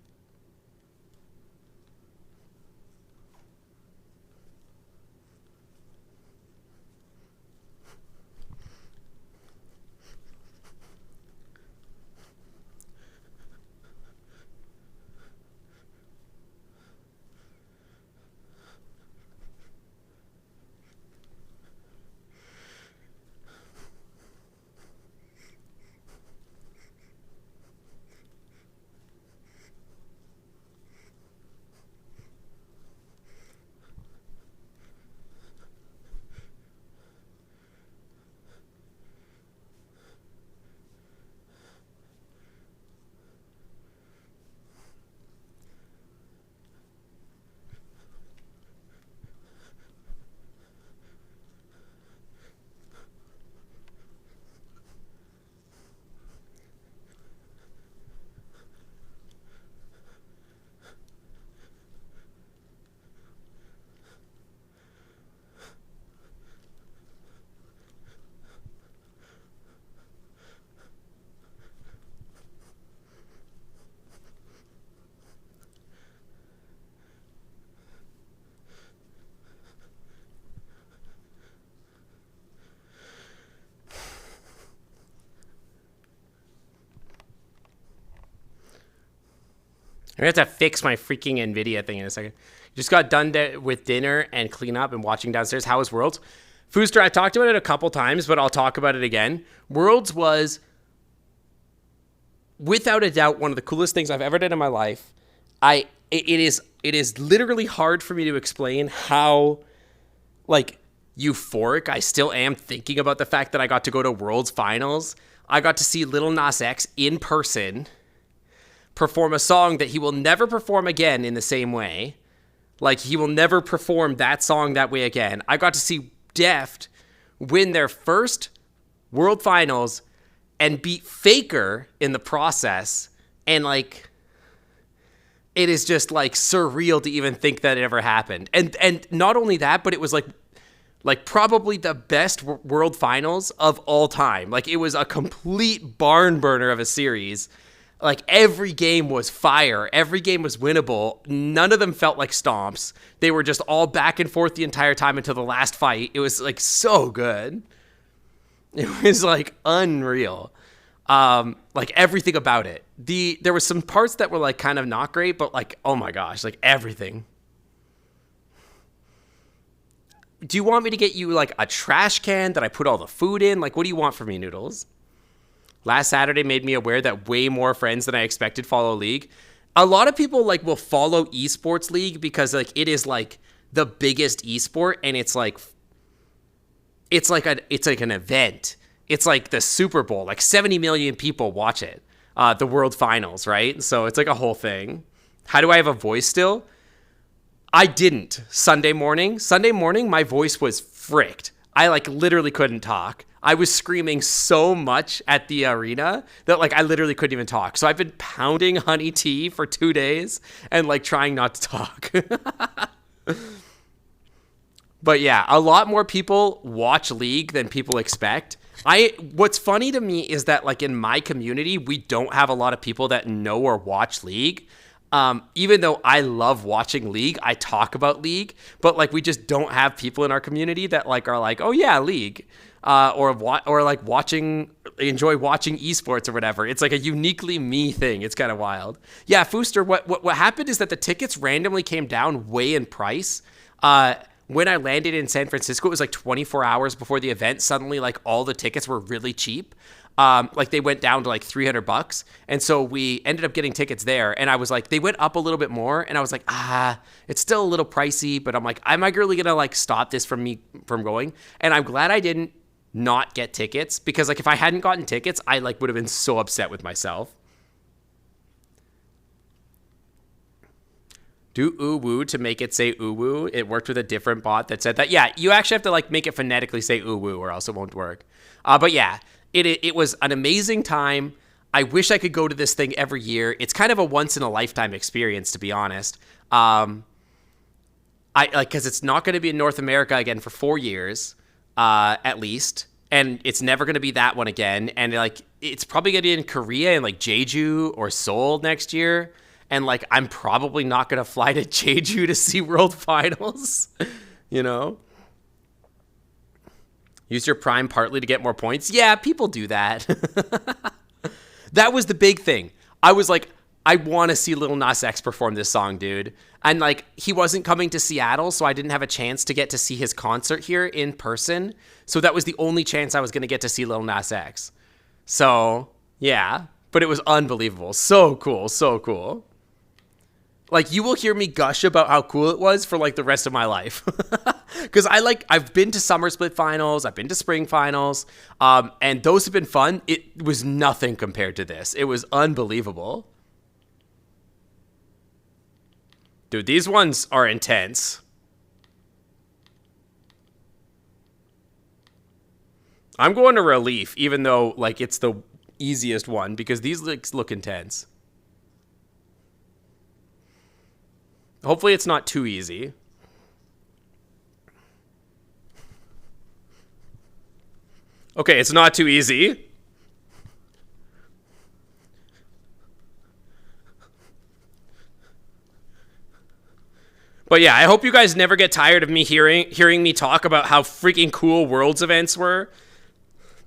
I'm going to have to fix my freaking NVIDIA thing in a second. Just got done with dinner and clean up and watching downstairs. How was Worlds? Fooster, I talked about it a couple times, but I'll talk about it again. Worlds was, without a doubt, one of the coolest things I've ever done in my life. It is literally hard for me to explain how, like, euphoric I still am thinking about the fact that I got to go to Worlds Finals. I got to see Lil Nas X in person perform a song that he will never perform again in the same way. Like, he will never perform that song that way again. I got to see Deft win their first World Finals and beat Faker in the process. And, like, it is just, like, surreal to even think that it ever happened. And not only that, but it was, like probably the best World Finals of all time. Like, it was a complete barn burner of a series. Like, every game was fire. Every game was winnable. None of them felt like stomps. They were just all back and forth the entire time until the last fight. It was, like, so good. It was, like, unreal. Like, everything about it. There were some parts that were, like, kind of not great, but, like, oh my gosh, like, everything. Do you want me to get you, like, a trash can that I put all the food in? Like, what do you want from me, Noodles? Last Saturday made me aware that way more friends than I expected follow League. A lot of people, like, will follow esports League because, like, it is, like, the biggest esport, and it's like an event. It's like the Super Bowl. Like, 70 million people watch it. The World Finals, right? So it's like a whole thing. How do I have a voice still? I didn't. Sunday morning, my voice was fricked. I, like, literally couldn't talk. I was screaming so much at the arena that, like, I literally couldn't even talk. So I've been pounding honey tea for 2 days and, like, trying not to talk. But yeah, a lot more people watch League than people expect. What's funny to me is that, like, in my community, we don't have a lot of people that know or watch League. Even though I love watching League, I talk about League, but like we just don't have people in our community that like are like, oh yeah, League, or like enjoy watching esports or whatever. It's like a uniquely me thing. It's kind of wild. Yeah, Fooster, what happened is that the tickets randomly came down way in price. When I landed in San Francisco, it was like 24 hours before the event. Suddenly, like all the tickets were really cheap. Like they went down to like $300. And so we ended up getting tickets there. And I was like, they went up a little bit more. And I was like, it's still a little pricey, but I'm like, am I really going to like stop this from going? And I'm glad I didn't not get tickets, because like if I hadn't gotten tickets, I like would have been so upset with myself. Do ooh-woo to make it say ooh-woo. It worked with a different bot that said that. Yeah, you actually have to like make it phonetically say ooh-woo or else it won't work. But yeah, it was an amazing time. I wish I could go to this thing every year. It's kind of a once-in-a-lifetime experience, to be honest. Because it's not going to be in North America again for 4 years, at least. And it's never going to be that one again. And like it's probably going to be in Korea and like Jeju or Seoul next year. And, like, I'm probably not going to fly to Jeju to see World Finals, you know? Use your Prime partly to get more points. Yeah, people do that. That was the big thing. I was like, I want to see Lil Nas X perform this song, dude. And, like, he wasn't coming to Seattle, so I didn't have a chance to get to see his concert here in person. So that was the only chance I was going to get to see Lil Nas X. So, yeah. But it was unbelievable. So cool, so cool. Like, you will hear me gush about how cool it was for, like, the rest of my life. Because I've been to summer split finals, I've been to spring finals, and those have been fun. It was nothing compared to this. It was unbelievable. Dude, these ones are intense. I'm going to Relief, even though, like, it's the easiest one, because these look intense. Hopefully it's not too easy. Okay, it's not too easy. But yeah, I hope you guys never get tired of me hearing me talk about how freaking cool Worlds events were,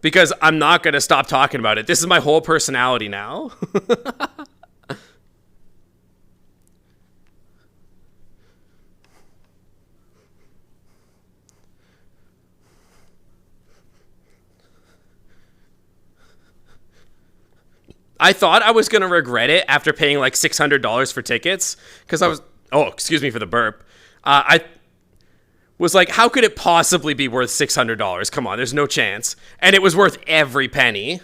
because I'm not going to stop talking about it. This is my whole personality now. I thought I was going to regret it after paying like $600 for tickets, because I was, excuse me for the burp. I was like, how could it possibly be worth $600? Come on, there's no chance. And it was worth every penny.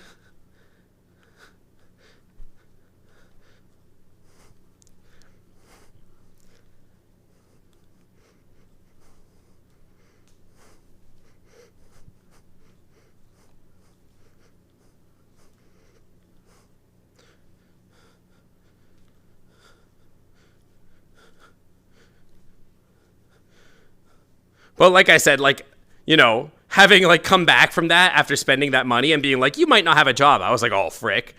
But like I said, like, you know, having like come back from that after spending that money and being like, you might not have a job. I was like, oh, frick.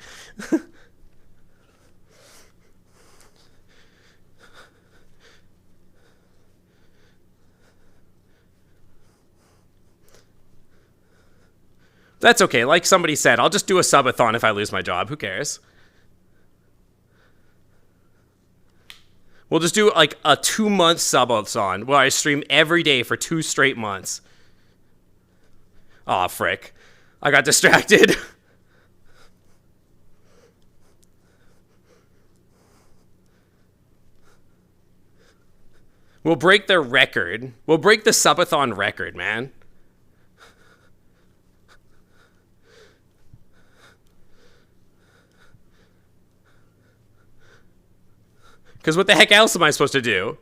That's okay. Like somebody said, I'll just do a subathon if I lose my job. Who cares? We'll just do like a 2-month subathon where I stream every day for 2 straight months. Aw, frick. I got distracted. We'll break their record. We'll break the subathon record, man. Because what the heck else am I supposed to do?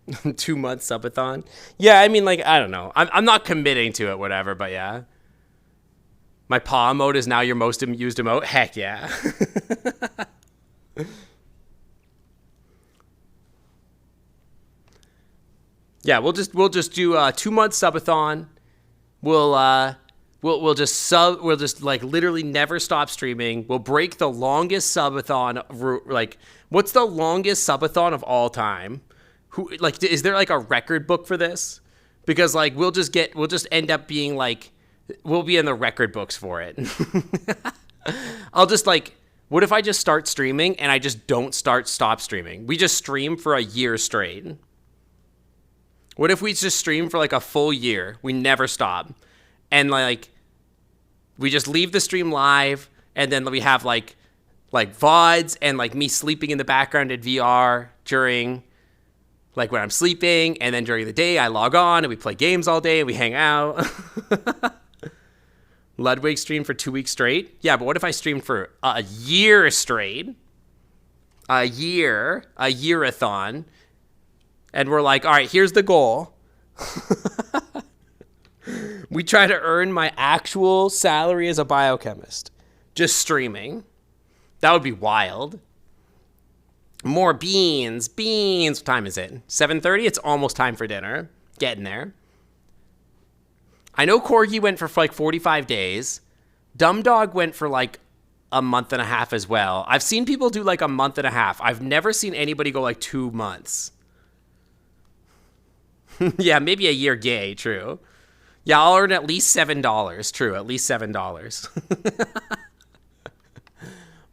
2-month subathon. Yeah, I mean, like, I don't know. I'm not committing to it, whatever, but yeah. My paw emote is now your most used emote. Heck yeah. Yeah, we'll just do a 2-month subathon. We'll just like literally never stop streaming. We'll break the longest subathon. Like, what's the longest subathon of all time? Is there like a record book for this? Because like we'll just end up being like, we'll be in the record books for it. I'll just like, what if I just start streaming and I just don't stop streaming? We just stream for a year straight. What if we just stream for like a full year? We never stop. And like, we just leave the stream live, and then we have like VODs and like me sleeping in the background in VR during like when I'm sleeping, and then during the day I log on and we play games all day and we hang out. Ludwig streamed for 2 weeks straight. Yeah, but what if I streamed for a year straight? A year-a-thon. And we're like, all right, here's the goal. We try to earn my actual salary as a biochemist. Just streaming. That would be wild. More beans. What time is it? 7:30? It's almost time for dinner. Getting there. I know Corgi went for like 45 days. Dumb Dog went for like a month and a half as well. I've seen people do like a month and a half. I've never seen anybody go like 2 months. Yeah, maybe a year gay, true. Yeah, I'll earn at least $7. True, at least $7.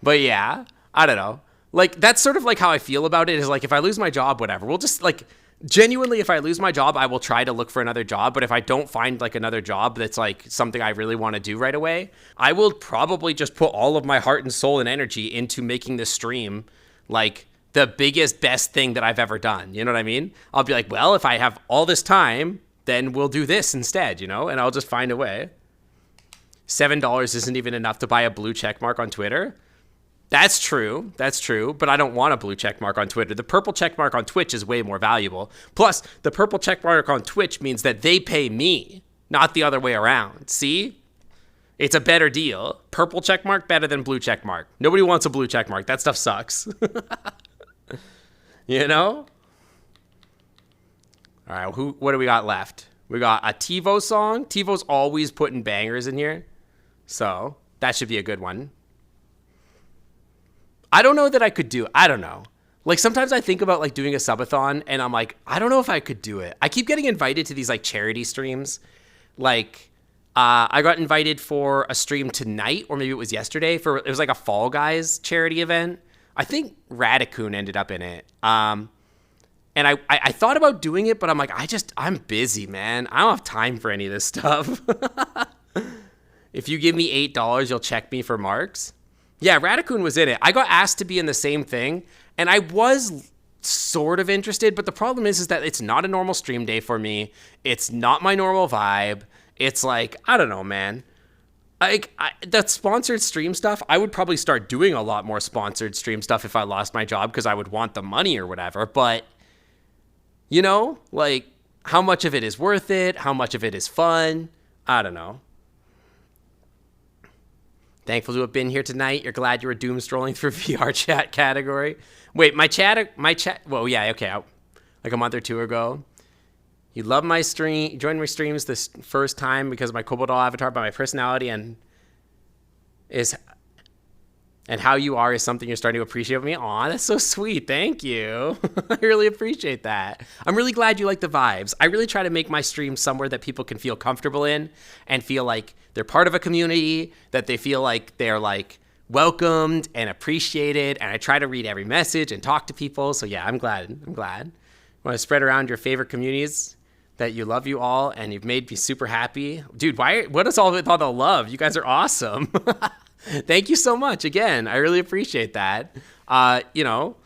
But yeah, I don't know. Like, that's sort of like how I feel about it, is like, if I lose my job, whatever. We'll just like, genuinely, if I lose my job, I will try to look for another job. But if I don't find like another job that's like something I really want to do right away, I will probably just put all of my heart and soul and energy into making this stream like the biggest, best thing that I've ever done. You know what I mean? I'll be like, well, if I have all this time, then we'll do this instead, you know? And I'll just find a way. $7 isn't even enough to buy a blue check mark on Twitter. That's true. But I don't want a blue check mark on Twitter. The purple check mark on Twitch is way more valuable. Plus, the purple check mark on Twitch means that they pay me, not the other way around. See? It's a better deal. Purple check mark better than blue check mark. Nobody wants a blue check mark. That stuff sucks. You know? All right, what do we got left? We got a TiVo song. TiVo's always putting bangers in here. So that should be a good one. I don't know that I could do it. I don't know. Like, sometimes I think about like doing a subathon and I'm like, I don't know if I could do it. I keep getting invited to these like charity streams. Like, I got invited for a stream tonight, or maybe it was yesterday, it was like a Fall Guys charity event. I think Radicoon ended up in it. And I thought about doing it, but I'm like, I'm busy, man. I don't have time for any of this stuff. If you give me $8, you'll check me for marks. Yeah, Radicoon was in it. I got asked to be in the same thing, and I was sort of interested, but the problem is that it's not a normal stream day for me. It's not my normal vibe. It's like, I don't know, man. That sponsored stream stuff, I would probably start doing a lot more sponsored stream stuff if I lost my job, because I would want the money or whatever. But, you know, like, how much of it is worth it? How much of it is fun? I don't know. Thankful to have been here tonight. You're glad you were doom strolling through VR chat category. Wait, my chat, well, yeah, okay. Like a month or two ago. You love my stream, joined my streams this first time because of my Kobold avatar, but my personality and how you are is something you're starting to appreciate with me. Aw, that's so sweet. Thank you. I really appreciate that. I'm really glad you like the vibes. I really try to make my stream somewhere that people can feel comfortable in and feel like they're part of a community, that they feel like they're like welcomed and appreciated. And I try to read every message and talk to people. So yeah, I'm glad. Want to spread around your favorite communities that you love you all, and you've made me super happy. Dude, what is all with all the love? You guys are awesome. Thank you so much. Again, I really appreciate that. You know,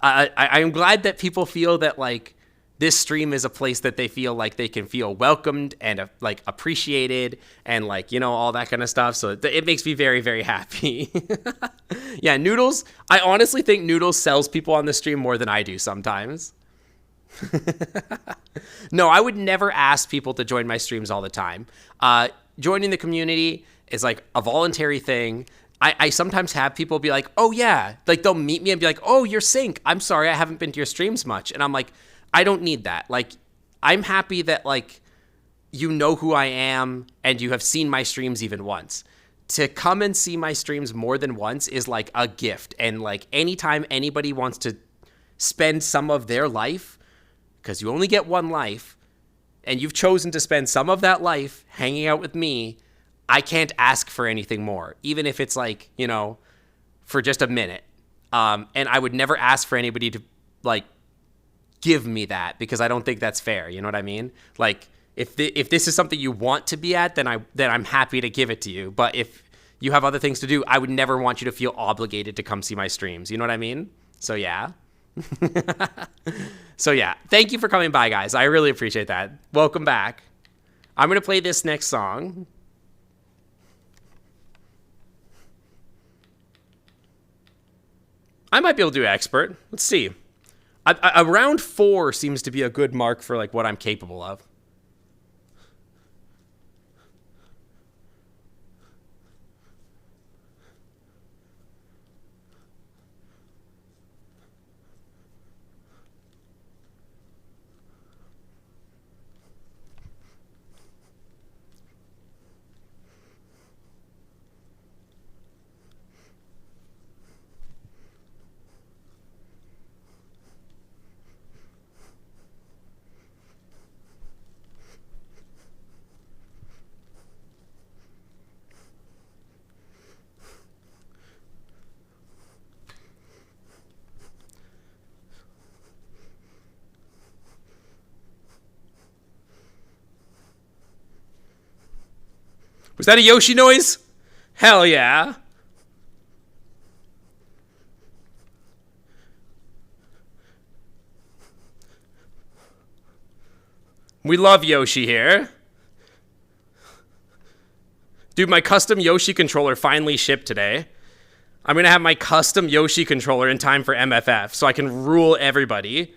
I'm glad that people feel that, like, this stream is a place that they feel like they can feel welcomed and like appreciated and like, you know, all that kind of stuff. So it makes me very, very happy. Yeah, Noodles. I honestly think Noodles sells people on the stream more than I do sometimes. No, I would never ask people to join my streams all the time. Joining the community is like a voluntary thing. I sometimes have people be like, oh yeah, like they'll meet me and be like, oh, you're Sync. I'm sorry, I haven't been to your streams much. And I'm like, I don't need that. Like, I'm happy that like, you know who I am and you have seen my streams even once. To come and see my streams more than once is like a gift. And like anytime anybody wants to spend some of their life, because you only get one life, and you've chosen to spend some of that life hanging out with me, I can't ask for anything more, even if it's like, you know, for just a minute. And I would never ask for anybody to like give me that, because I don't think that's fair. You know what I mean? Like if this is something you want to be at, then I'm happy to give it to you. But if you have other things to do, I would never want you to feel obligated to come see my streams. You know what I mean? So yeah. So yeah, thank you for coming by, guys. I really appreciate that. Welcome back. I'm going to play this next song. I might be able to do expert. Let's see. Around 4 seems to be a good mark for like what I'm capable of. Was that a Yoshi noise? Hell yeah. We love Yoshi here. Dude, my custom Yoshi controller finally shipped today. I'm going to have my custom Yoshi controller in time for MFF so I can rule everybody.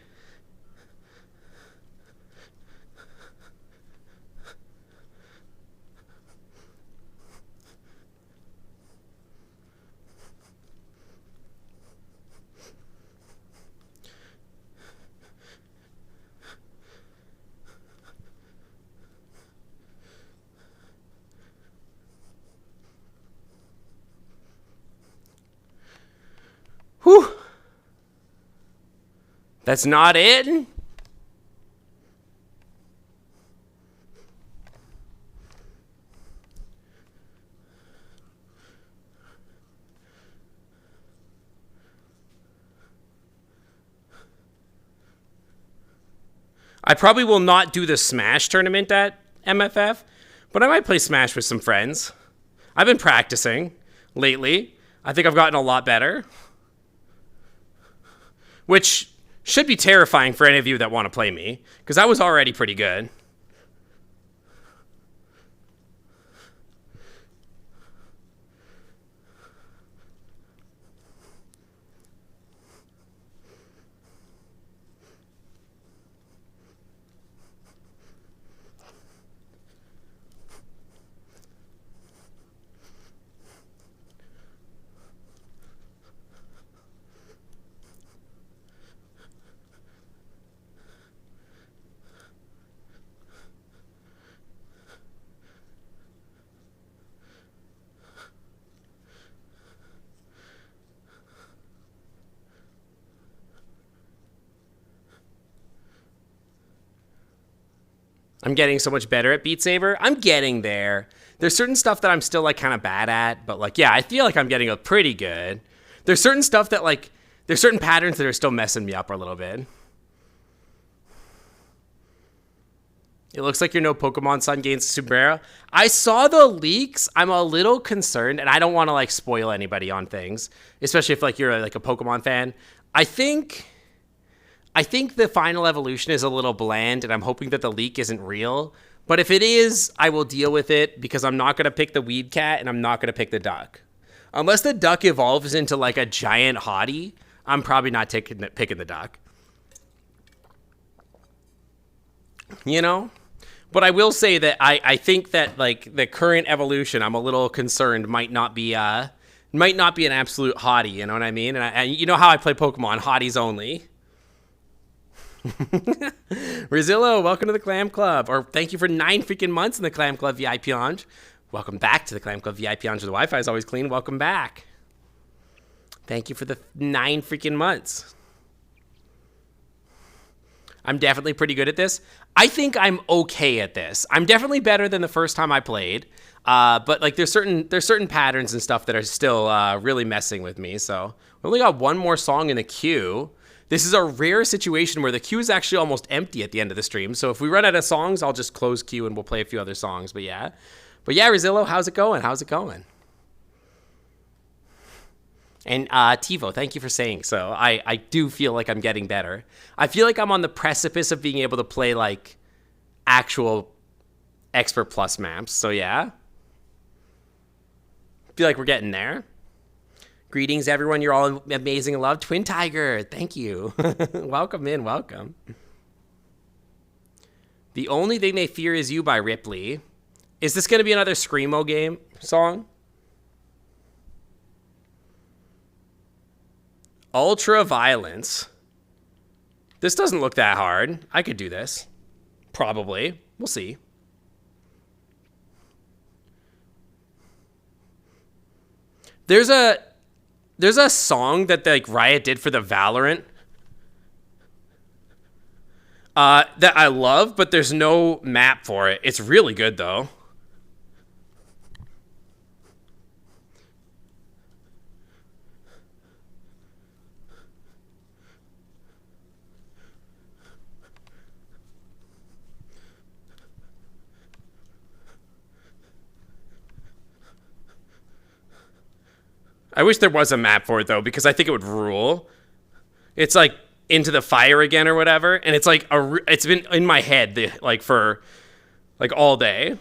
Whew. That's not it? I probably will not do the Smash tournament at MFF, but I might play Smash with some friends. I've been practicing lately. I think I've gotten a lot better. Which should be terrifying for any of you that want to play me, because I was already pretty good. I'm getting so much better at Beat Saber. I'm getting there. There's certain stuff that I'm still like kind of bad at, but like, yeah, I feel like I'm getting pretty good. There's certain stuff that like, there's certain patterns that are still messing me up a little bit. It looks like you're no Pokemon Sun gains Sombrero. I saw the leaks. I'm a little concerned, and I don't want to like spoil anybody on things, especially if like you're like a Pokemon fan. I think I think the final evolution is a little bland, and I'm hoping that the leak isn't real. But if it is, I will deal with it because I'm not going to pick the weed cat and I'm not going to pick the duck. Unless the duck evolves into like a giant hottie, I'm probably not picking the duck. You know? But I will say that I think that like the current evolution, I'm a little concerned might not be an absolute hottie. You know what I mean? And you know how I play Pokemon, hotties only. Rizillo, welcome to the Clam Club. Or thank you for 9 freaking months in the Clam Club VIP Lounge. Welcome back to the Clam Club VIP Lounge. The Wi-Fi is always clean. Welcome back. Thank you for the 9 freaking months. I'm definitely pretty good at this. I think I'm okay at this. I'm definitely better than the first time I played. But like there's certain patterns and stuff that are still really messing with me. So we only got one more song in the queue. This is a rare situation where the queue is actually almost empty at the end of the stream. So if we run out of songs, I'll just close queue and we'll play a few other songs. But yeah, Rizillo, how's it going? And Tivo, thank you for saying so. I do feel like I'm getting better. I feel like I'm on the precipice of being able to play like actual Expert Plus maps. So yeah, feel like we're getting there. Greetings, everyone. You're all amazing and loved. Twin Tiger, thank you. Welcome in, welcome. The Only Thing They Fear Is You by Ripley. Is this going to be another Screamo game song? Ultra Violence. This doesn't look that hard. I could do this. Probably. We'll see. There's a song that like Riot did for the Valorant that I love, but there's no map for it. It's really good though. I wish there was a map for it though, because I think it would rule. It's like Into the Fire Again or whatever, and it's like it's been in my head like for like all day.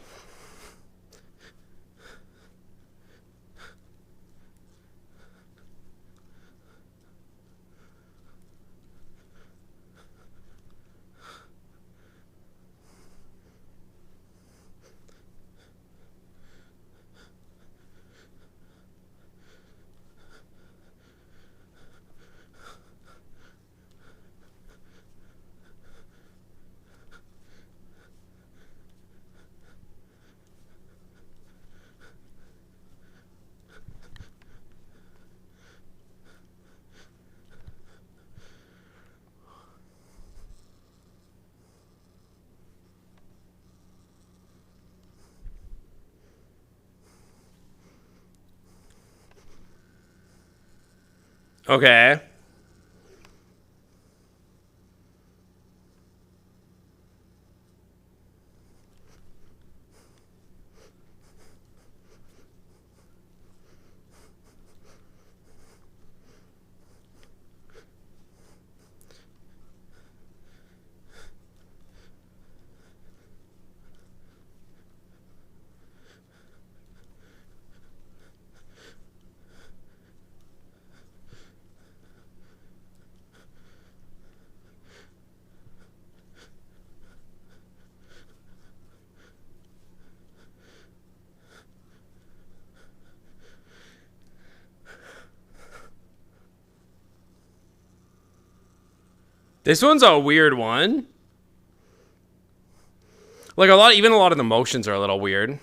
Okay. This one's a weird one. Like even a lot of the motions are a little weird.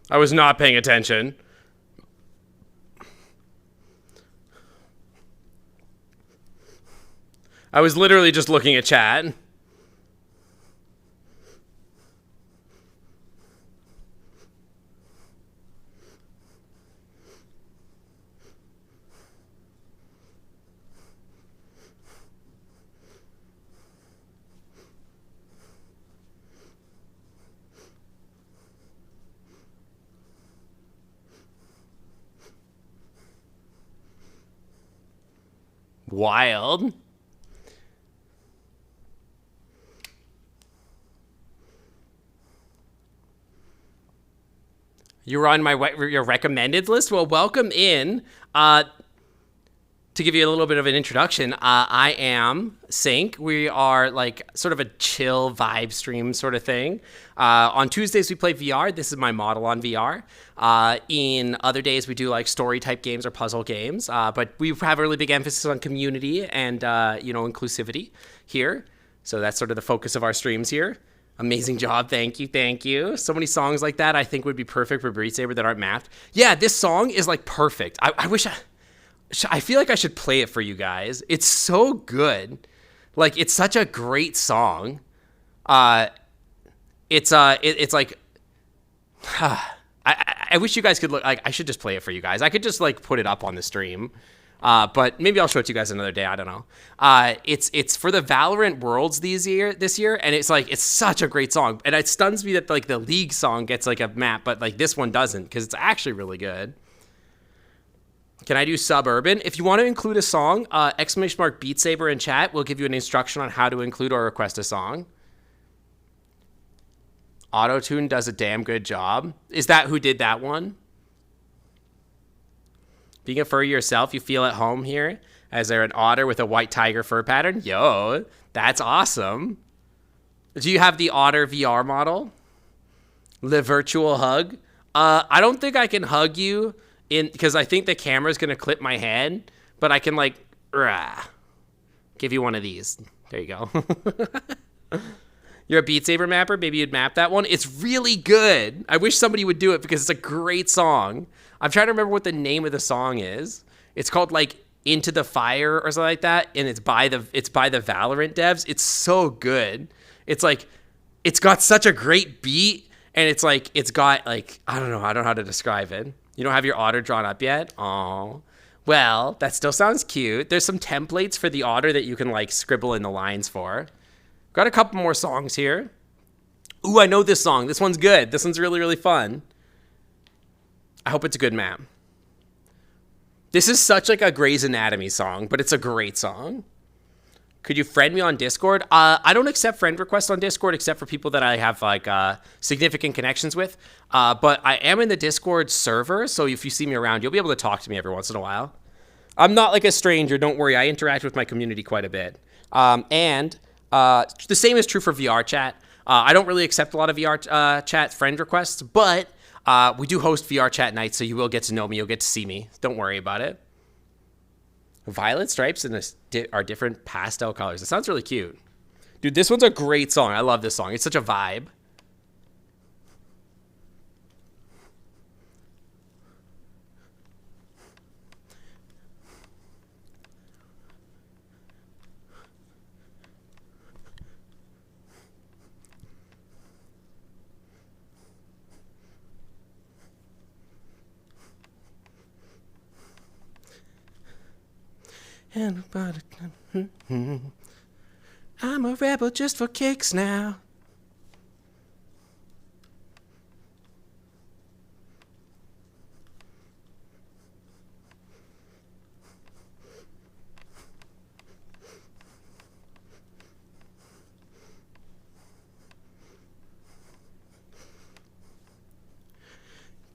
I was not paying attention. I was literally just looking at chat. Wild. You're on your recommended list? Well, welcome in. To give you a little bit of an introduction, I am Sync. We are like sort of a chill vibe stream sort of thing. On Tuesdays, we play VR. This is my model on VR. In other days, we do like story type games or puzzle games. But we have a really big emphasis on community and, inclusivity here. So that's sort of the focus of our streams here. Amazing job. Thank you. Thank you. So many songs like that I think would be perfect for Beat Saber that aren't mapped. Yeah, this song is like perfect. I feel like I should play it for you guys. It's so good. Like, it's such a great song. It's like, I wish you guys could look, like, I should just play it for you guys. I could just like put it up on the stream. But maybe I'll show it to you guys another day. I don't know. It's for the Valorant Worlds this year. And it's like, it's such a great song. And it stuns me that like the League song gets like a map, but like this one doesn't, because it's actually really good. Can I do Suburban? If you want to include a song, ! Beat Saber in chat will give you an instruction on how to include or request a song. Autotune does a damn good job. Is that who did that one? Being a furry yourself, you feel at home here? As there an otter with a white tiger fur pattern? Yo, that's awesome. Do you have the otter VR model? The virtual hug? I don't think I can hug you because I think the camera's going to clip my head, but I can like, give you one of these. There you go. You're a Beat Saber mapper? Maybe you'd map that one. It's really good. I wish somebody would do it because it's a great song. I'm trying to remember what the name of the song is. It's called like Into the Fire or something like that, and it's by the Valorant devs. It's so good. It's like, it's got such a great beat, and it's like, it's got like, I don't know how to describe it. You don't have your otter drawn up yet? Oh, well, that still sounds cute. There's some templates for the otter that you can like scribble in the lines for. Got a couple more songs here. Ooh, I know this song. This one's good. This one's really, really fun. I hope it's a good map. This is such like a Grey's Anatomy song, but it's a great song. Could you friend me on Discord? I don't accept friend requests on Discord except for people that I have like significant connections with. But I am in the Discord server, so if you see me around, you'll be able to talk to me every once in a while. I'm not like a stranger. Don't worry. I interact with my community quite a bit. And the same is true for VR chat. I don't really accept a lot of VR chat friend requests, but we do host VR chat nights, so you will get to know me. You'll get to see me. Don't worry about it. Violet stripes are different pastel colors. It sounds really cute. Dude, this one's a great song. I love this song. It's such a vibe. I'm a rebel just for kicks now.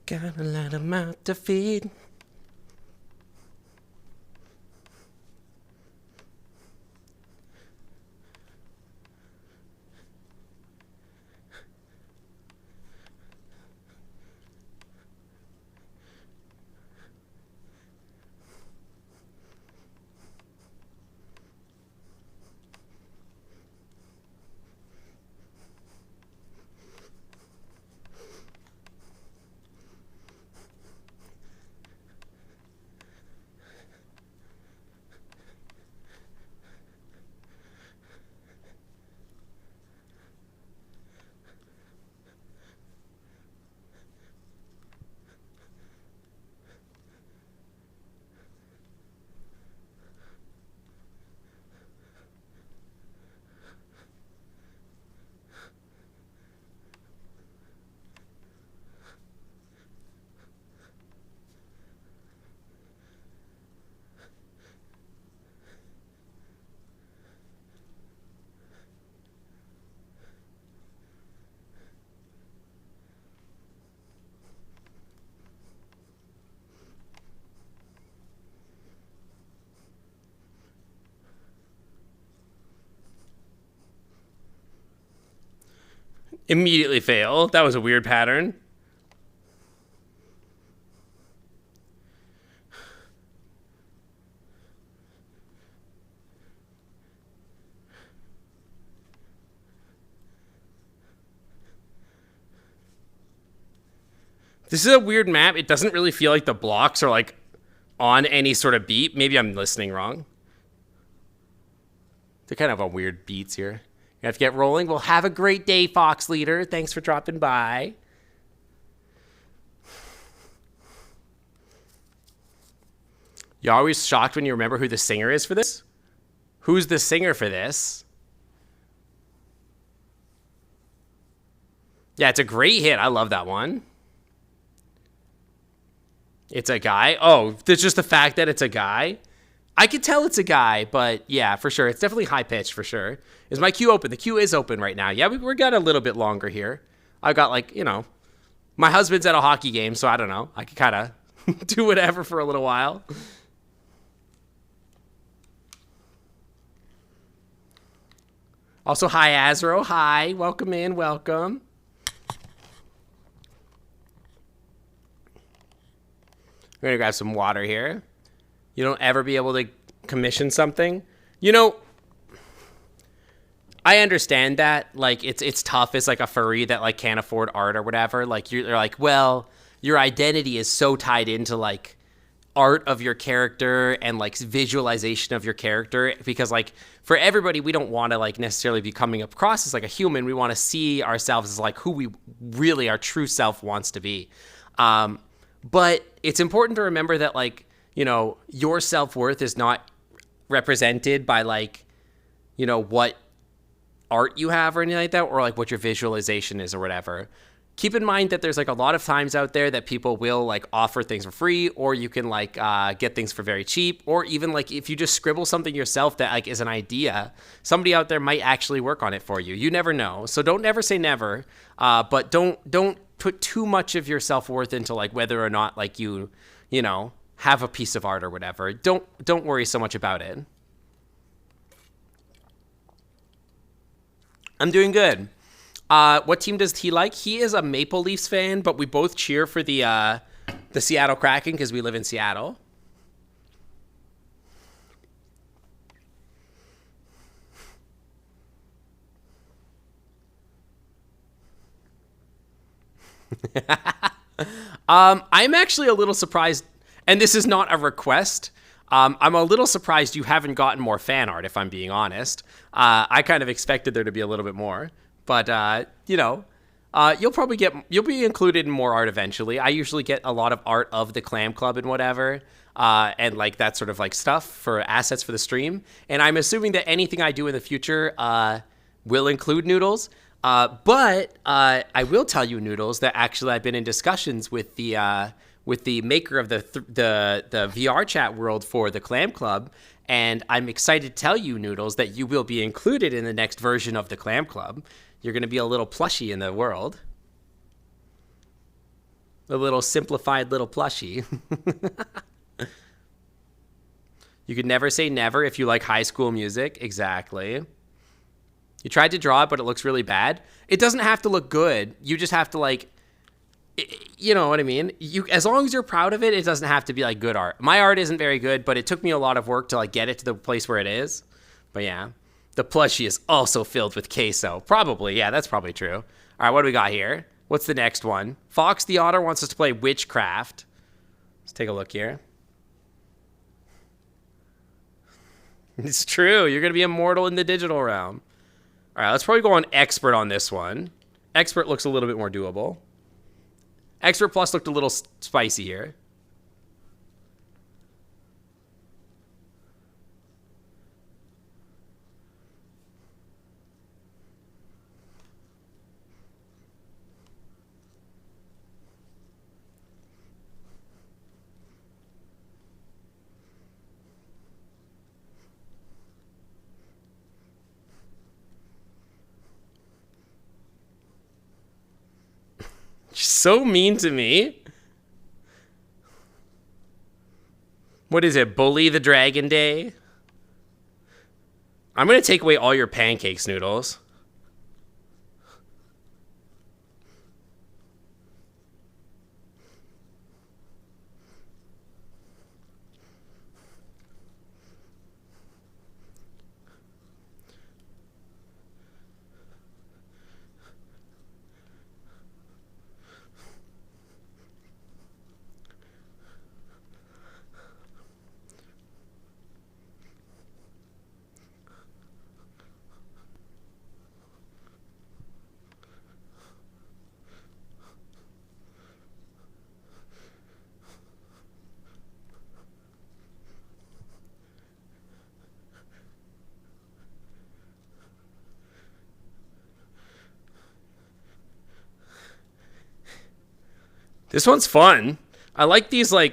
Gotta let 'em out to feed. Immediately fail. That was a weird pattern. This is a weird map. It doesn't really feel like the blocks are like on any sort of beat. Maybe I'm listening wrong. They're kind of on weird beats here. You have to get rolling. Well, have a great day, Fox Leader. Thanks for dropping by. You're always shocked when you remember who the singer is for this? Who's the singer for this? Yeah, it's a great hit. I love that one. It's a guy. Oh, there's just the fact that it's a guy. I could tell it's a guy, but yeah, for sure. It's definitely high pitched for sure. Is my queue open? The queue is open right now. Yeah, we're got a little bit longer here. I got like, you know, my husband's at a hockey game, so I don't know. I could kind of do whatever for a little while. Also, hi, Azro. Hi. Welcome in. Welcome. We're going to grab some water here. You don't ever be able to commission something. You know, I understand that. Like, it's tough as, like, a furry that, like, can't afford art or whatever. Like, you're like, well, your identity is so tied into, like, art of your character and, like, visualization of your character. Because, like, for everybody, we don't want to, like, necessarily be coming across as, like, a human. We want to see ourselves as, like, who we really, our true self wants to be. But it's important to remember that, like, you know, your self-worth is not represented by, like, you know, what art you have or anything like that, or like what your visualization is or whatever. Keep in mind that there's like a lot of times out there that people will like offer things for free, or you can like get things for very cheap, or even like if you just scribble something yourself that like is an idea, somebody out there might actually work on it for you. You never know. So don't never say never, but don't put too much of your self-worth into like whether or not like you know, have a piece of art or whatever. Don't worry so much about it. I'm doing good. What team does he like? He is a Maple Leafs fan, but we both cheer for the Seattle Kraken because we live in Seattle. I'm actually a little surprised, and this is not a request. I'm a little surprised you haven't gotten more fan art, if I'm being honest. I kind of expected there to be a little bit more, but you know, you'll be included in more art eventually. I usually get a lot of art of the Clam Club and whatever, and like that sort of like stuff for assets for the stream. And I'm assuming that anything I do in the future will include Noodles. But I will tell you, Noodles, that actually I've been in discussions with the maker of the VR chat world for the Clam Club, and I'm excited to tell you, Noodles, that you will be included in the next version of the Clam Club. You're going to be a little plushie in the world. A little simplified little plushie. You could never say never if you like High School Music. Exactly. You tried to draw it, but it looks really bad. It doesn't have to look good. You just have to like... You know what I mean? As long as you're proud of it, it doesn't have to be like good art. My art isn't very good, but it took me a lot of work to like get it to the place where it is. But yeah, the plushie is also filled with queso. Probably, yeah, that's probably true. All right, what do we got here? What's the next one? Fox the Otter wants us to play Witchcraft. Let's take a look here. It's true. You're going to be immortal in the digital realm. All right, let's probably go on Expert on this one. Expert looks a little bit more doable. Expert Plus looked a little spicy here. So mean to me. What is it? Bully the Dragon Day? I'm going to take away all your pancakes, Noodles. This one's fun. I like these, like...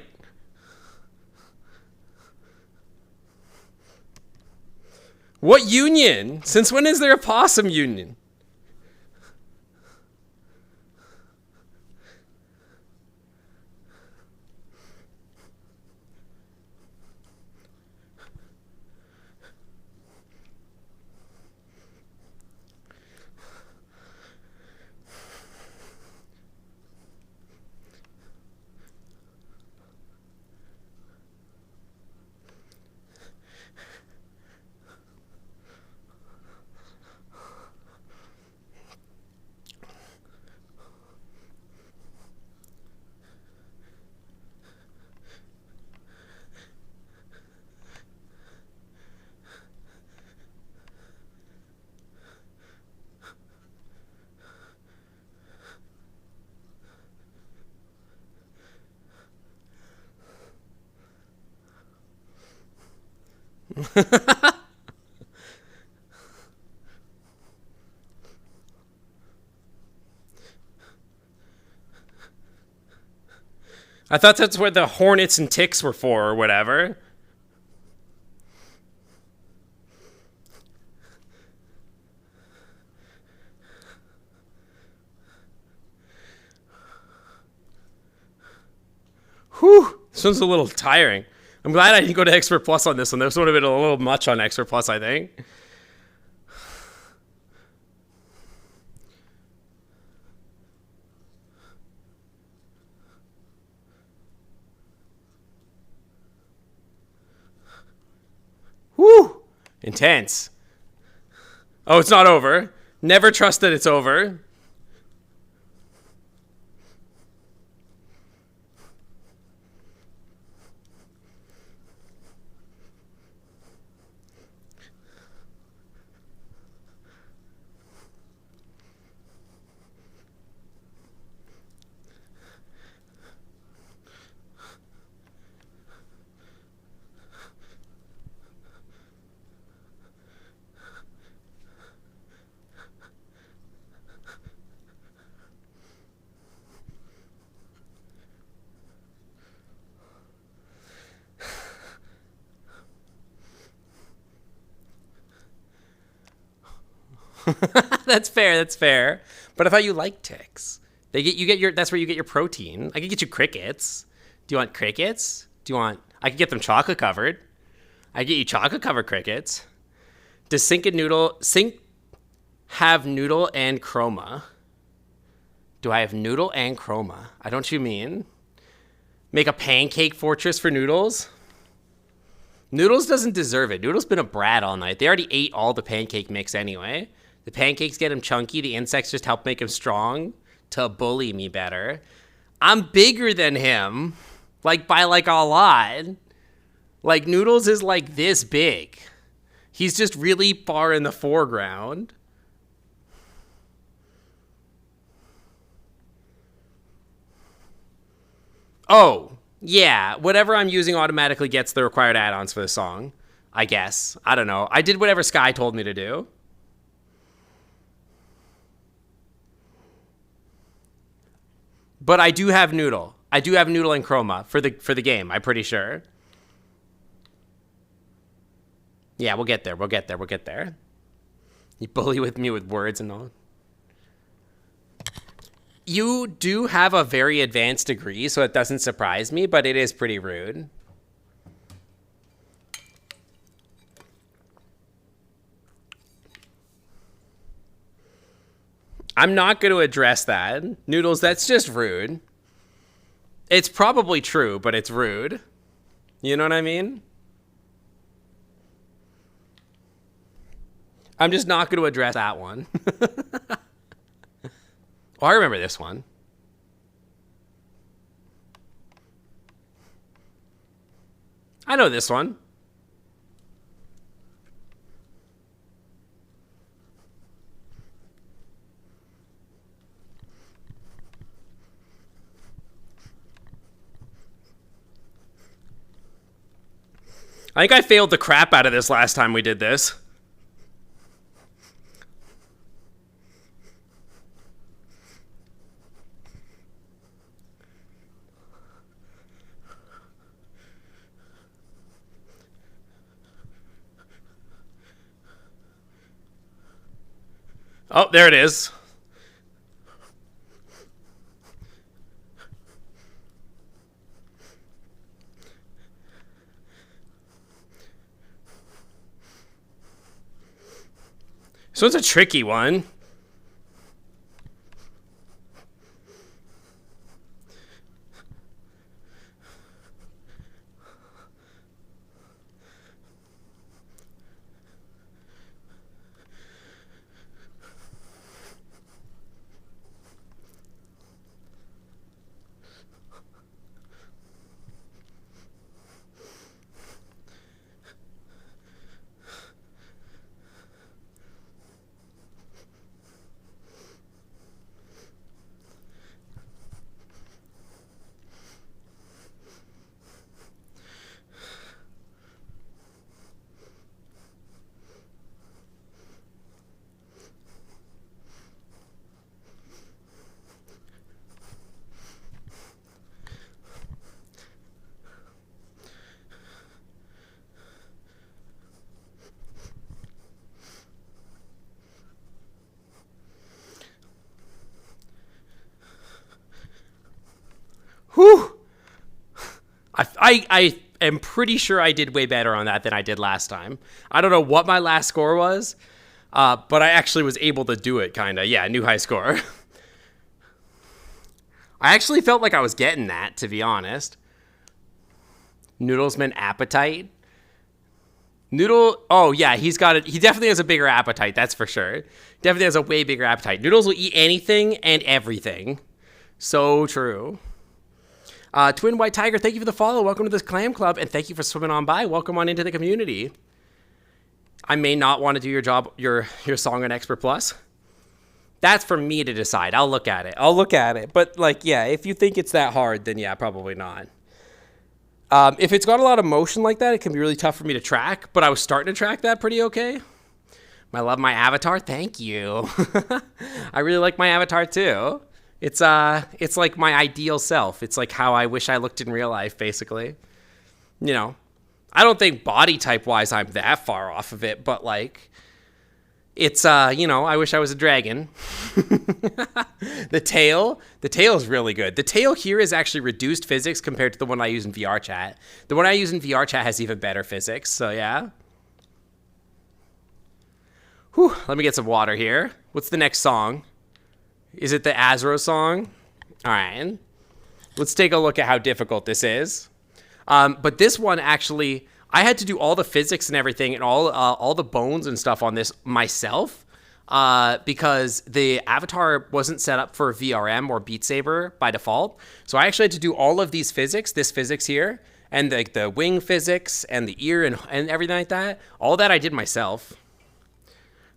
What union? Since when is there a possum union? I thought that's what the hornets and ticks were for or whatever. Whew, this one's a little tiring. I'm glad I didn't go to Expert Plus on this one. This would have been a little much on Expert Plus, I think. Whew, intense. Oh, it's not over. Never trust that it's over. That's fair. That's fair. But I thought you liked ticks. That's where you get your protein. I could get you crickets. Do you want crickets? I could get them chocolate covered. I get you chocolate covered crickets. Does Sync have noodle and chroma? Do I have noodle and chroma? I don't you mean make a pancake fortress for Noodles? Noodles doesn't deserve it. Noodles been a brat all night. They already ate all the pancake mix anyway. The pancakes get him chunky. The insects just help make him strong to bully me better. I'm bigger than him, like by like a lot. Like Noodles is like this big. He's just really far in the foreground. Oh, yeah. Whatever I'm using automatically gets the required add-ons for the song, I guess. I don't know. I did whatever Sky told me to do. But I do have Noodle. I do have Noodle and Chroma for the game, I'm pretty sure. Yeah, we'll get there. We'll get there. We'll get there. You bully with me with words and all. You do have a very advanced degree, so it doesn't surprise me, but it is pretty rude. I'm not going to address that. Noodles, that's just rude. It's probably true, but it's rude. You know what I mean? I'm just not going to address that one. Oh, I remember this one. I know this one. I think I failed the crap out of this last time we did this. Oh, there it is. So it's a tricky one. Whew. I am pretty sure I did way better on that than I did last time. I don't know what my last score was, but I actually was able to do it, kind of. Yeah, new high score. I actually felt like I was getting that, to be honest. Noodles meant appetite. Noodle, oh yeah, he's got it. He definitely has a bigger appetite, that's for sure. Definitely has a way bigger appetite. Noodles will eat anything and everything. So true. Twin White Tiger, thank you for the follow. Welcome to this clam club, and thank you for swimming on by. Welcome on into the community. I may not want to do your job, your song on Expert Plus. That's for me to decide. I'll look at it. But like, yeah, if you think it's that hard, then yeah, probably not. If it's got a lot of motion like that, it can be really tough for me to track. But I was starting to track that pretty okay. I love my avatar. Thank you. I really like my avatar too. It's like my ideal self. It's like how I wish I looked in real life, basically. You know, I don't think body type wise I'm that far off of it, but like, it's, you know, I wish I was a dragon. The tail is really good. The tail here is actually reduced physics compared to the one I use in VR chat. The one I use in VR chat has even better physics, so yeah. Whew, let me get some water here. What's the next song? Is it the Azro song? All right. Let's take a look at how difficult this is. But this one actually, I had to do all the physics and everything and all the bones and stuff on this myself because the avatar wasn't set up for VRM or Beat Saber by default. So I actually had to do all of these physics, this physics here, and the wing physics and the ear and everything like that. All that I did myself.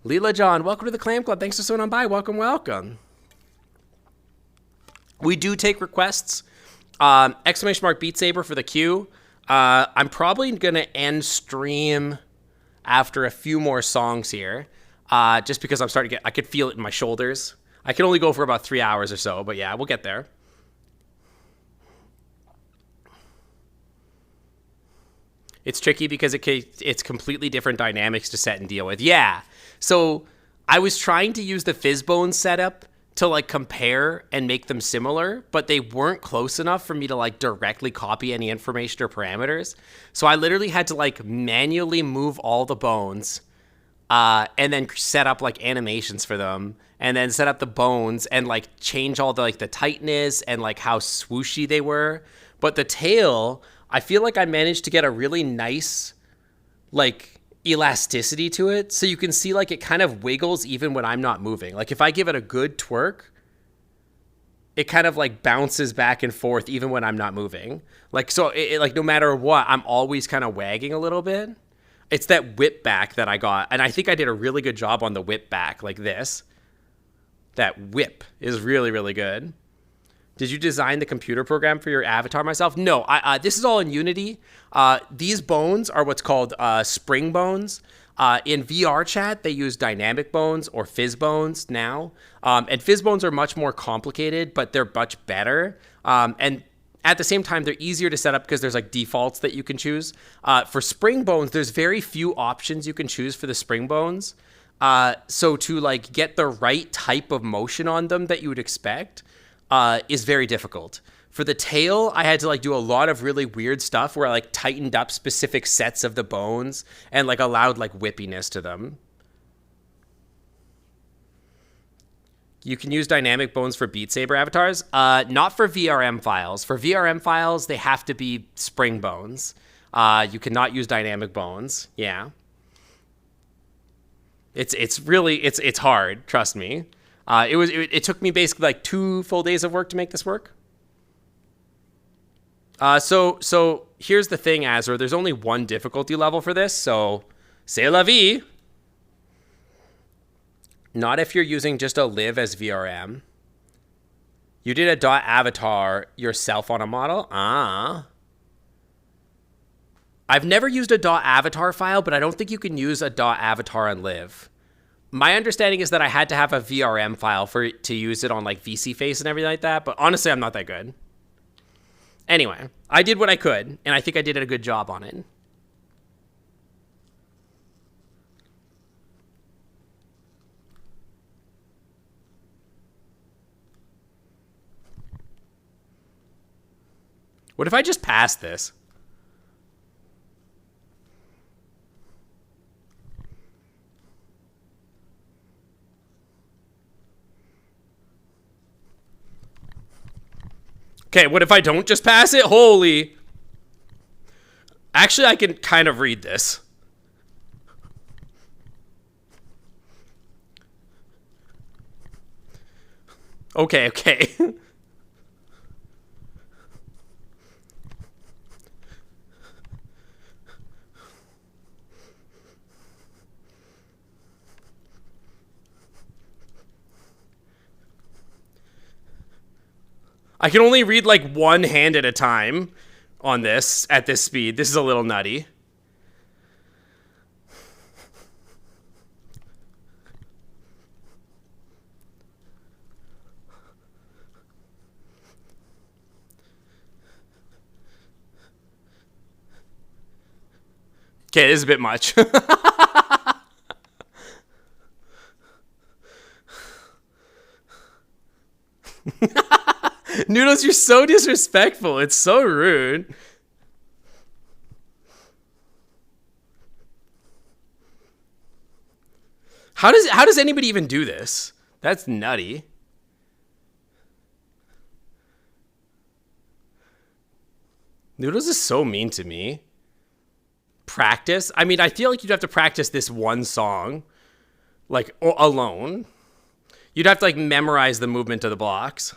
Leela John, welcome to the Clam Club. Thanks for swinging on by. Welcome, welcome. We do take requests. Exclamation mark Beat Saber for the queue. I'm probably going to end stream after a few more songs here. Just because I'm starting to I could feel it in my shoulders. I can only go for about 3 hours or so, but yeah, we'll get there. It's tricky because it's completely different dynamics to set and deal with. Yeah. So I was trying to use the Fizzbone setup to like compare and make them similar, but they weren't close enough for me to like directly copy any information or parameters. So I literally had to like manually move all the bones and then set up like animations for them and then set up the bones and like change all the like the tightness and like how swooshy they were. But the tail, I feel like I managed to get a really nice like elasticity to it, so you can see like it kind of wiggles even when I'm not moving. Like if I give it a good twerk, it kind of like bounces back and forth even when I'm not moving. Like so it like no matter what, I'm always kind of wagging a little bit. It's that whip back that I got, and I think I did a really good job on the whip back like this. That whip is really, really good. Did you design the computer program for your avatar myself? No, this is all in Unity. These bones are what's called spring bones. In VR chat, they use dynamic bones or fizz bones now. And fizz bones are much more complicated, but they're much better. And at the same time, they're easier to set up because there's like defaults that you can choose. For spring bones, there's very few options you can choose for the spring bones. So to like get the right type of motion on them that you would expect is very difficult. For the tail, I had to like do a lot of really weird stuff where I like tightened up specific sets of the bones and like allowed like whippiness to them. You can use dynamic bones for Beat Saber avatars. Not for VRM files. For VRM files, they have to be spring bones. You cannot use dynamic bones. Yeah. It's really hard. Trust me. It took me basically like 2 full days of work to make this work. So here's the thing, Azra. There's only one difficulty level for this. So c'est la vie. Not if you're using just a live as VRM. You did a dot avatar yourself on a model? I've never used a dot avatar file, but I don't think you can use a dot avatar on live. My understanding is that I had to have a VRM file to use it on like VC face and everything like that, but honestly, I'm not that good. Anyway, I did what I could, and I think I did a good job on it. What if I just pass this? Okay, what if I don't just pass it? Holy. Actually, I can kind of read this. Okay. I can only read like one hand at a time on this at this speed. This is a little nutty. Okay, this is a bit much. Noodles, you're so disrespectful. It's so rude. How does anybody even do this? That's nutty. Noodles is so mean to me. Practice? I mean, I feel like you'd have to practice this one song, like, alone. You'd have to, like, memorize the movement of the blocks.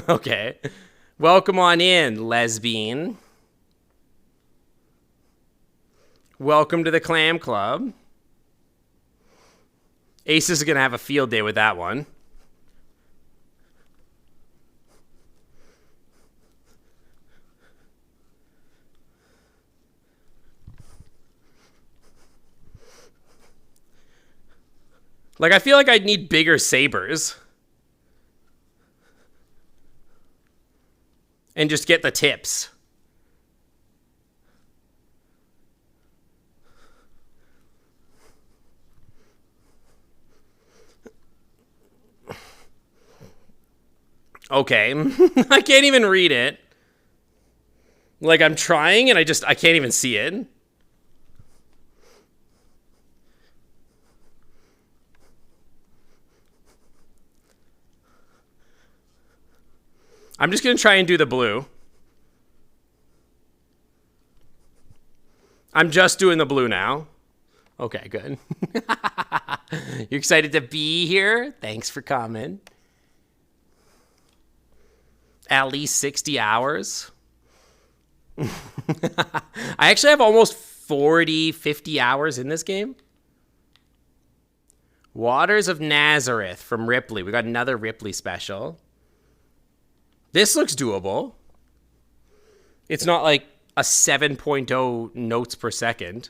Okay. Welcome on in, lesbian. Welcome to the Clam Club. Ace is going to have a field day with that one. Like, I feel like I'd need bigger sabers. And just get the tips. Okay. I can't even read it. Like, I'm trying and I can't even see it. I'm just going to try and do the blue. I'm just doing the blue now. Okay, good. You're excited to be here? Thanks for coming. At least 60 hours. I actually have almost 40, 50 hours in this game. Waters of Nazareth from Ripley. We got another Ripley special. This looks doable. It's not like a 7.0 notes per second.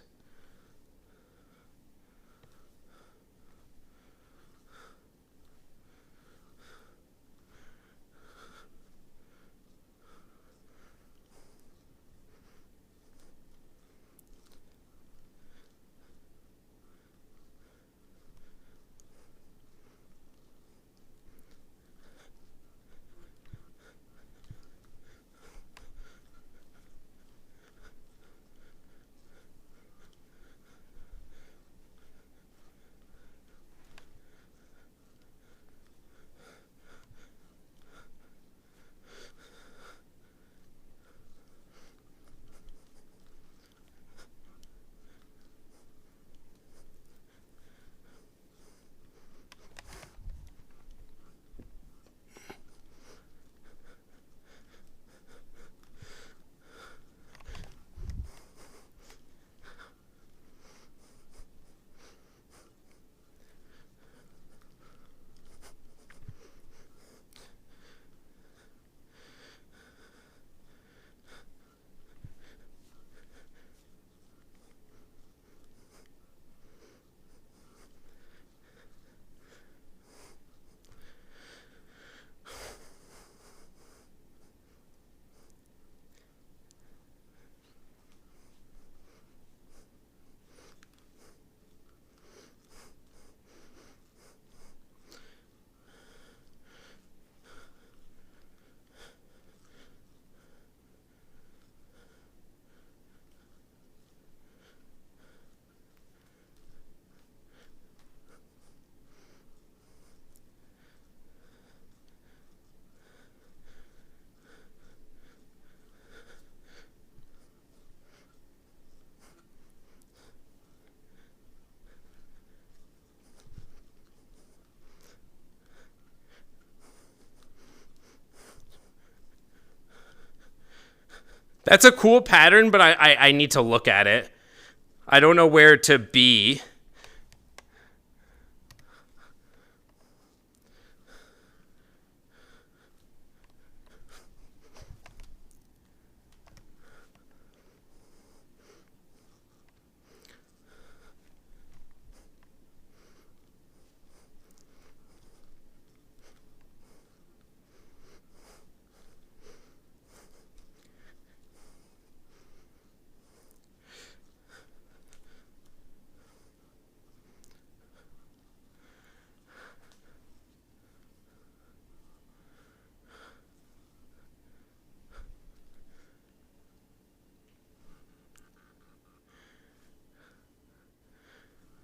That's a cool pattern, but I need to look at it. I don't know where to be.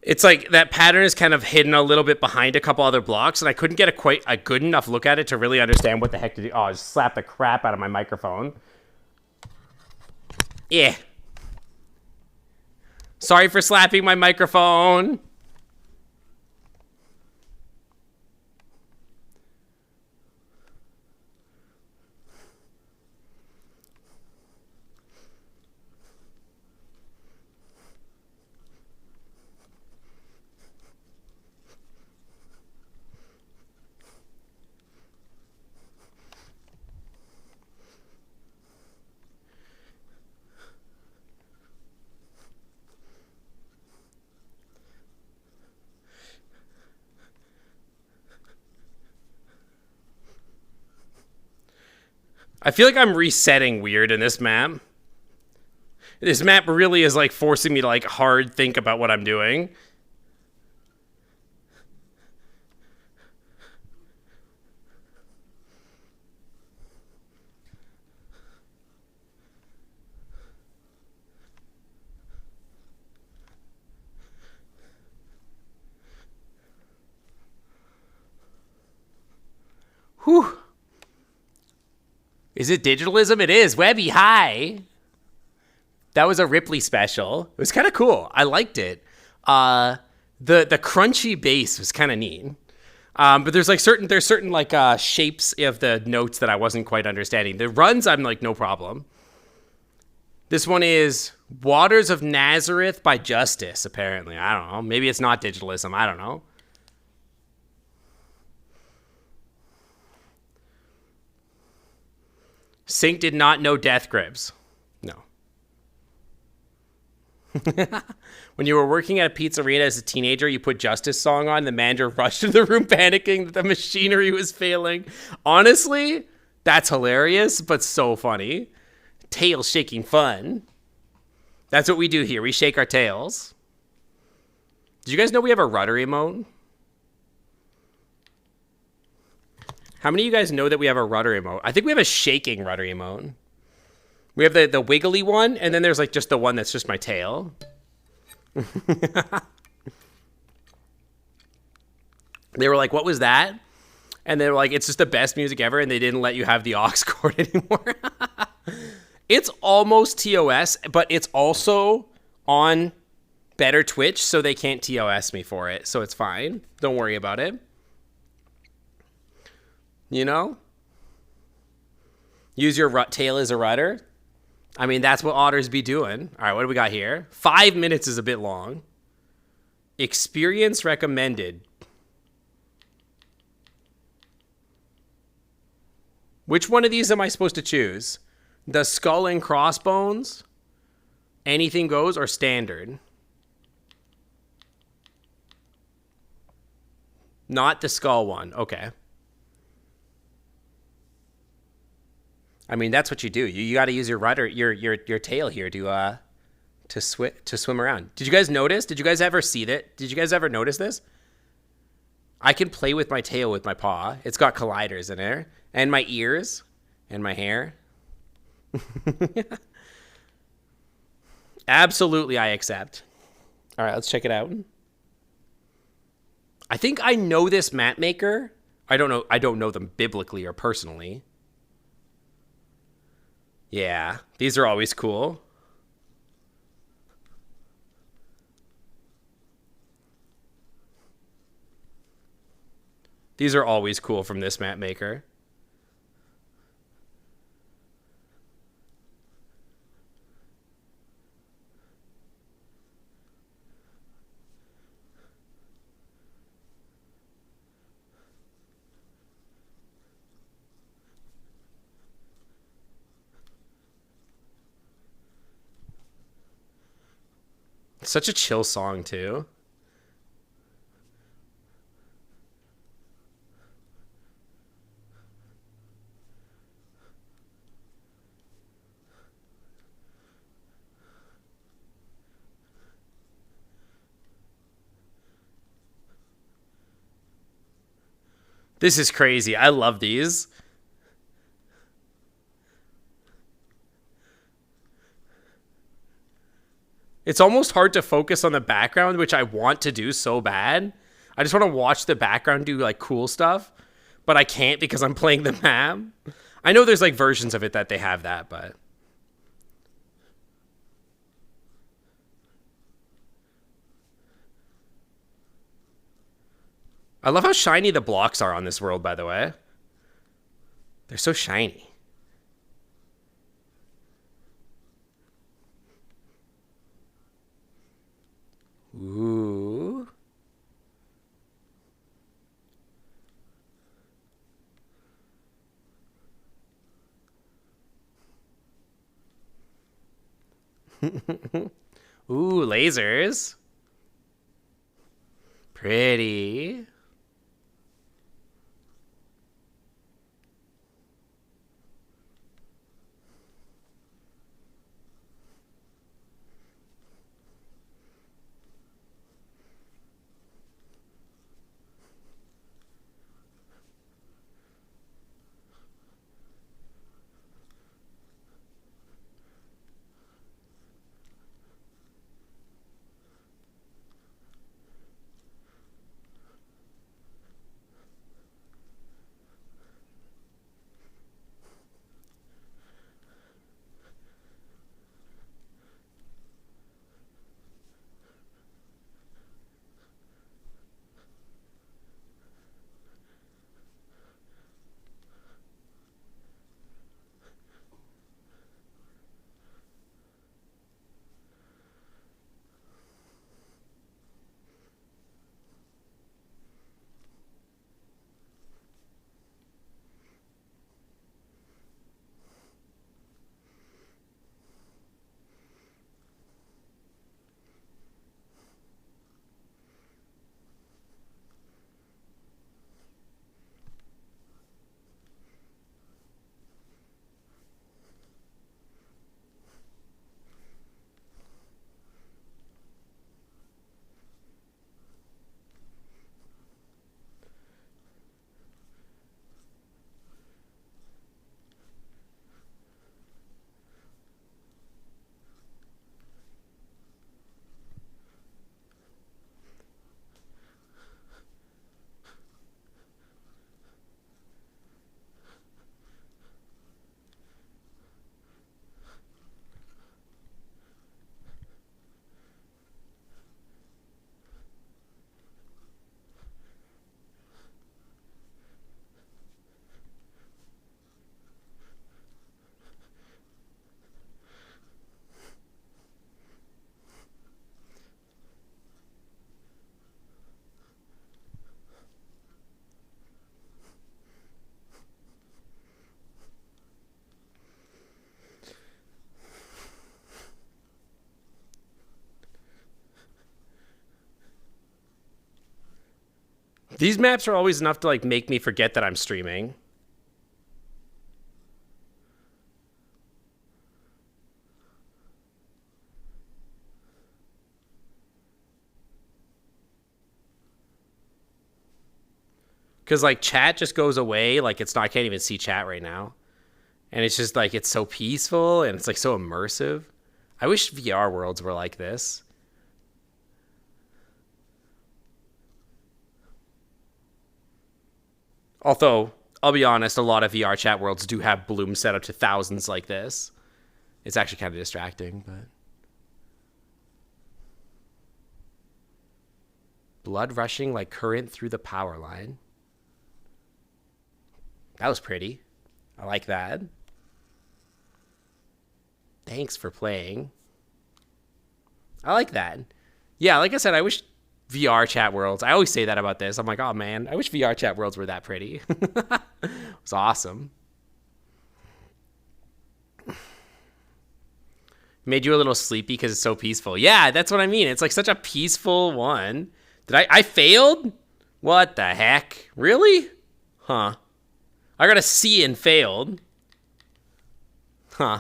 It's like that pattern is kind of hidden a little bit behind a couple other blocks, and I couldn't get a good enough look at it to really understand what the heck to do. Oh, I just slapped the crap out of my microphone. Yeah. Sorry for slapping my microphone. I feel like I'm resetting weird in this map. This map really is like forcing me to like hard think about what I'm doing. Whew. Is it digitalism? It is. Webby, hi. That was a Ripley special. It was kind of cool. I liked it. The crunchy bass was kind of neat. But there's certain like shapes of the notes that I wasn't quite understanding. The runs, I'm like, no problem. This one is Waters of Nazareth by Justice, apparently. I don't know. Maybe it's not digitalism. I don't know. Sync did not know Death Grips. No. When you were working at a pizzeria as a teenager, you put Justice song on, the manager rushed into the room panicking that the machinery was failing. Honestly, that's hilarious, but so funny. Tail shaking fun. That's what we do here. We shake our tails. Did you guys know we have a rudder emote? How many of you guys know that we have a rudder emote? I think we have a shaking rudder emote. We have the wiggly one, and then there's like just the one that's just my tail. They were like, what was that? And they were like, it's just the best music ever, and they didn't let you have the aux cord anymore. It's almost TOS, but it's also on better Twitch, so they can't TOS me for it. So it's fine. Don't worry about it. You know? Use your tail as a rudder. I mean, that's what otters be doing. All right, what do we got here? 5 minutes is a bit long. Experience recommended. Which one of these am I supposed to choose? The skull and crossbones, anything goes, or standard? Not the skull one. Okay. I mean, that's what you do. You got to use your rudder, your tail here to swim around. Did you guys notice? Did you guys ever see that? Did you guys ever notice this? I can play with my tail with my paw. It's got colliders in there, and my ears, and my hair. Absolutely, I accept. All right, let's check it out. I think I know this map maker. I don't know them biblically or personally. Yeah, these are always cool. These are always cool from this map maker. Such a chill song, too. This is crazy. I love these. It's almost hard to focus on the background, which I want to do so bad. I just want to watch the background do like cool stuff, but I can't because I'm playing the map. I know there's like versions of it that they have that, but I love how shiny the blocks are on this world, by the way. They're so shiny. Ooh. Ooh, lasers. Pretty. These maps are always enough to like make me forget that I'm streaming. Cause like chat just goes away. Like it's not, I can't even see chat right now. And it's just like, it's so peaceful and it's like so immersive. I wish VR worlds were like this. Although, I'll be honest, a lot of VR chat worlds do have bloom set up to thousands like this. It's actually kind of distracting, but... Blood rushing like current through the power line. That was pretty. I like that. Thanks for playing. I like that. Yeah, like I said, I wish VR chat worlds. I always say that about this. I'm like, oh man, I wish VR chat worlds were that pretty. It was awesome. Made you a little sleepy because it's so peaceful. Yeah, that's what I mean. It's like such a peaceful one. I failed? What the heck? Really? Huh. I got a C and failed. Huh.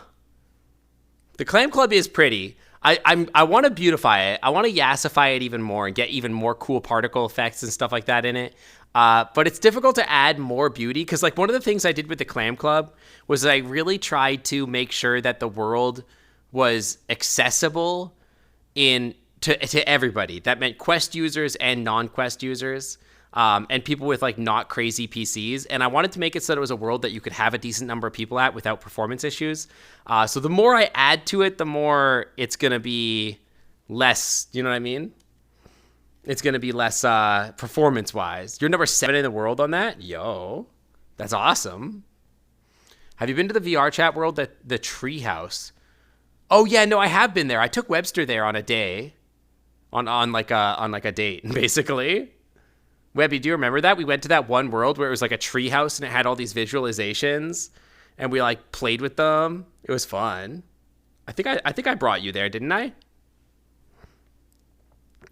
The Clam Club is pretty. I want to beautify it. I want to yassify it even more and get even more cool particle effects and stuff like that in it. But it's difficult to add more beauty because, like, one of the things I did with the Clam Club was I really tried to make sure that the world was accessible to everybody. That meant Quest users and non-Quest users, and people with like not crazy PCs. And I wanted to make it so that it was a world that you could have a decent number of people at without performance issues. So the more I add to it, the more it's gonna be less. You know what I mean? It's gonna be less performance-wise. You're number 7 in the world on that. Yo, that's awesome. Have you been to the VR chat world? The Treehouse. Oh yeah, no, I have been there. I took Webster there on a day, on like a date, basically. Webby, do you remember that? We went to that one world where it was like a tree house and it had all these visualizations, and we like played with them. It was fun. I think I brought you there, didn't I?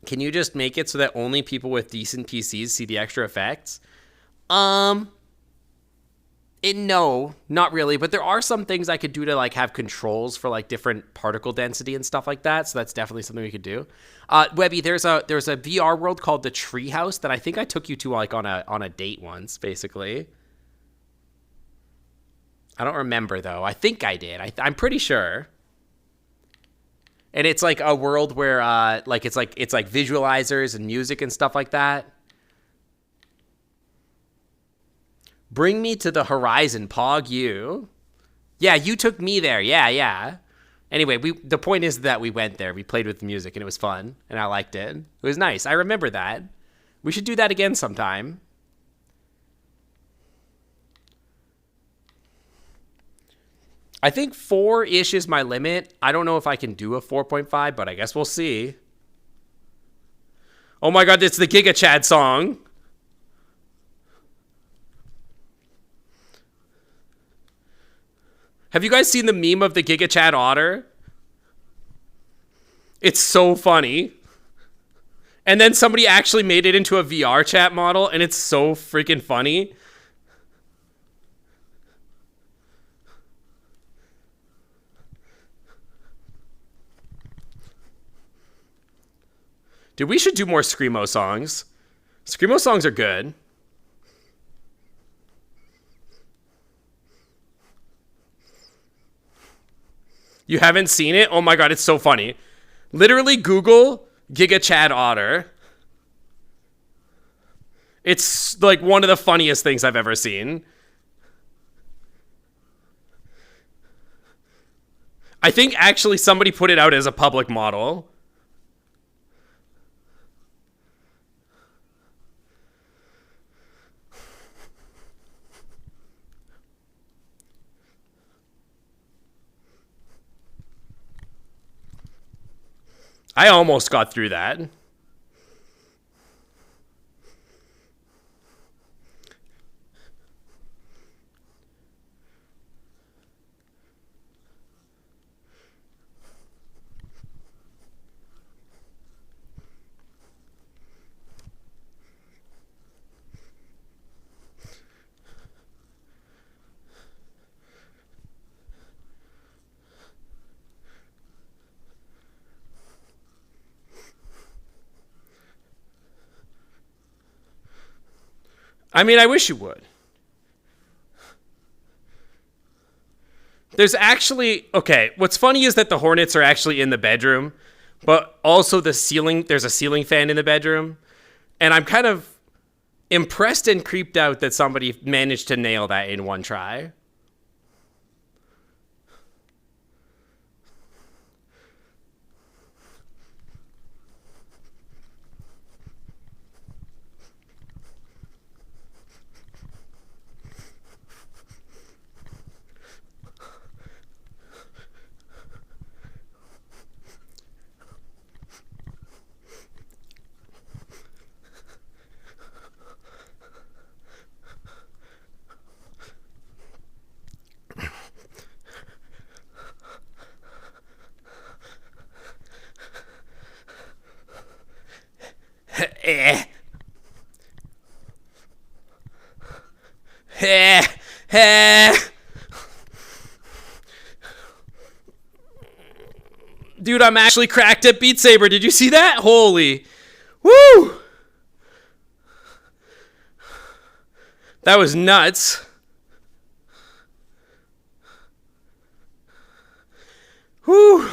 Can you just make it so that only people with decent PCs see the extra effects? No, not really, but there are some things I could do to like have controls for like different particle density and stuff like that. So that's definitely something we could do. Webby, there's a VR world called the Treehouse that I think I took you to like on a date once, basically. I don't remember though. I think I did. I'm pretty sure. And it's like a world where like it's like visualizers and music and stuff like that. Bring me to the horizon, Pog you. Yeah, you took me there. Yeah. Anyway, the point is that we went there. We played with the music, and it was fun, and I liked it. It was nice. I remember that. We should do that again sometime. I think 4-ish is my limit. I don't know if I can do a 4.5, but I guess we'll see. Oh my god, it's the Giga Chad song. Have you guys seen the meme of the Giga Chad otter? It's so funny. And then somebody actually made it into a VR chat model, and it's so freaking funny. Dude, we should do more Screamo songs. Screamo songs are good. You haven't seen it? Oh my god, it's so funny. Literally Google Giga Chad Otter. It's like one of the funniest things I've ever seen. I think actually somebody put it out as a public model. I almost got through that. I mean, I wish you would. There's actually, okay, what's funny is that the Hornets are actually in the bedroom, but also the ceiling, there's a ceiling fan in the bedroom. And I'm kind of impressed and creeped out that somebody managed to nail that in one try. Eh. Eh. Eh. Dude, I'm actually cracked at Beat Saber. Did you see that? Holy. Woo! That was nuts. Whew.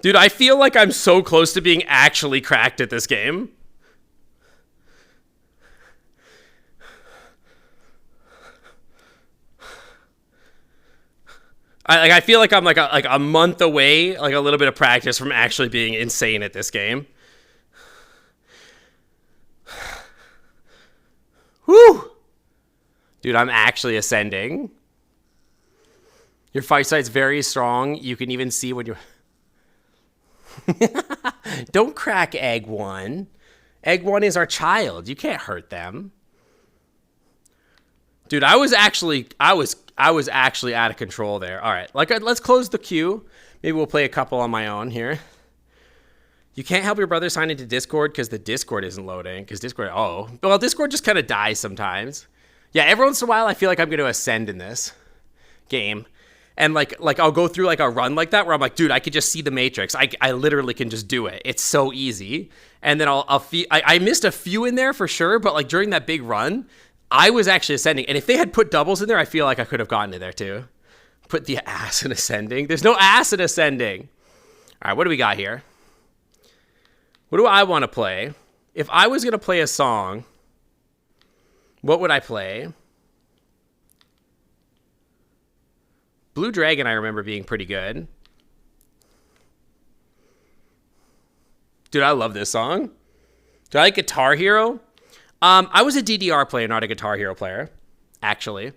Dude, I feel like I'm so close to being actually cracked at this game. I feel like I'm like a month away, like a little bit of practice from actually being insane at this game. Whew. Dude, I'm actually ascending. Your fight sight's very strong. You can even see when you're... Don't crack Egg One. Egg One is our child. You can't hurt them. Dude, I was actually out of control there. All right, let's close the queue. Maybe we'll play a couple on my own here. You can't help your brother sign into Discord because the Discord isn't loading. Because Discord, well, Discord just kind of dies sometimes. Yeah, every once in a while, I feel like I'm going to ascend in this game. And like I'll go through like a run like that where I'm like, dude, I could just see the Matrix. I literally can just do it. It's so easy. And then I missed a few in there for sure, but like during that big run, I was actually ascending. And if they had put doubles in there, I feel like I could have gotten to there too. Put the ass in ascending. There's no ass in ascending. All right, what do we got here? What do I want to play? If I was going to play a song, what would I play? Blue Dragon, I remember being pretty good. Dude, I love this song. Do I like Guitar Hero? I was a DDR player, not a Guitar Hero player, actually.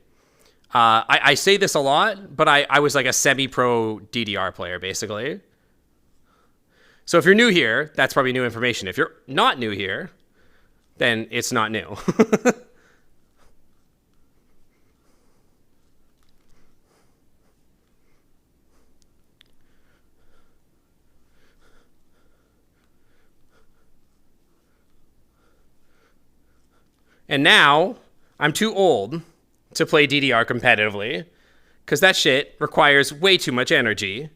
I say this a lot, but I was like a semi-pro DDR player, basically. So if you're new here, that's probably new information. If you're not new here, then it's not new. And now, I'm too old to play DDR competitively, because that shit requires way too much energy.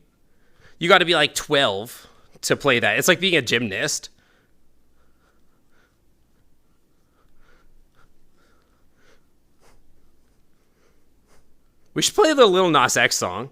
You got to be like 12 to play that. It's like being a gymnast. We should play the Lil Nas X song.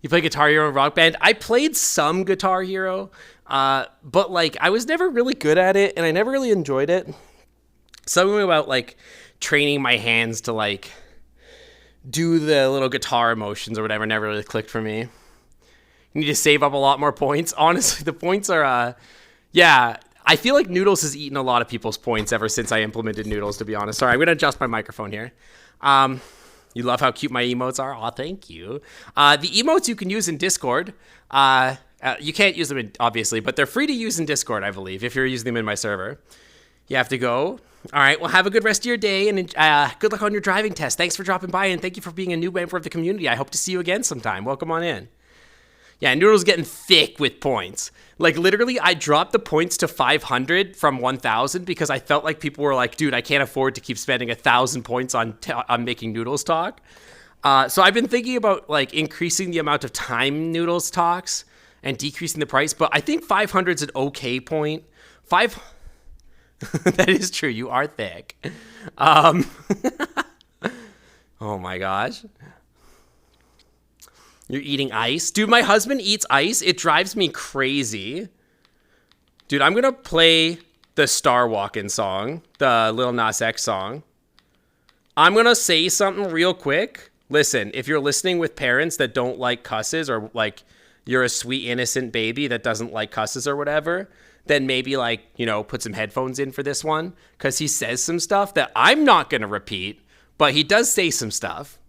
You play Guitar Hero and Rock Band? I played some Guitar Hero, but like I was never really good at it, and I never really enjoyed it. Something about like training my hands to like do the little guitar motions or whatever never really clicked for me. You need to save up a lot more points. Honestly, the points are, yeah. I feel like Noodles has eaten a lot of people's points ever since I implemented Noodles, to be honest. Sorry, I'm going to adjust my microphone here. You love how cute my emotes are? Aw, thank you. The emotes you can use in Discord. You can't use them, obviously, but they're free to use in Discord, I believe, if you're using them in my server. You have to go. All right, well, have a good rest of your day, and good luck on your driving test. Thanks for dropping by, and thank you for being a new member of the community. I hope to see you again sometime. Welcome on in. Yeah, Noodle's getting thick with points. Like, literally, I dropped the points to 500 from 1,000 because I felt like people were like, dude, I can't afford to keep spending 1,000 points on making Noodles talk. So I've been thinking about, like, increasing the amount of time Noodles talks and decreasing the price, but I think 500 is an okay point. That is true. You are thick. Oh, my gosh. You're eating ice? Dude, my husband eats ice. It drives me crazy. Dude, I'm going to play the Star Walkin' song, the Lil Nas X song. I'm going to say something real quick. Listen, if you're listening with parents that don't like cusses, or like you're a sweet innocent baby that doesn't like cusses or whatever, then maybe like, you know, put some headphones in for this one, because he says some stuff that I'm not going to repeat, but he does say some stuff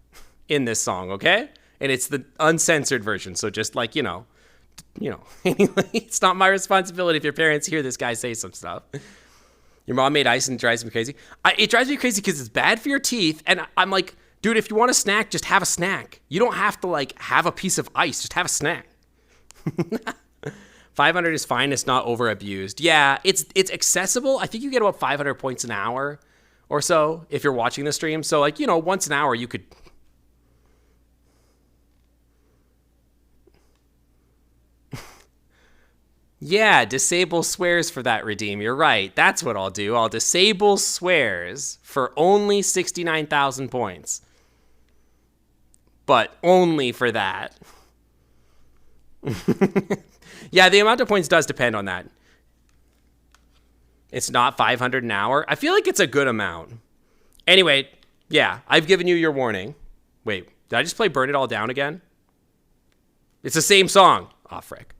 in this song, okay? And it's the uncensored version, so just like, you know, anyway, it's not my responsibility if your parents hear this guy say some stuff. Your mom made ice and it drives me crazy. It drives me crazy because it's bad for your teeth, and I'm like, dude, if you want a snack, just have a snack. You don't have to, like, have a piece of ice. Just have a snack. 500 is fine. It's not over-abused. Yeah, it's accessible. I think you get about 500 points an hour or so if you're watching the stream. So, like, you know, once an hour you could... Yeah, disable swears for that, Redeem. You're right. That's what I'll do. I'll disable swears for only 69,000 points. But only for that. Yeah, the amount of points does depend on that. It's not 500 an hour. I feel like it's a good amount. Anyway, yeah, I've given you your warning. Wait, did I just play Burn It All Down again? It's the same song. Aw, frick.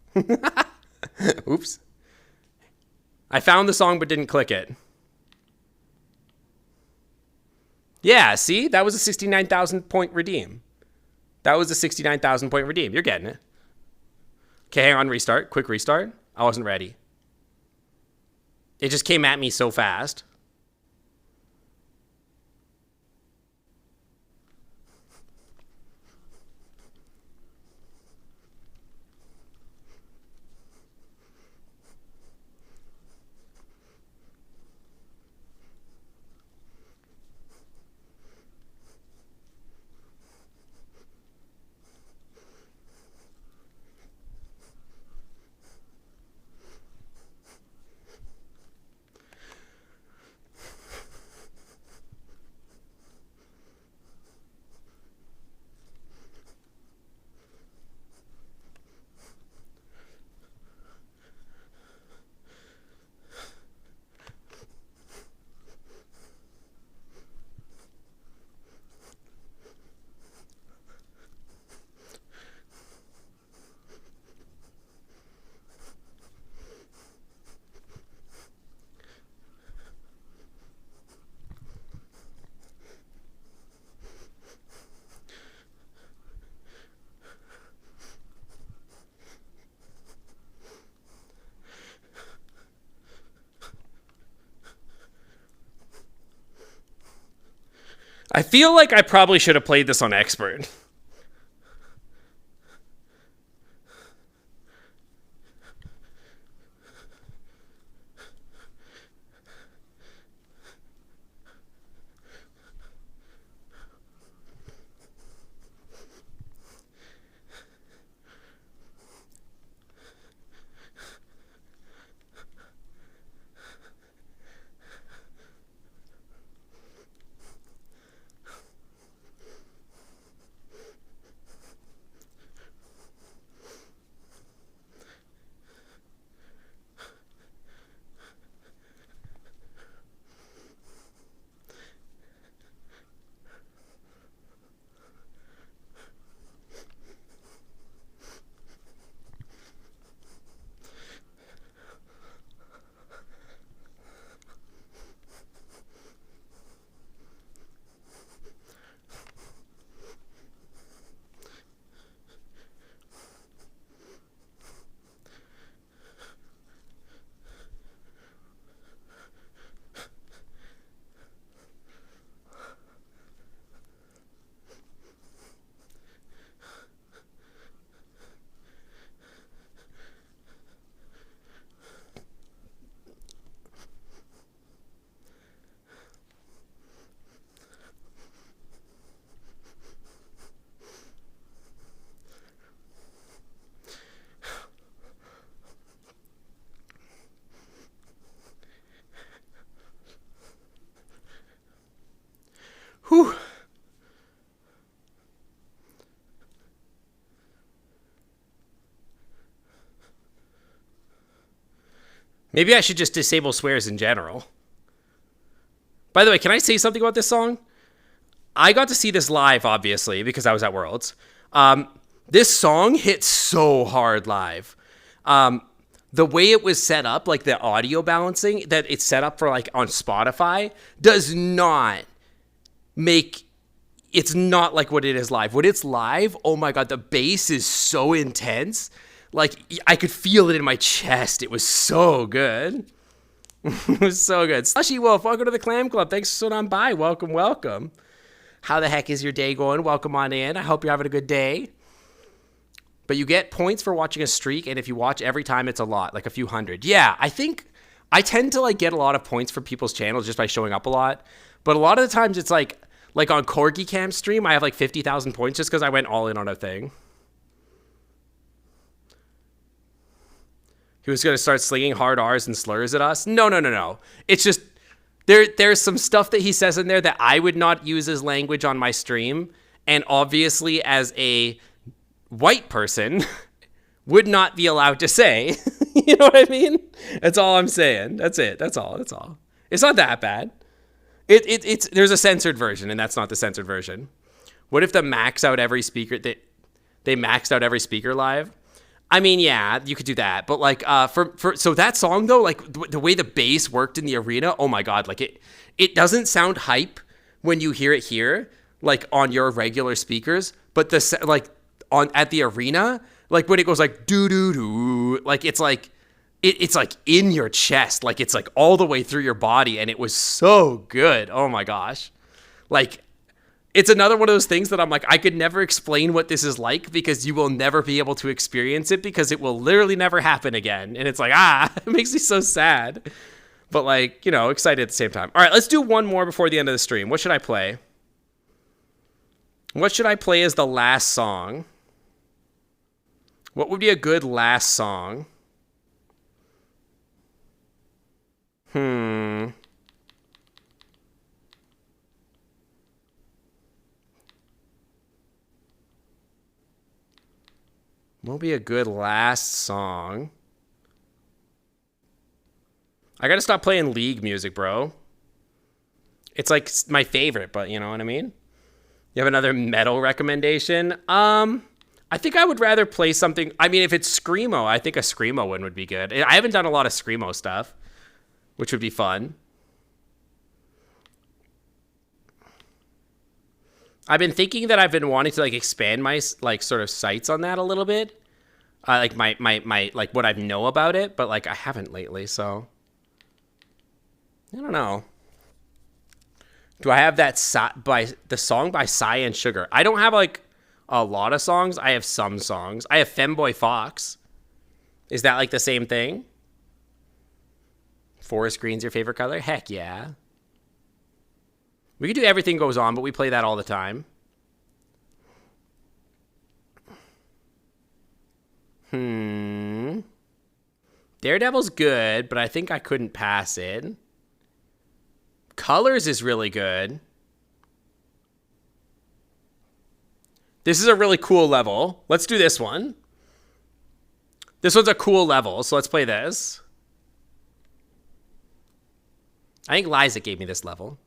Oops. I found the song but didn't click it. Yeah, see? That was a 69,000 point redeem. That was a 69,000 point redeem. You're getting it. Okay, hang on, restart. Quick restart. I wasn't ready. It just came at me so fast. I feel like I probably should have played this on Expert. Maybe I should just disable swears in general. By the way, can I say something about this song? I got to see this live, obviously, because I was at Worlds. This song hit so hard live. The way it was set up, like the audio balancing that it's set up for like on Spotify, does not make, it's not like what it is live. When it's live, oh my God, the bass is so intense. Like I could feel it in my chest. It was so good. It was so good. Slushy Wolf, welcome to the Clam Club. Thanks for stood on by. Welcome, welcome. How the heck is your day going? Welcome on in. I hope you're having a good day. But you get points for watching a streak, and if you watch every time, it's a lot, like a few hundred. Yeah, I think I tend to like get a lot of points for people's channels just by showing up a lot. But a lot of the times it's like on Corgi Cam stream, I have like 50,000 points just because I went all in on a thing. He was going to start slinging hard R's and slurs at us. No. It's just there's some stuff that he says in there that I would not use as language on my stream. And obviously as a white person would not be allowed to say. You know what I mean? That's all I'm saying. That's it. That's all. It's not that bad. It's there's a censored version, and that's not the censored version. What if they maxed out every speaker live? I mean, yeah, you could do that, but like so that song though, like the way the bass worked in the arena, oh my God, like it doesn't sound hype when you hear it here, like on your regular speakers, but at the arena, like when it goes like doo doo doo, like it's like in your chest, like it's like all the way through your body, and it was so good. Oh my gosh, like. It's another one of those things that I'm like, I could never explain what this is like because you will never be able to experience it because it will literally never happen again. And it's like, it makes me so sad. But like, you know, excited at the same time. All right, let's do one more before the end of the stream. What should I play? What should I play as the last song? What would be a good last song? What will be a good last song? I gotta stop playing League music, bro. It's like my favorite, but you know what I mean? You have another metal recommendation? I think I would rather play something. I mean, if it's Screamo, I think a Screamo one would be good. I haven't done a lot of Screamo stuff, which would be fun. I've been thinking that I've been wanting to like expand my like sort of sights on that a little bit, like my like what I know about it, but like I haven't lately, so I don't know. Do I have that by the song by Psy and Sugar? I don't have like a lot of songs. I have some songs. I have Femboy Fox. Is that like the same thing? Forest green's your favorite color? Heck yeah. We could do Everything Goes On, but we play that all the time. Daredevil's good, but I think I couldn't pass it. Colors is really good. This is a really cool level. Let's do this one. This one's a cool level, so let's play this. I think Liza gave me this level.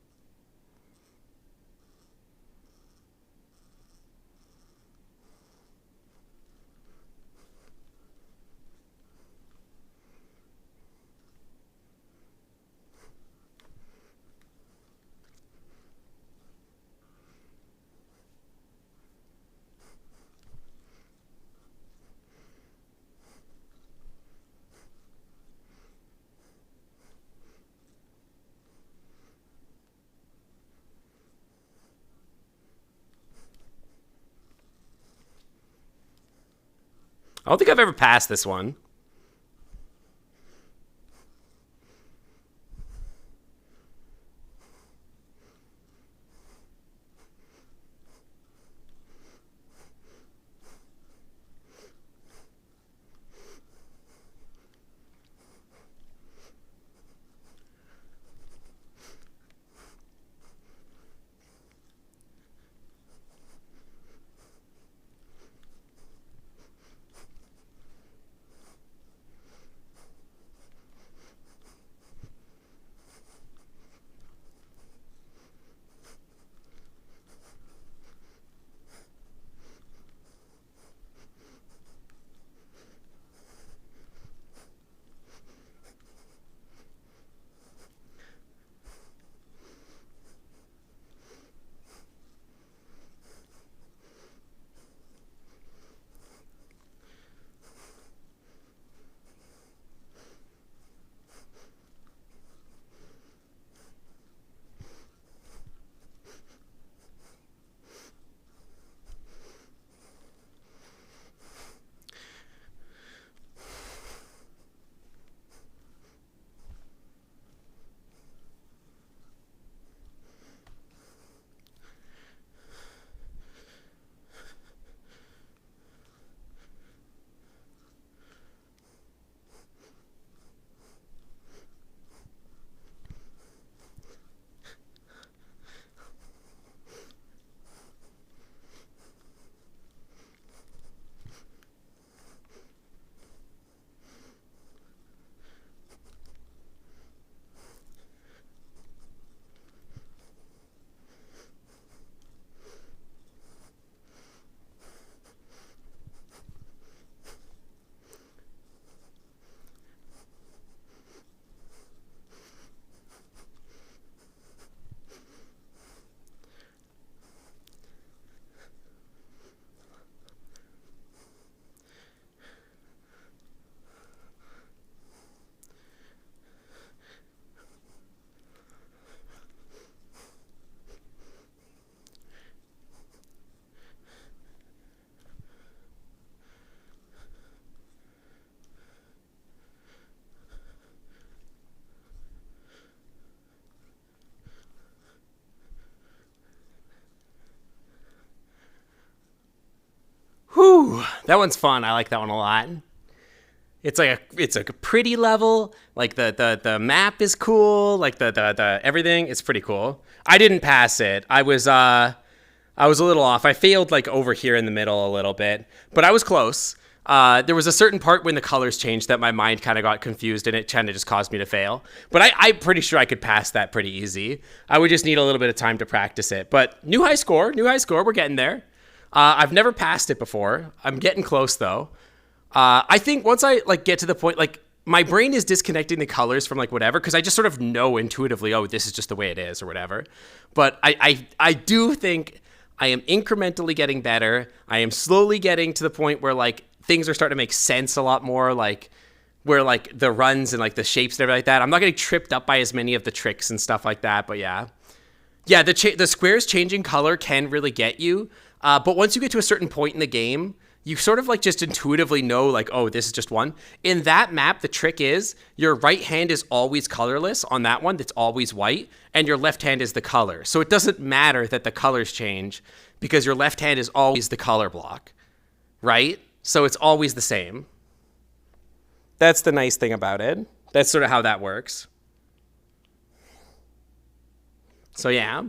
I don't think I've ever passed this one. That one's fun. I like that one a lot. It's a pretty level. Like the map is cool. Like the everything. It's pretty cool. I didn't pass it. I was a little off. I failed like over here in the middle a little bit, but I was close. There was a certain part when the colors changed that my mind kind of got confused and it kind of just caused me to fail. But I'm pretty sure I could pass that pretty easy. I would just need a little bit of time to practice it. But new high score. We're getting there. I've never passed it before. I'm getting close though. I think once I like get to the point, like my brain is disconnecting the colors from like whatever, because I just sort of know intuitively, oh, this is just the way it is or whatever. But I do think I am incrementally getting better. I am slowly getting to the point where like things are starting to make sense a lot more, like where like the runs and like the shapes and everything like that. I'm not getting tripped up by as many of the tricks and stuff like that, but yeah. Yeah, the squares changing color can really get you. But once you get to a certain point in the game, you sort of like just intuitively know like, oh, this is just one. In that map, the trick is your right hand is always colorless on that one. That's always white. And your left hand is the color. So it doesn't matter that the colors change because your left hand is always the color block, right? So it's always the same. That's the nice thing about it. That's sort of how that works. So yeah,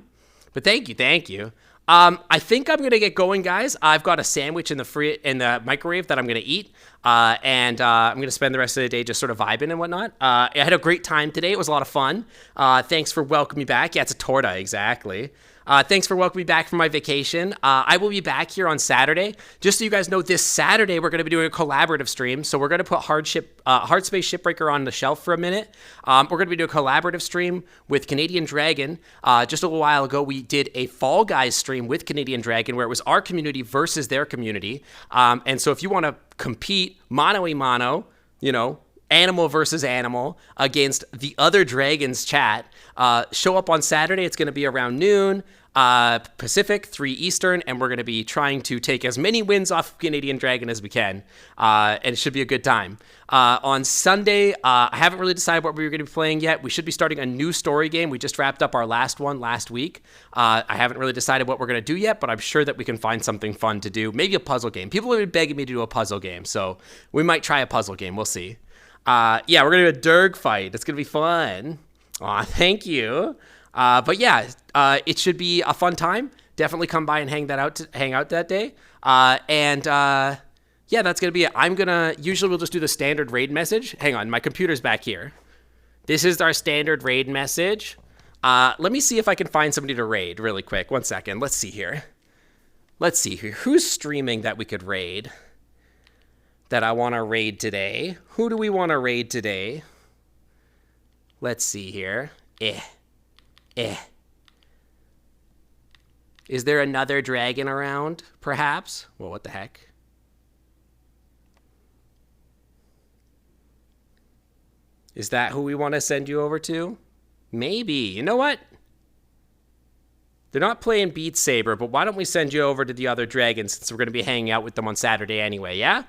but thank you. I think I'm gonna get going, guys. I've got a sandwich in the microwave that I'm gonna eat, and I'm gonna spend the rest of the day just sort of vibing and whatnot. I had a great time today. It was a lot of fun. Thanks for welcoming me back. Yeah, it's a torta, exactly. Thanks for welcoming me back from my vacation. I will be back here on Saturday. Just so you guys know, this Saturday we're going to be doing a collaborative stream. So we're going to put Hardspace Shipbreaker on the shelf for a minute. We're going to be doing a collaborative stream with Canadian Dragon. Just a little while ago, we did a Fall Guys stream with Canadian Dragon where it was our community versus their community. And so if you want to compete mano a mano, you know, animal versus animal against the other Dragons chat, show up on Saturday. It's going to be around noon Pacific, 3 Eastern, and we're going to be trying to take as many wins off of Canadian Dragon as we can, and it should be a good time. On Sunday, I haven't really decided what we're going to be playing yet. We should be starting a new story game. We just wrapped up our last one last week. I haven't really decided what we're going to do yet, but I'm sure that we can find something fun to do. Maybe a puzzle game. People have been begging me to do a puzzle game, so we might try a puzzle game. We'll see. Yeah, we're going to do a Durg fight. It's going to be fun. Aw, thank you. But yeah, it should be a fun time. Definitely come by and hang out that day. Yeah, that's going to be it. Usually we'll just do the standard raid message. Hang on, my computer's back here. This is our standard raid message. Let me see if I can find somebody to raid really quick. 1 second. Let's see here. Who's streaming that we could raid? That I want to raid today. Who do we want to raid today? Let's see here. Is there another dragon around, perhaps? Well, what the heck? Is that who we want to send you over to? Maybe. You know what? They're not playing Beat Saber, but why don't we send you over to the other dragons since we're going to be hanging out with them on Saturday anyway, yeah?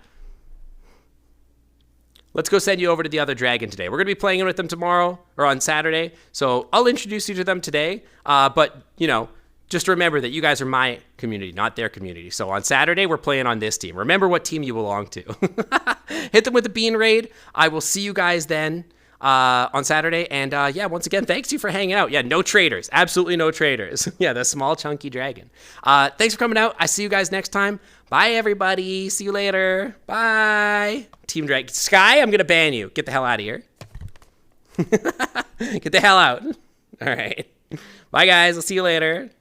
Let's go send you over to the other dragon today. We're going to be playing with them tomorrow or on Saturday. So I'll introduce you to them today. But, you know, just remember that you guys are my community, not their community. So on Saturday, we're playing on this team. Remember what team you belong to. Hit them with the bean raid. I will see you guys then on Saturday. And yeah, once again, thanks you for hanging out. Yeah, no traitors. Absolutely no traitors. Yeah, the small, chunky dragon. Thanks for coming out. I see you guys next time. Bye, everybody. See you later. Bye. Team Dragon. Sky, I'm going to ban you. Get the hell out of here. Get the hell out. All right. Bye, guys. I'll see you later.